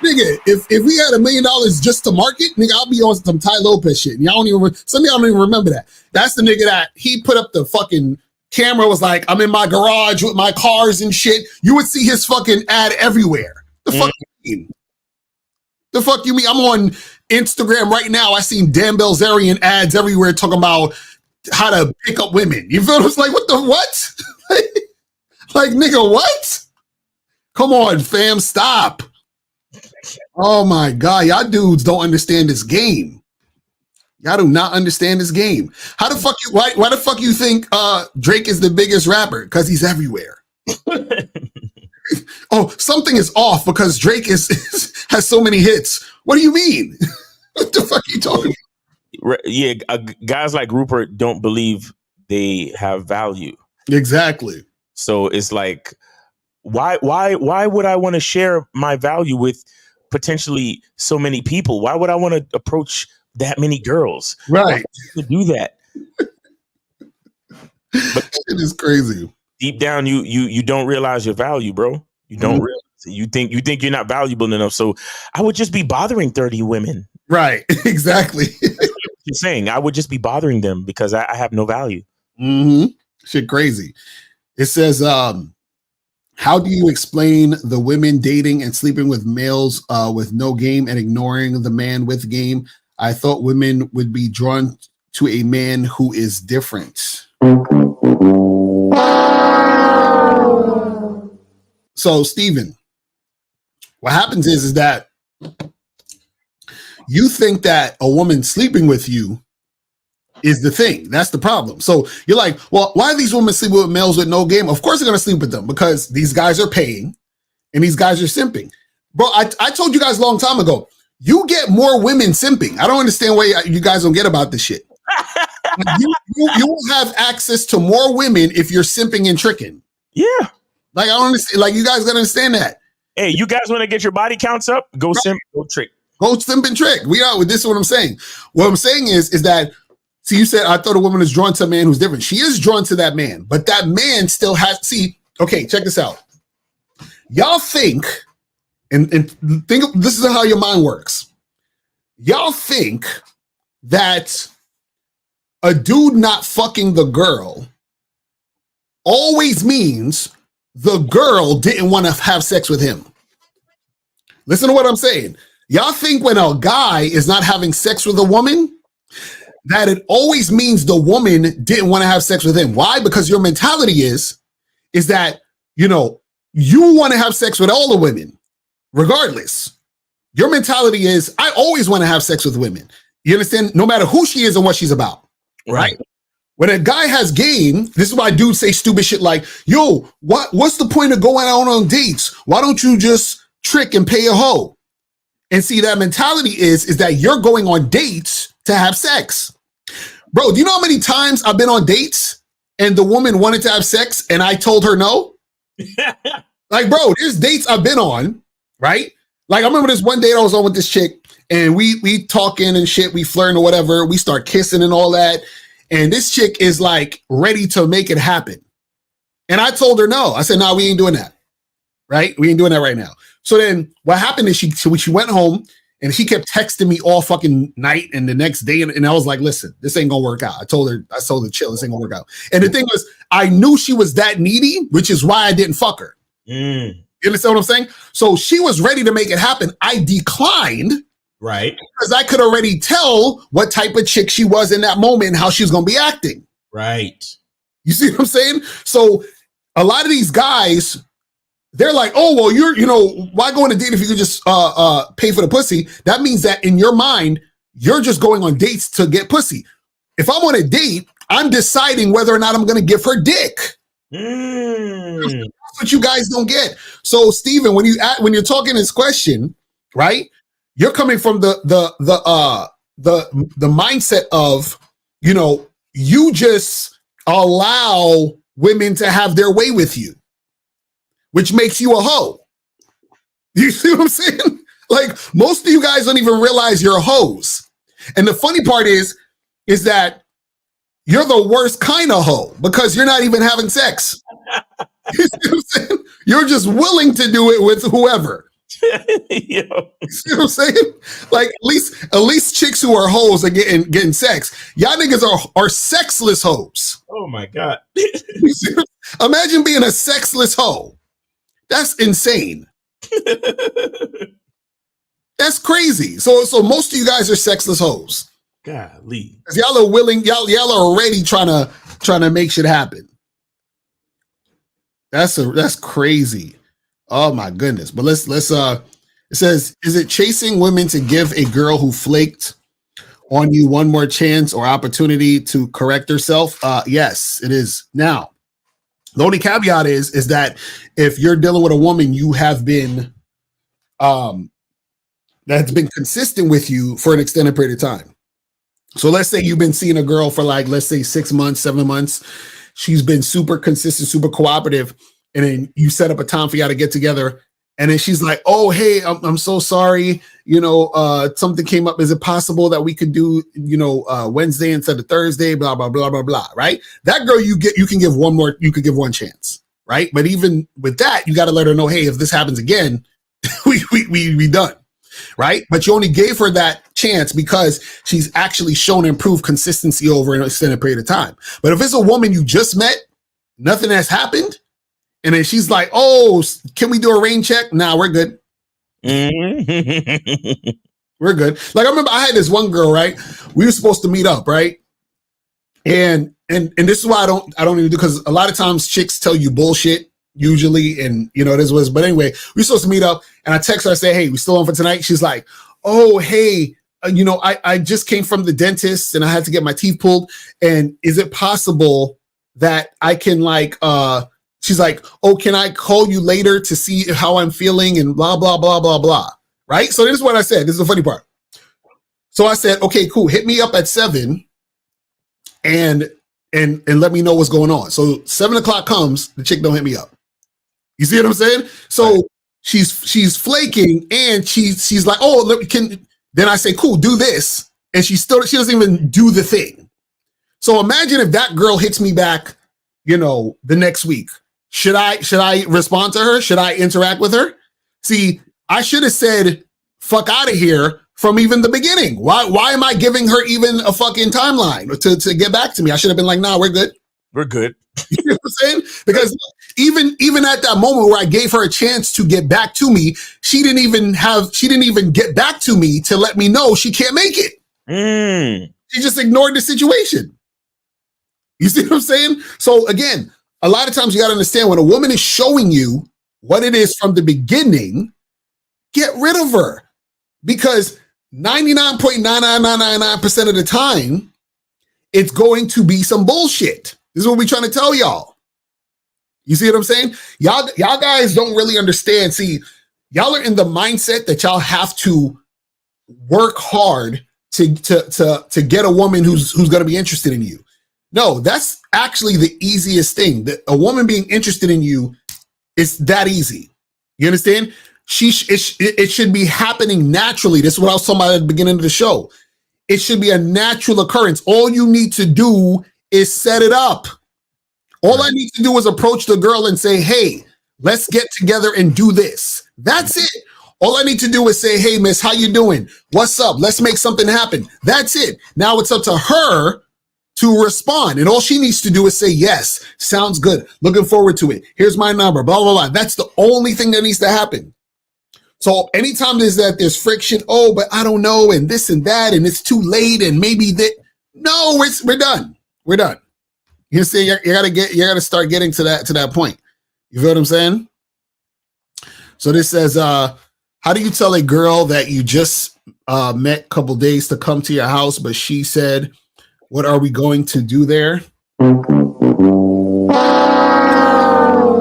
Nigga, if we had $1 million just to market, nigga, I'll be on some Ty Lopez shit. Y'all some of y'all don't even remember that. That's the nigga that he put up the fucking camera, was like, I'm in my garage with my cars and shit. You would see his fucking ad everywhere. The fuck you mean? The fuck you mean? I'm on Instagram right now. I seen Dan Bilzerian ads everywhere talking about how to pick up women. You feel? It's like, what the what? Like, nigga, what? Come on, fam, stop. Oh my God, y'all dudes don't understand this game. Y'all do not understand this game. How the fuck you? Why the fuck you think Drake is the biggest rapper? Because he's everywhere. Oh, something is off because Drake has so many hits. What do you mean? What the fuck are you talking about? Yeah, guys like Rupert don't believe they have value. Exactly. So it's like, why would I want to share my value with potentially so many people? Why would I want to approach that many girls? Right. To do that. But it is crazy. Deep down, you don't realize your value, bro. You don't realize it. You think you're not valuable enough. So I would just be bothering 30 women. Right. Exactly. You're saying I would just be bothering them because I have no value. Mm-hmm. Shit crazy. It says, how do you explain the women dating and sleeping with males with no game and ignoring the man with game? I thought women would be drawn to a man who is different. So, Steven, what happens is that you think that a woman sleeping with you is the thing. That's the problem. So you're like, well, why are these women sleeping with males with no game? Of course they're going to sleep with them because these guys are paying and these guys are simping. Bro, I told you guys a long time ago, you get more women simping. I don't understand why you guys don't get about this shit. you will have access to more women if you're simping and tricking. Yeah. Like, I don't understand. Like, you guys got to understand that. Hey, you guys want to get your body counts up? Go simp, go trick. Go simp and trick. This is what I'm saying. What I'm saying is that, see, you said, I thought a woman is drawn to a man who's different. She is drawn to that man, but that man still has, okay, check this out. Y'all think, and think, this is how your mind works. Y'all think that a dude not fucking the girl always means the girl didn't want to have sex with him. Listen to what I'm saying. Y'all think when a guy is not having sex with a woman, that it always means the woman didn't want to have sex with him. Why? Because your mentality is that, you want to have sex with all the women, regardless. Your mentality is, I always want to have sex with women. You understand? No matter who she is and what she's about. Right? When a guy has game, this is why dudes say stupid shit like, yo, what's the point of going out on dates? Why don't you just trick and pay a hoe? And see, that mentality is that you're going on dates to have sex. Bro, do you know how many times I've been on dates and the woman wanted to have sex and I told her no? Like, bro, there's dates I've been on, right? Like, I remember this one date I was on with this chick and we talking and shit, we flirting or whatever. We start kissing and all that. And this chick is like ready to make it happen. And I told her no. I said, no, we ain't doing that. Right? We ain't doing that right now. So then what happened is she went home And she kept texting me all fucking night and the next day. And I was like, listen, this ain't gonna work out. I told her, chill, this ain't gonna work out. And the thing was, I knew she was that needy, which is why I didn't fuck her. You understand what I'm saying? So she was ready to make it happen. I declined. Right. Because I could already tell what type of chick she was in that moment and how she was gonna be acting. Right. You see what I'm saying? So a lot of these guys, they're like, oh, well, why go on a date if you could just pay for the pussy? That means that in your mind, you're just going on dates to get pussy. If I'm on a date, I'm deciding whether or not I'm going to give her dick. That's what you guys don't get. So, Steven, when you're talking this question, right, you're coming from the mindset of, you just allow women to have their way with you, which makes you a hoe. You see what I'm saying? Like, most of you guys don't even realize you're hoes. And the funny part is that you're the worst kind of hoe because you're not even having sex. You see what I'm saying? You're just willing to do it with whoever. You see what I'm saying? Like, at least chicks who are hoes are getting sex. Y'all niggas are sexless hoes. Oh my God. You see imagine being a sexless hoe. That's insane. That's crazy. So most of you guys are sexless hoes. Golly. Because y'all are willing, y'all are already trying to make shit happen. That's crazy. Oh my goodness. But let's it says, is it chasing women to give a girl who flaked on you one more chance or opportunity to correct herself? Yes, it is. Now, the only caveat is that if you're dealing with a woman you have been that's been consistent with you for an extended period of time. So let's say you've been seeing a girl for like, let's say 6 months, 7 months. She's been super consistent, super cooperative. And then you set up a time for y'all to get together. And then she's like, oh, hey, I'm so sorry. Something came up. Is it possible that we could do, Wednesday instead of Thursday, blah, blah, blah, blah, blah. Right. That girl, you could give one chance. Right. But even with that, you got to let her know, hey, if this happens again, we done. Right. But you only gave her that chance because she's actually shown improved consistency over an extended period of time. But if it's a woman you just met, nothing has happened, and then she's like, oh, can we do a rain check? Nah, we're good. We're good. Like, I remember I had this one girl, right? We were supposed to meet up, right? And this is why I don't even do, because a lot of times chicks tell you bullshit usually, and this was, but anyway, we were supposed to meet up, and I text her, I say, hey, we still on for tonight? She's like, oh, hey, I just came from the dentist and I had to get my teeth pulled, and is it possible that I can she's like, oh, can I call you later to see how I'm feeling and blah, blah, blah, blah, blah. Right? So this is what I said. This is the funny part. So I said, okay, cool. Hit me up at 7 and let me know what's going on. So 7 o'clock comes, the chick don't hit me up. You see what I'm saying? So right. She's flaking, and she's like, oh, then I say, cool, do this. And she doesn't even do the thing. So imagine if that girl hits me back, the next week. Should I respond to her? Should I interact with her? See, I should have said, fuck out of here from even the beginning. Why am I giving her even a fucking timeline to get back to me? I should have been like, nah, we're good. We're good. You know what I'm saying? Because even at that moment where I gave her a chance to get back to me, she didn't even get back to me to let me know she can't make it. She just ignored the situation. You see what I'm saying? So again, a lot of times you got to understand, when a woman is showing you what it is from the beginning, get rid of her, because 99.99999% of the time, it's going to be some bullshit. This is what we're trying to tell y'all. You see what I'm saying? Y'all guys don't really understand. See, y'all are in the mindset that y'all have to work hard to get a woman who's going to be interested in you. No, that's actually the easiest thing. That a woman being interested in you is that easy. You understand? It should be happening naturally. This is what I was talking about at the beginning of the show. It should be a natural occurrence. All you need to do is set it up. All I need to do is approach the girl and say, hey, let's get together and do this. That's it. All I need to do is say, hey, miss, how you doing? What's up? Let's make something happen. That's it. Now it's up to her to respond. And all she needs to do is say, yes, sounds good. Looking forward to it. Here's my number, blah, blah, blah. That's the only thing that needs to happen. So anytime there's friction, oh, but I don't know, and this and that, and it's too late, and maybe that. No, we're done. We're done. You see, you gotta start getting to that point. You feel what I'm saying? So this says, how do you tell a girl that you just met a couple days to come to your house, but she said, what are we going to do there? All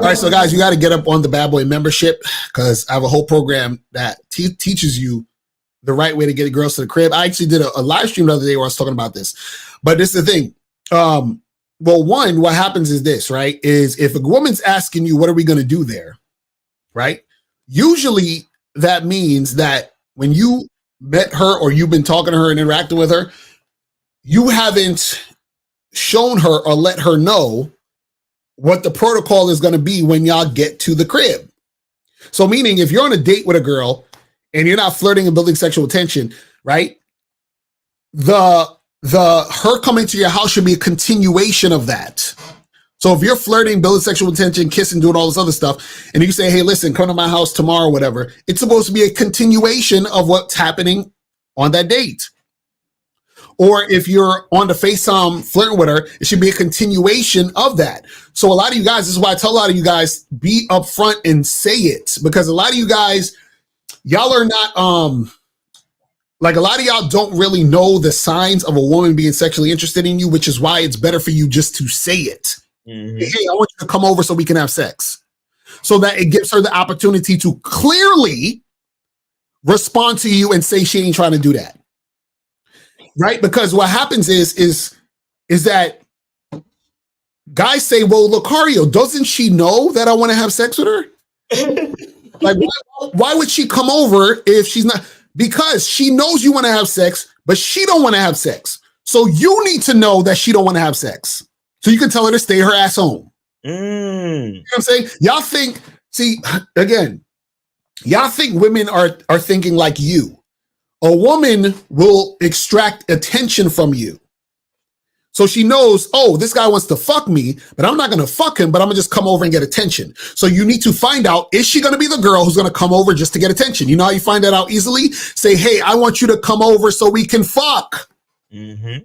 right, so guys, you got to get up on the Bad Boy membership because I have a whole program that teaches you the right way to get girls to the crib. I actually did a live stream the other day where I was talking about this. But this is the thing. Well, one, what happens is this, right? Is if a woman's asking you, what are we going to do there? Right? Usually that means that when you met her or you've been talking to her and interacting with her, you haven't shown her or let her know what the protocol is going to be when y'all get to the crib. So meaning if you're on a date with a girl and you're not flirting and building sexual tension, right? Her coming to your house should be a continuation of that. So if you're flirting, building sexual tension, kissing, doing all this other stuff, and you say, hey, listen, come to my house tomorrow, or whatever, it's supposed to be a continuation of what's happening on that date. Or if you're on the FaceTime flirting with her, it should be a continuation of that. So a lot of you guys, this is why I tell a lot of you guys, be upfront and say it. Because a lot of you guys, y'all are not, like a lot of y'all don't really know the signs of a woman being sexually interested in you, which is why it's better for you just to say it. Mm-hmm. Hey, I want you to come over so we can have sex. So that it gives her the opportunity to clearly respond to you and say she ain't trying to do that. Right? Because what happens is that guys say, well, Lucario, doesn't she know that I want to have sex with her? Like, why would she come over if she's not? Because she knows you want to have sex, but she don't want to have sex. So you need to know that she don't want to have sex. So you can tell her to stay her ass home. You know what I'm saying? Y'all think, again, y'all think women are thinking like you. A woman will extract attention from you. So she knows, oh, this guy wants to fuck me, but I'm not going to fuck him, but I'm going to just come over and get attention. So you need to find out, is she going to be the girl who's going to come over just to get attention? You know how you find that out easily? Say, hey, I want you to come over so we can fuck. Mm-hmm.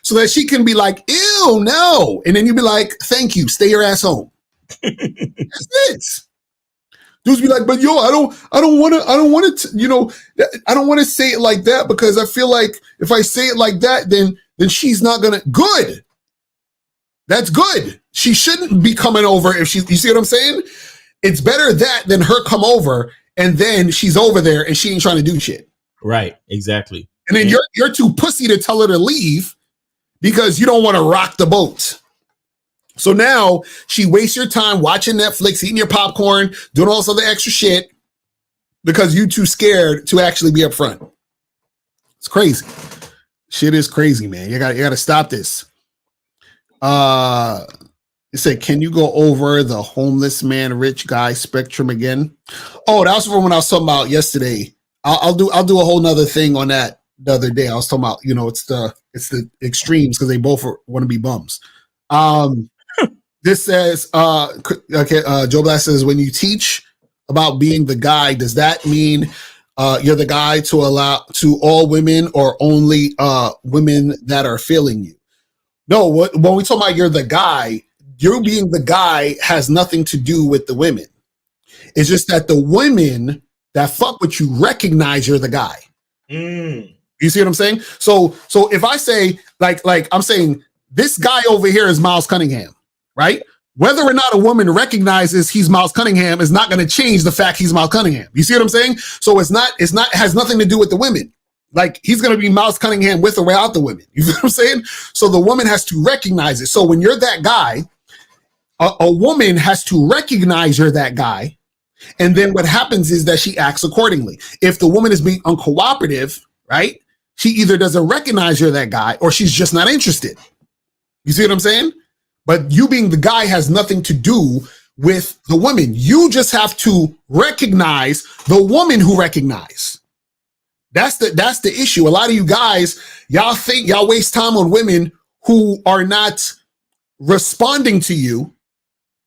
So that she can be like, ew, no. And then you be like, thank you, stay your ass home. That's it. Dudes be like, but yo, I don't want to, you know, I don't want to say it like that because I feel like if I say it like that, then she's not gonna. Good. That's good. She shouldn't be coming over if you see what I'm saying? It's better that than her come over and then she's over there and she ain't trying to do shit. Right. Exactly. And then you're too pussy to tell her to leave because you don't want to rock the boat. So now she wastes your time watching Netflix, eating your popcorn, doing all this other extra shit because you too scared to actually be up front. It's crazy. Shit is crazy, man. You got to stop this. It said, can you go over the homeless man, rich guy spectrum again? Oh, that was from when I was talking about yesterday. I'll do a whole nother thing on that the other day. I was talking about, you know, it's the extremes because they both want to be bums. This says, Joe Black says, when you teach about being the guy, does that mean you're the guy to allow to all women or only women that are feeling you? No, when we talk about you're the guy, you being the guy has nothing to do with the women. It's just that the women that fuck with you recognize you're the guy. You see what I'm saying? So if I say like I'm saying this guy over here is Miles Cunningham, right? Whether or not a woman recognizes he's Miles Cunningham is not going to change the fact he's Miles Cunningham. You see what I'm saying? So it has nothing to do with the women. Like he's going to be Miles Cunningham with or without the women. You know what I'm saying? So the woman has to recognize it. So when you're that guy, a woman has to recognize you're that guy. And then what happens is that she acts accordingly. If the woman is being uncooperative, right? She either doesn't recognize you're that guy or she's just not interested. You see what I'm saying? But you being the guy has nothing to do with the women. You just have to recognize the woman who recognize. That's the issue. A lot of you guys, y'all think y'all waste time on women who are not responding to you,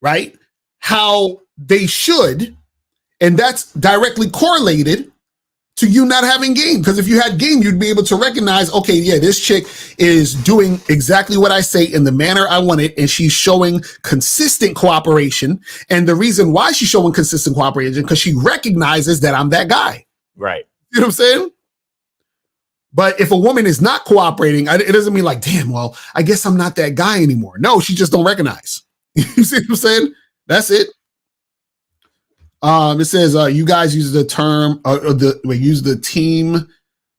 right? How they should. And that's directly correlated to you not having game. Because if you had game, you'd be able to recognize, okay, yeah, this chick is doing exactly what I say in the manner I want it, and she's showing consistent cooperation. And the reason why she's showing consistent cooperation, because she recognizes that I'm that guy. Right. You know what I'm saying? But if a woman is not cooperating, it doesn't mean like, damn, well, I guess I'm not that guy anymore. No, she just don't recognize. You see what I'm saying? That's it. It says you guys use the term use the team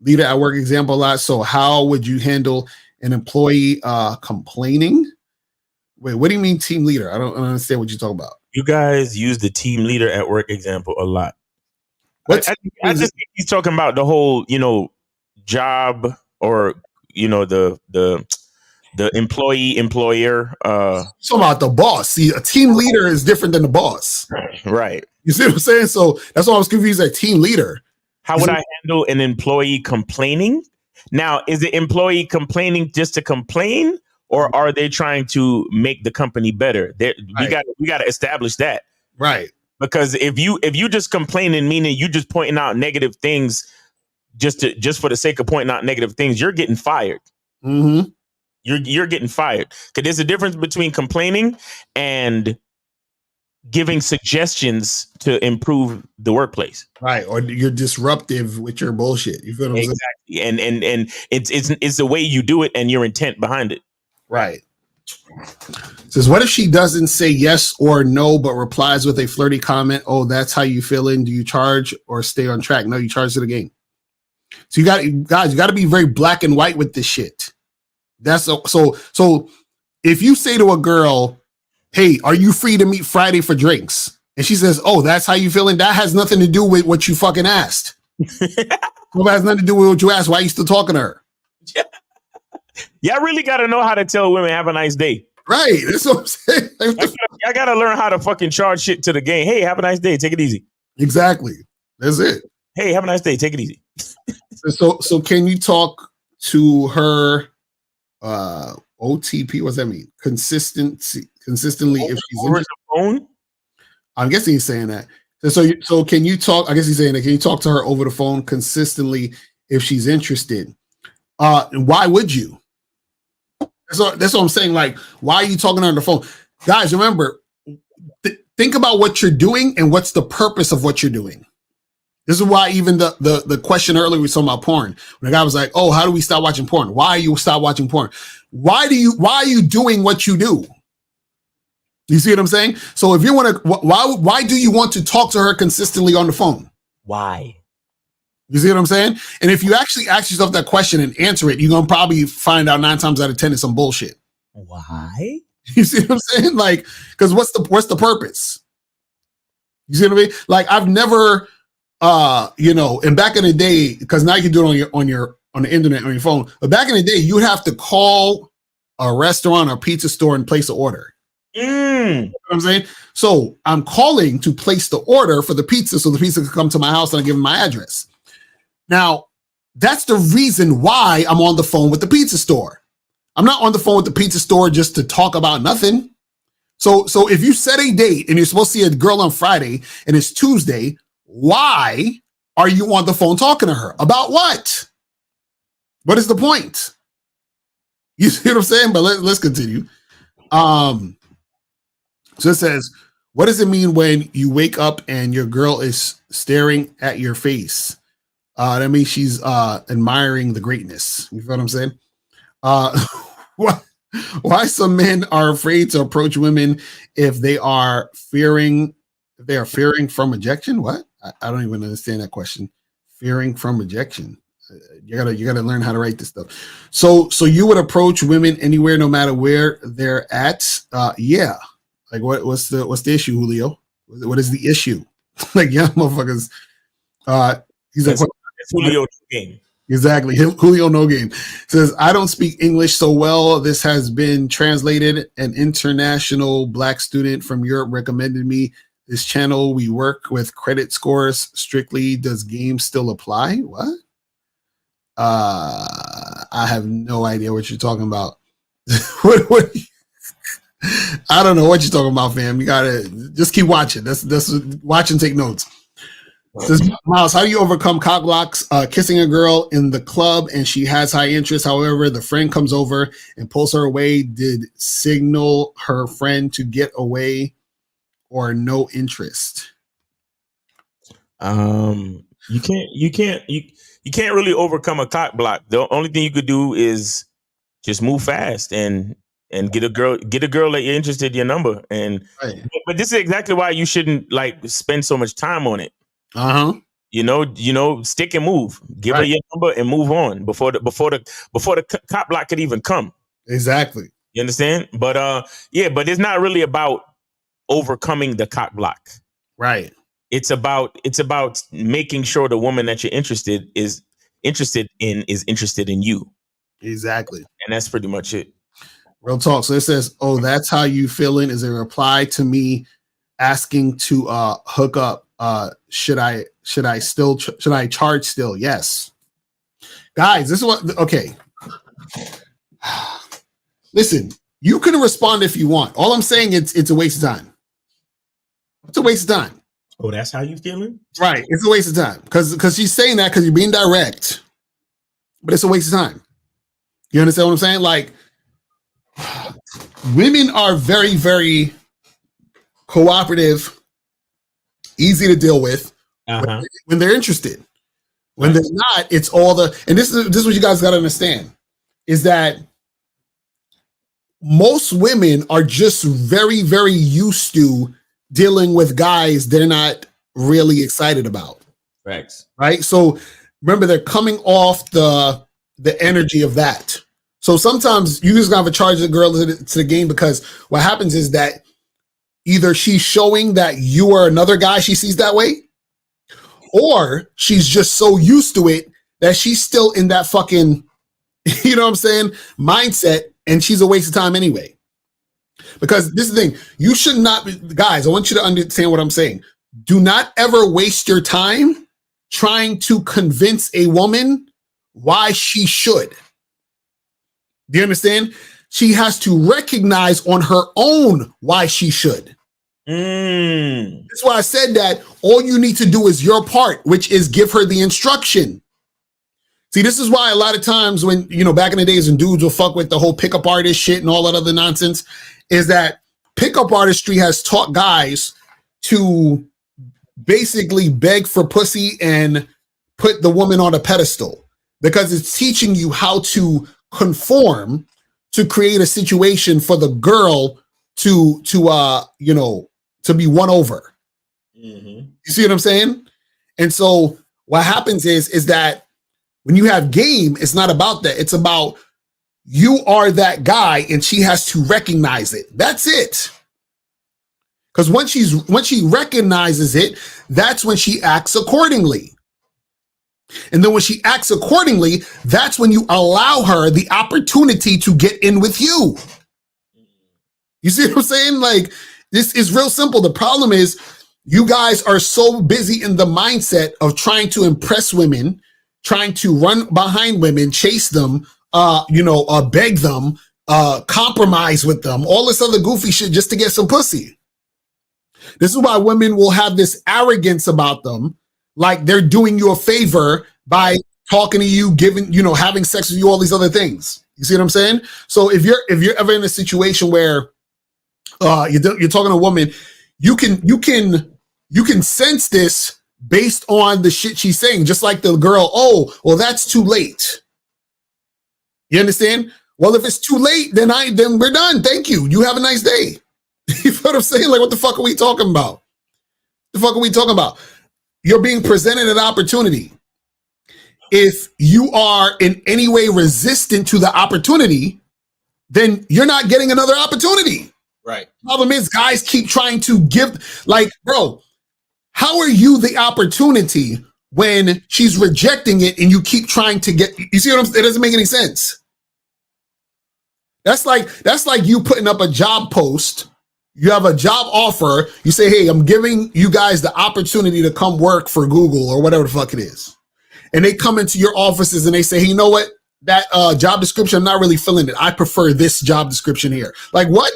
leader at work example a lot. So how would you handle an employee complaining? Wait, what do you mean team leader? I don't understand what you're talking about. You guys use the team leader at work example a lot. I just think he's talking about the whole, job, or the employee employer. Talking about the boss. See, a team leader is different than the boss. Right. You see what I'm saying? So that's why I was confused at team leader. How would I handle an employee complaining? Now, is the employee complaining just to complain, or are they trying to make the company better? We got to establish that. Right. Because if you just complaining, meaning you just pointing out negative things just for the sake of pointing out negative things, you're getting fired. Mm-hmm. You're getting fired. Because there's a difference between complaining and giving suggestions to improve the workplace. Right. Or you're disruptive with your bullshit. You feel what I'm saying? Exactly. And it's the way you do it and your intent behind it. Right. Says, what if she doesn't say yes or no, but replies with a flirty comment? Oh, that's how you feeling? Do you charge or stay on track? No, you charge to the game. So you got to be very black and white with this shit. That's so if you say to a girl, hey, are you free to meet Friday for drinks? And she says, oh, that's how you feeling? That has nothing to do with what you fucking asked. That has nothing to do with what you asked. Why are you still talking to her? Y'all really got to know how to tell women have a nice day. Right. That's what I'm saying. I got to learn how to fucking charge shit to the game. Hey, have a nice day. Take it easy. Exactly. That's it. Hey, have a nice day. Take it easy. So can you talk to her OTP? What's that mean? Consistently if she's over the phone? I'm guessing he's saying that. So can you talk? I guess he's saying that. Can you talk to her over the phone consistently if she's interested? Why would you? That's what I'm saying. Like, why are you talking to her on the phone? Guys, remember, think about what you're doing and what's the purpose of what you're doing. This is why even the question earlier was talking about porn. When the guy was like, oh, how do we stop watching porn? Why you stop watching porn? Why are you doing what you do? You see what I'm saying? So if you want to, why do you want to talk to her consistently on the phone? Why? You see what I'm saying? And if you actually ask yourself that question and answer it, you're going to probably find out 9 times out of 10 it's some bullshit. Why? You see what I'm saying? Like, because what's the purpose? You see what I mean? Like, I've never, and back in the day, because now you can do it on the internet, on your phone. But back in the day, you would have to call a restaurant or pizza store and place an order. You know what I'm saying? So I'm calling to place the order for the pizza so the pizza can come to my house and I give them my address. Now, that's the reason why I'm on the phone with the pizza store. I'm not on the phone with the pizza store just to talk about nothing. So if you set a date and you're supposed to see a girl on Friday and it's Tuesday, why are you on the phone talking to her? About what? What is the point? You see what I'm saying? But let's continue. So it says, what does it mean when you wake up and your girl is staring at your face? That means she's admiring the greatness. You feel what I'm saying? Why some men are afraid to approach women if they are fearing from rejection? What? I don't even understand that question. Fearing from rejection. You gotta learn how to write this stuff. So you would approach women anywhere, no matter where they're at. Yeah. Like what's the issue, Julio? What is the issue? Like, yeah, motherfuckers. He's like, it's Julio's game. Exactly. Julio No Game says, I don't speak English so well. This has been translated. An international black student from Europe recommended me this channel. We work with credit scores strictly. Does games still apply? What? I have no idea what you're talking about. what I don't know what you're talking about, fam. You gotta just keep watching. That's watch and take notes. Says, Miles, how do you overcome cock blocks? Kissing a girl in the club and she has high interest. However, the friend comes over and pulls her away. Did signal her friend to get away or no interest? You can't really overcome a cock block. The only thing you could do is just move fast and get a girl that you're interested in your number. And but this is exactly why you shouldn't like spend so much time on it. You know, stick and move. Give her your number and move on before the cop block could even come. Exactly. You understand? But but it's not really about overcoming the cock block. Right. It's about making sure the woman that you're interested in you. Exactly. And that's pretty much it. Real talk. So it says, oh, that's how you feeling, is a reply to me asking to hook up. Should I charge still? Yes. Guys, this is what, okay. Listen, you can respond if you want. All I'm saying it's a waste of time. It's a waste of time. Oh, that's how you feeling? Right. It's a waste of time. Because she's saying that because you're being direct. But it's a waste of time. You understand what I'm saying? Like, women are very, very cooperative, easy to deal with when they're interested. When they're not, it's all the, and this is what you guys got to understand, is that most women are just very, very used to dealing with guys they're not really excited about. Facts. Right? So remember, they're coming off the energy of that. So sometimes you just gotta charge the girl to the game, because what happens is that either she's showing that you are another guy she sees that way, or she's just so used to it that she's still in that fucking, you know what I'm saying, mindset, and she's a waste of time anyway. Because this is the thing, you should not be, guys, I want you to understand what I'm saying. Do not ever waste your time trying to convince a woman why she should. Do you understand? She has to recognize on her own why she should. That's why I said that all you need to do is your part, which is give her the instruction. See, this is why a lot of times when, you know, back in the days when dudes will fuck with the whole pickup artist shit and all that other nonsense, is that pickup artistry has taught guys to basically beg for pussy and put the woman on a pedestal, because it's teaching you how to conform to create a situation for the girl to be won over. You see what I'm saying? And so what happens is that when you have game, it's not about that. It's about you are that guy and she has to recognize it. That's it. Because once she recognizes it, that's when she acts accordingly. And then when she acts accordingly, that's when you allow her the opportunity to get in with you. You see what I'm saying? Like, this is real simple. The problem is you guys are so busy in the mindset of trying to impress women, trying to run behind women, chase them, beg them, compromise with them, all this other goofy shit just to get some pussy. This is why women will have this arrogance about them, like they're doing you a favor by talking to you, having sex with you, all these other things. You see what I'm saying? So if you're ever in a situation where you're talking to a woman, you can sense this based on the shit she's saying. Just like the girl, oh, well, that's too late. You understand? Well, if it's too late, then we're done. Thank you. You have a nice day. You know what I'm saying? Like, what the fuck are we talking about? The fuck are we talking about? You're being presented an opportunity. If you are in any way resistant to the opportunity, then you're not getting another opportunity. Right. Problem is, guys keep trying to give, like, bro, how are you the opportunity when she's rejecting it and you keep trying to get, you see what I'm saying? It doesn't make any sense. That's like you putting up a job post. You have a job offer. You say, hey, I'm giving you guys the opportunity to come work for Google or whatever the fuck it is. And they come into your offices and they say, hey, you know what? That job description, I'm not really feeling it. I prefer this job description here. Like, what?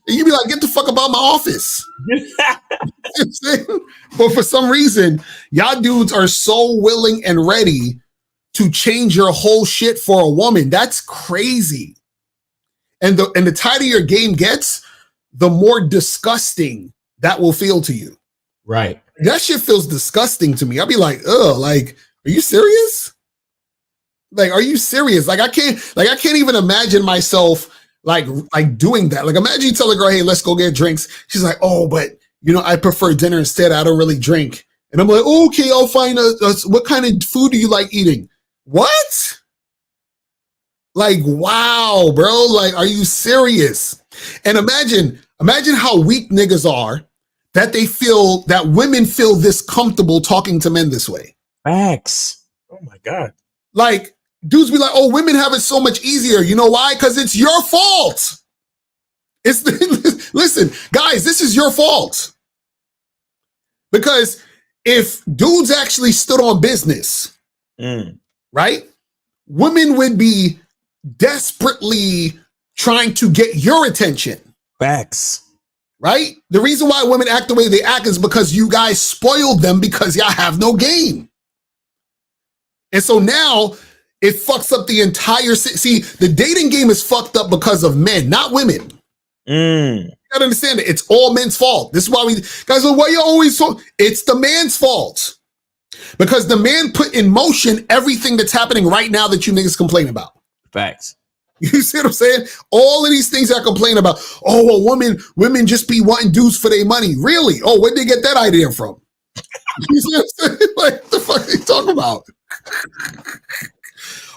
And you'd be like, get the fuck about my office. You know what I'm saying? But for some reason, y'all dudes are so willing and ready to change your whole shit for a woman. That's crazy. And the tighter your game gets, the more disgusting that will feel to you. Right. That shit feels disgusting to me. I'll be like, ugh, like, are you serious? Like, are you serious? Like, I can't even imagine myself like doing that. Like, imagine you tell a girl, hey, let's go get drinks. She's like, oh, but you know, I prefer dinner instead. I don't really drink. And I'm like, okay, I'll find what kind of food do you like eating? What? Like, wow, bro. Like, are you serious? And imagine how weak niggas are that they feel that women feel this comfortable talking to men this way. Facts. Oh my God. Like, dudes be like, oh, women have it so much easier. You know why? Because it's your fault. Listen, guys, this is your fault. Because if dudes actually stood on business, right? Women would be desperately trying to get your attention. Facts. Right? The reason why women act the way they act is because you guys spoiled them because y'all have no game. And so now it fucks up the entire... See, the dating game is fucked up because of men, not women. You gotta understand it. It's all men's fault. This is why guys are, why you always so... It's the man's fault. Because the man put in motion everything that's happening right now that you niggas complain about. Facts. You see what I'm saying? All of these things I complain about. Oh, well, women just be wanting dudes for their money. Really? Oh, where'd they get that idea from? You see what I'm saying? Like, what the fuck are they talking about?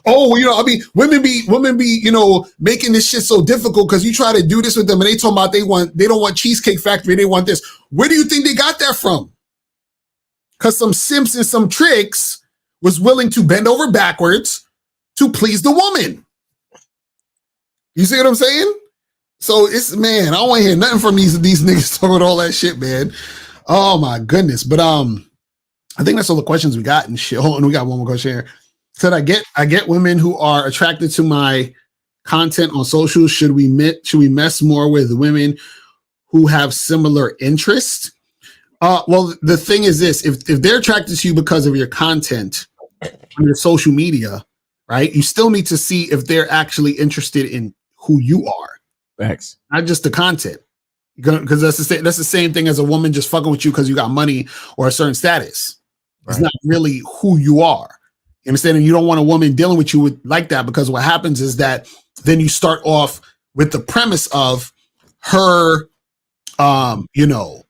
Oh, you know, I mean, women be, you know, making this shit so difficult because you try to do this with them and they talking about they don't want Cheesecake Factory, they want this. Where do you think they got that from? Because some simps and some tricks was willing to bend over backwards to please the woman. You see what I'm saying? So it's, man, I don't want to hear nothing from these niggas talking all that shit, man. Oh my goodness. But I think that's all the questions we got and shit. Hold on, we got one more question here. Said I get women who are attracted to my content on social. Should we mess more with women who have similar interests? Well, the thing is this: if they're attracted to you because of your content on your social media, right? You still need to see if they're actually interested in who you are. Facts. Not just the content. Because that's the same thing as a woman just fucking with you because you got money or a certain status. Right. It's not really who you are. You understand? And you don't want a woman dealing with you like that, because what happens is that then you start off with the premise of her, you know,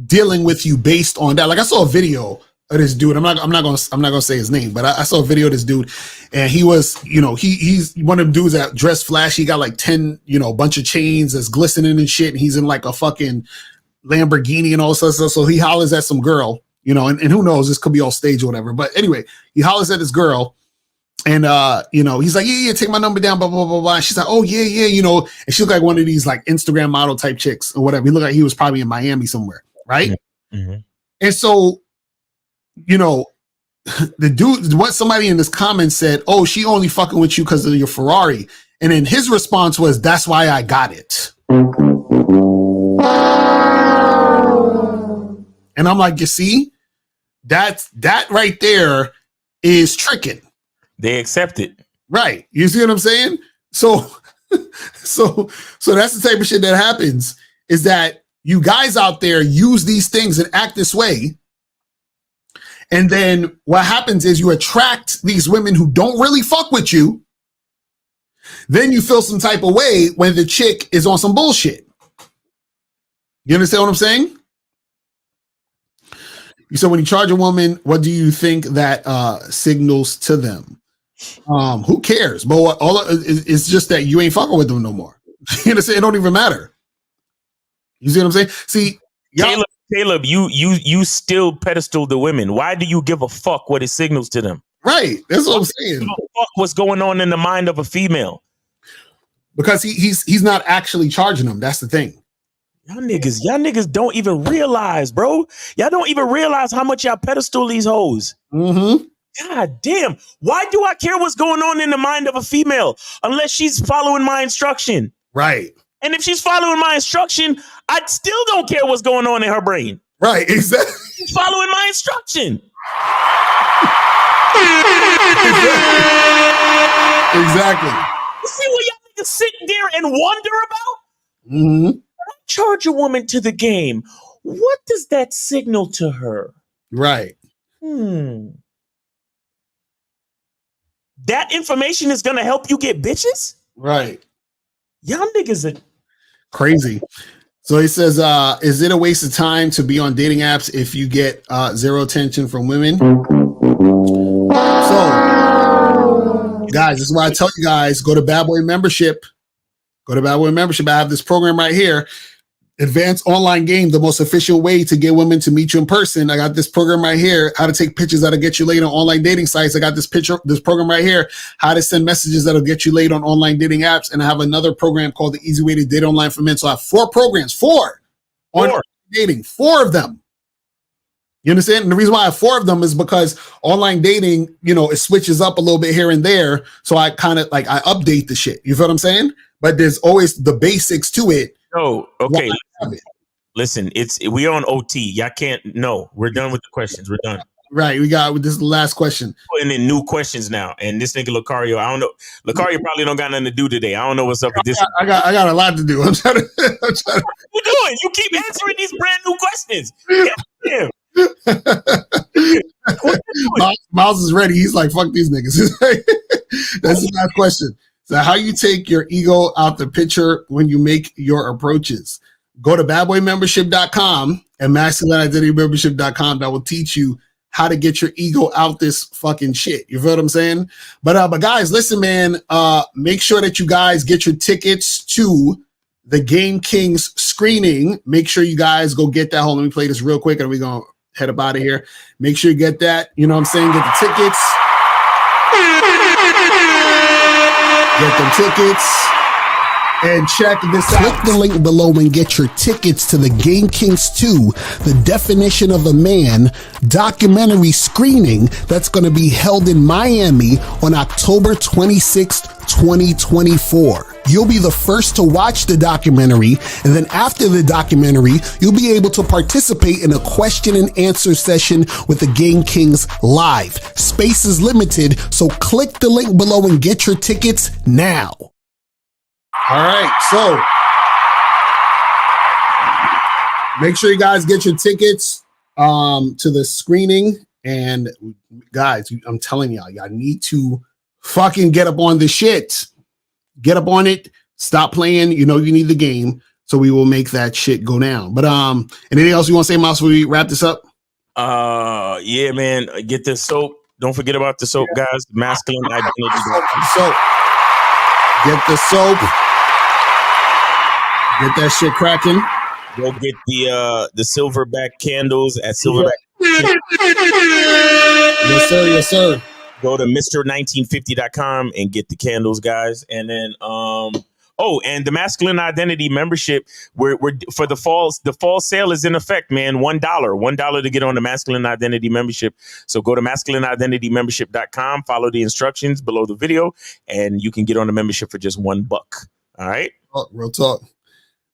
dealing with you based on that. Like, I saw a video of this dude. I'm not gonna say his name, but I saw a video of this dude, and he was, you know, he's one of them dudes that dress flashy. He got like 10, you know, bunch of chains that's glistening and shit. And he's in like a fucking Lamborghini and all this stuff. So he hollers at some girl, you know, and who knows, this could be all stage or whatever. But anyway, he hollers at this girl, and you know, he's like, yeah, take my number down, blah blah blah blah. And she's like, oh yeah, you know, and she looked like one of these like Instagram model type chicks or whatever. He looked like he was probably in Miami somewhere, right? Mm-hmm. And so, you know, the dude, what somebody in this comment said, oh, she only fucking with you because of your Ferrari. And then his response was, that's why I got it. And I'm like, you see, that right there is tricking. They accept it. Right. You see what I'm saying? So that's the type of shit that happens, is that you guys out there use these things and act this way. And then what happens is you attract these women who don't really fuck with you. Then you feel some type of way when the chick is on some bullshit. You understand what I'm saying? So when you charge a woman, what do you think that signals to them? Who cares? But it's just that you ain't fucking with them no more. You understand? It don't even matter. You see what I'm saying? See, Caleb, you still pedestal the women. Why do you give a fuck what it signals to them? Right. That's what I'm saying. Give a fuck what's going on in the mind of a female. Because he's not actually charging them. That's the thing. Y'all niggas don't even realize, bro. Y'all don't even realize how much y'all pedestal these hoes. Mm-hmm. God damn. Why do I care what's going on in the mind of a female unless she's following my instruction? Right. And if she's following my instruction, I still don't care what's going on in her brain. Right, exactly. She's following my instruction. Exactly. You see what y'all niggas sit there and wonder about? Mm-hmm. When I charge a woman to the game, what does that signal to her? Right. That information is gonna help you get bitches? Right. Y'all niggas are crazy. So he says, is it a waste of time to be on dating apps if you get zero attention from women? So, guys, this is why I tell you guys, go to Bad Boy Membership. Go to Bad Boy Membership. I have this program right here. Advanced online game, the most efficient way to get women to meet you in person. I got this program right here, how to take pictures that'll get you laid on online dating sites. I got this program right here, how to send messages that'll get you laid on online dating apps. And I have another program called the Easy Way to Date Online for Men. So I have four programs, on dating, 4 of them. You understand? And the reason why I have 4 of them is because online dating, it switches up a little bit here and there. So I kind of I update the shit. You feel what I'm saying? But there's always the basics to it. Oh, okay. Listen, we on OT. Y'all can't. No, we're done with the questions. We're done. Right. We got this is the last question. Putting in new questions now. And this nigga Lucario, I don't know. Lucario probably don't got nothing to do today. I don't know what's up with this. I got a lot to do. I'm trying to. What you doing? You keep answering these brand new questions. Damn. Miles is ready. He's like, fuck these niggas. That's the last question. So how you take your ego out the picture when you make your approaches. Go to badboymembership.com and masculineidentitymembership.com. That will teach you how to get your ego out this fucking shit. You feel what I'm saying? But guys, listen, man, make sure that you guys get your tickets to the Game Kings screening. Make sure you guys go get that. Hold on, let me play this real quick and we're going to head up out of here. Make sure you get that. You know what I'm saying? Get the tickets. Get them tickets and check this out. Click the link below and get your tickets to the Game Kings 2, The Definition of a Man documentary screening that's going to be held in Miami on October 26th, 2024. You'll be the first to watch the documentary, and then after the documentary, you'll be able to participate in a question and answer session with the Game Kings live. Space is limited, so click the link below and get your tickets now. All right, so make sure you guys get your tickets to the screening, and guys, I'm telling y'all need to fucking get up on this shit. Get up on it. Stop playing. You need the game. So we will make that shit go down. But anything else you want to say, Mouse, before we wrap this up? Yeah, man. Get the soap. Don't forget about the soap, guys. Masculine identity. Soap. Get the soap. Get that shit cracking. Go get the silverback candles at Silverback. Yes, sir. Yes, sir. Go to Mr1950.com and get the candles, guys. And then, and the Masculine Identity membership, we're for the fall sale is in effect, man. $1 to get on the Masculine Identity membership. So go to masculineidentitymembership.com, follow the instructions below the video, and you can get on the membership for just $1. All right. Oh, real talk.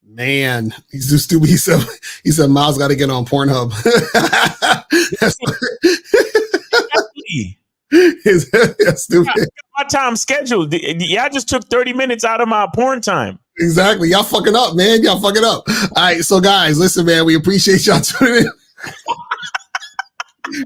Man, he's too stupid. He said Miles got to get on Pornhub. That's stupid. My time scheduled. Yeah, I just took 30 minutes out of my porn time. Exactly. Y'all fucking up, man. Y'all fucking up. All right. So, guys, listen, man, we appreciate y'all tuning in.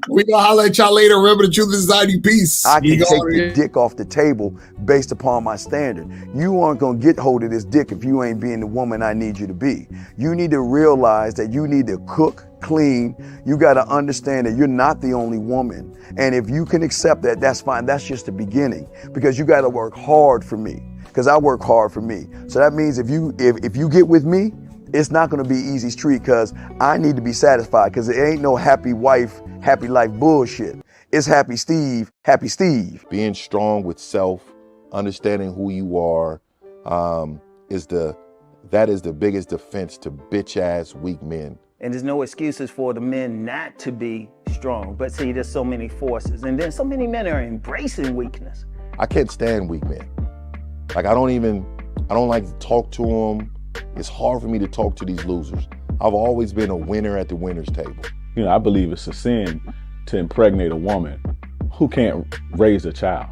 We gonna holler at y'all later. Remember, the truth is inside you. Peace. I can take the dick off the table based upon my standard. You aren't gonna get hold of this dick if you ain't being the woman I need you to be. You need to realize that you need to cook, clean. You got to understand that you're not the only woman. And if you can accept that, that's fine. That's just the beginning, because you got to work hard for me, because I work hard for me. So that means if you get with me, It's not gonna be easy street because I need to be satisfied because it ain't no happy wife, happy life bullshit. It's happy Steve, happy Steve. Being strong with self, understanding who you are, that is the biggest defense to bitch ass weak men. And there's no excuses for the men not to be strong. But see, there's so many forces. And then so many men are embracing weakness. I can't stand weak men. Like I don't like to talk to them. It's hard for me to talk to these losers. I've always been a winner at the winner's table. You know, I believe it's a sin to impregnate a woman who can't raise a child,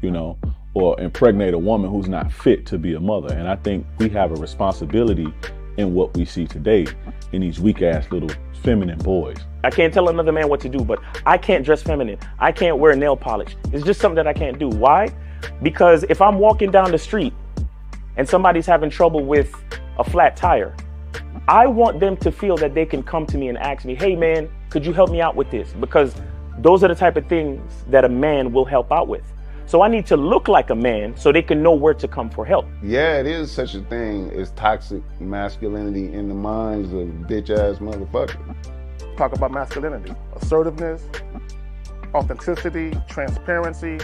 you know, or impregnate a woman who's not fit to be a mother. And I think we have a responsibility in what we see today in these weak ass little feminine boys. I can't tell another man what to do, but I can't dress feminine. I can't wear nail polish. It's just something that I can't do. Why? Because if I'm walking down the street and somebody's having trouble with a flat tire, I want them to feel that they can come to me and ask me, hey man, could you help me out with this? Because those are the type of things that a man will help out with. So I need to look like a man so they can know where to come for help. Yeah, it is such a thing as toxic masculinity in the minds of bitch ass motherfuckers. Talk about masculinity, assertiveness, authenticity, transparency.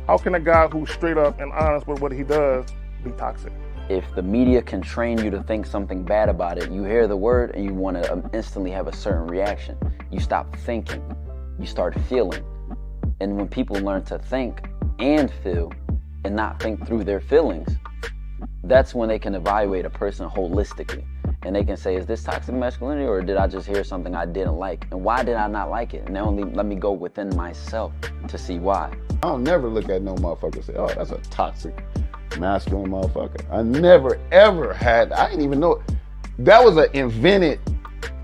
How can a guy who's straight up and honest with what he does be toxic? If the media can train you to think something bad about it, you hear the word and you want to instantly have a certain reaction. You stop thinking, you start feeling. And when people learn to think and feel and not think through their feelings, that's when they can evaluate a person holistically. And they can say, is this toxic masculinity or did I just hear something I didn't like? And why did I not like it? And only let me go within myself to see why. I don't never look at no motherfucker and say, oh, that's a toxic masculine motherfucker. I never ever had, I didn't even know, that was an invented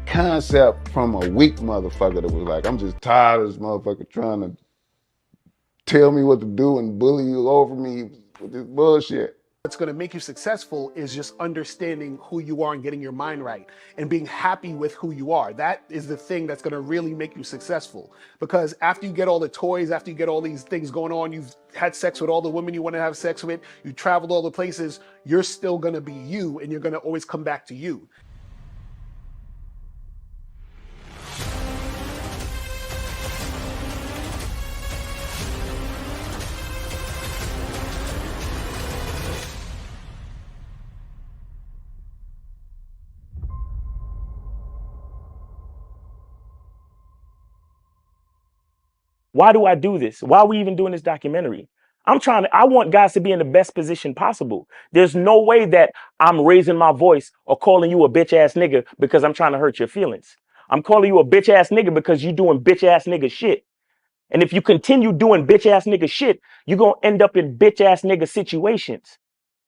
concept from a weak motherfucker that was like, I'm just tired of this motherfucker trying to tell me what to do and bully you over me with this bullshit. What's going to make you successful is just understanding who you are and getting your mind right and being happy with who you are. That is the thing that's going to really make you successful. Because after you get all the toys, after you get all these things going on, you've had sex with all the women you want to have sex with, you traveled all the places, you're still going to be you and you're going to always come back to you. Why do I do this? Why are we even doing this documentary? I want guys to be in the best position possible. There's no way that I'm raising my voice or calling you a bitch ass nigga because I'm trying to hurt your feelings. I'm calling you a bitch ass nigga because you're doing bitch ass nigga shit. And if you continue doing bitch ass nigga shit, you're going to end up in bitch ass nigga situations.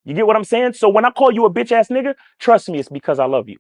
You get what I'm saying? So when I call you a bitch ass nigga, trust me, it's because I love you.